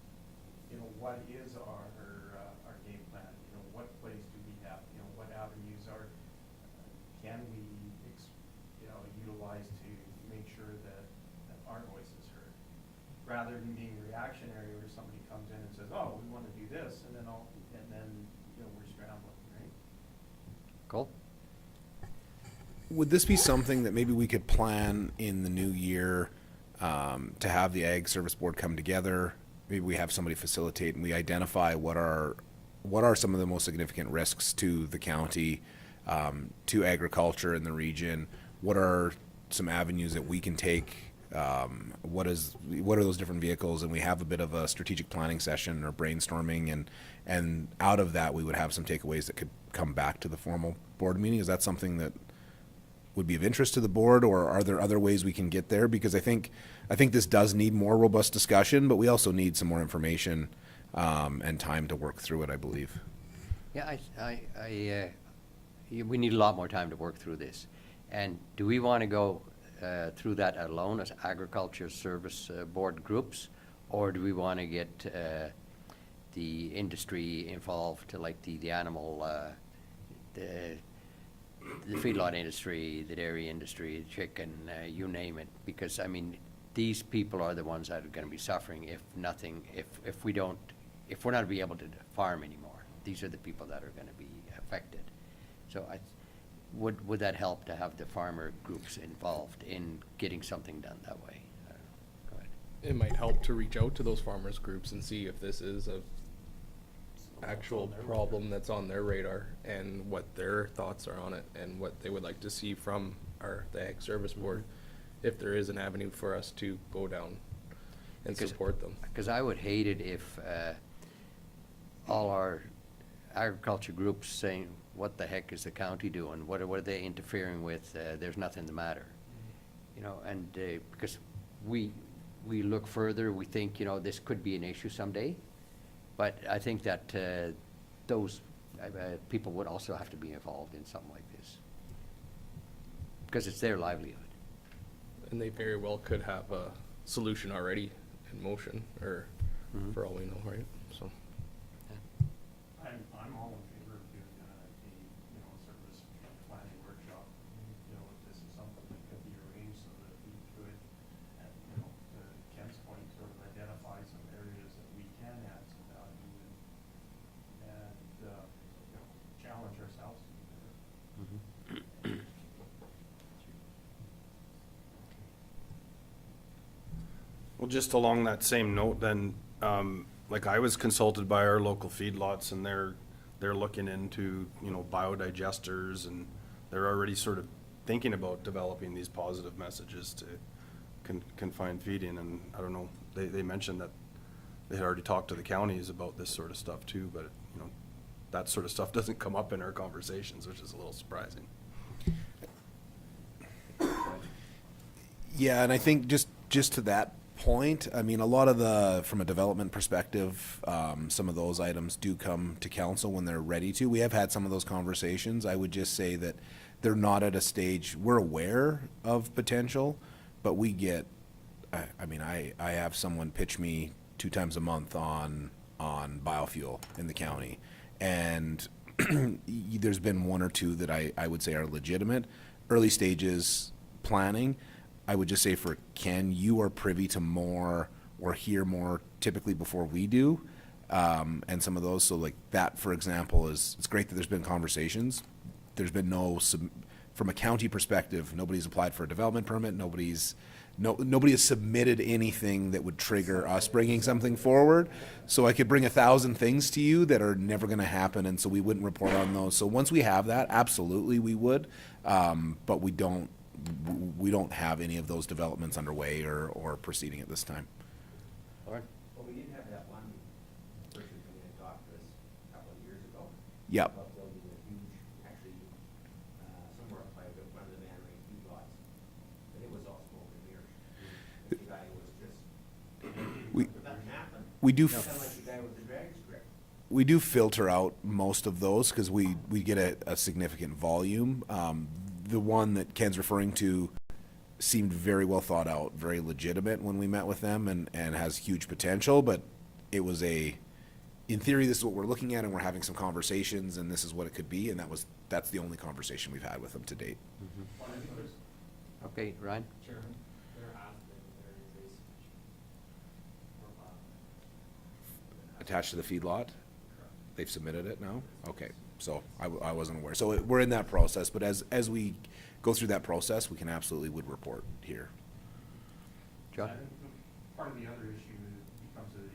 is our game plan? What plays do we have? What avenues can we utilize to make sure that our voice is heard, rather than being reactionary where somebody comes in and says, oh, we want to do this, and then we're scrambling, right? Cool. Would this be something that maybe we could plan in the new year, to have the Ag Service Board come together? Maybe we have somebody facilitate and we identify what are some of the most significant risks to the county, to agriculture in the region? What are some avenues that we can take? What are those different vehicles? And we have a bit of a strategic planning session or brainstorming, and out of that we would have some takeaways that could come back to the formal board meeting. Is that something that would be of interest to the board, or are there other ways we can get there? Because I think this does need more robust discussion, but we also need some more information and time to work through it, I believe. Yeah, we need a lot more time to work through this. And do we want to go through that alone as Agriculture Service Board groups, or do we want to get the industry involved, like the animal, the feedlot industry, the dairy industry, the chicken, you name it? Because, I mean, these people are the ones that are going to be suffering if we're not be able to farm anymore. These are the people that are going to be affected. So would that help to have the farmer groups involved in getting something done that way? I don't know. Go ahead. It might help to reach out to those farmers groups and see if this is a actual problem that's on their radar, and what their thoughts are on it, and what they would like to see from the Ag Service Board, if there is an avenue for us to go down and support them. Because I would hate it if all our agriculture groups saying, what the heck is the county doing? What are they interfering with? There's nothing the matter. And because we look further, we think, this could be an issue someday. But I think that those people would also have to be involved in something like this, because it's their livelihood. And they very well could have a solution already in motion, or for all we know, right? So. I'm all in favor of doing sort of a strategic planning workshop. If this is something that could be arranged so that we could, to Ken's point, sort of identify some areas that we can add some value and challenge ourselves to be better. Well, just along that same note then, like I was consulted by our local feedlots, and they're looking into, biodigesters, and they're already sort of thinking about developing these positive messages to confined feeding. And I don't know, they mentioned that they had already talked to the counties about this sort of stuff too, but that sort of stuff doesn't come up in our conversations, which is a little surprising. Yeah, and I think just to that point, I mean, a lot of from a development perspective, some of those items do come to council when they're ready to. We have had some of those conversations. I would just say that they're not at a stage, we're aware of potential, but we get, I have someone pitch me 2 times a month on biofuel in the county. And there's been 1 or 2 that I would say are legitimate. Early stages planning, I would just say for Ken, you are privy to more or hear more typically before we do. And some of those, so like that, for example, it's great that there's been conversations. There's been from a county perspective, nobody's applied for a development permit. Nobody has submitted anything that would trigger us bringing something forward. So I could bring 1,000 things to you that are never going to happen, and so we wouldn't report on those. So once we have that, absolutely we would, but we don't have any of those developments underway or proceeding at this time. Lauren? Well, we did have that one person come in and talk to us a couple of years ago. Yep. About building a huge We do, Kinda like the guy with the drag strip. we do filter out most of those because we get a significant volume. The one that Ken's referring to seemed very well thought out, very legitimate when we met with them, and has huge potential, but it was in theory, this is what we're looking at, and we're having some conversations, and this is what it could be, and that's the only conversation we've had with them to date. Okay, Ryan? Chairman, there has been, there is a submission for Attached to the feedlot? They've submitted it now? Okay, so I wasn't aware. So we're in that process, but as we go through that process, we can absolutely would report here. John? I think part of the other issue becomes a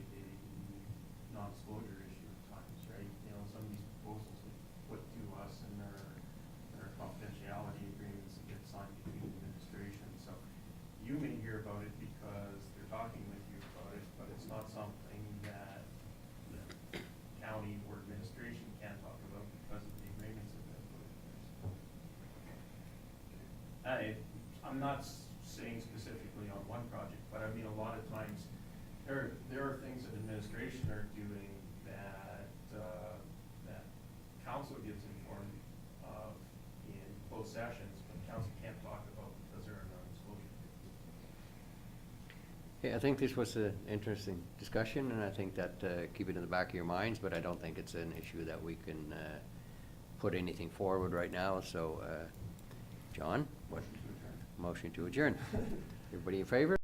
non-disclosure issue at times, right? You know, some of these proposals get put to us and there are confidentiality agreements that get signed between administration. So you may hear about it because they're talking with you about it, but it's not something that the county or administration can talk about because of the agreements that have been put in place. I'm not saying specifically on one project, but I mean, a lot of times, there are things that administration are doing that, that council gets informed of in closed sessions, but council can't talk about because there are non-disclosure. Yeah, I think this was an interesting discussion, and I think that, keep it in the back of your minds, but I don't think it's an issue that we can put anything forward right now, so, John, what, motion to adjourn. Everybody in favor?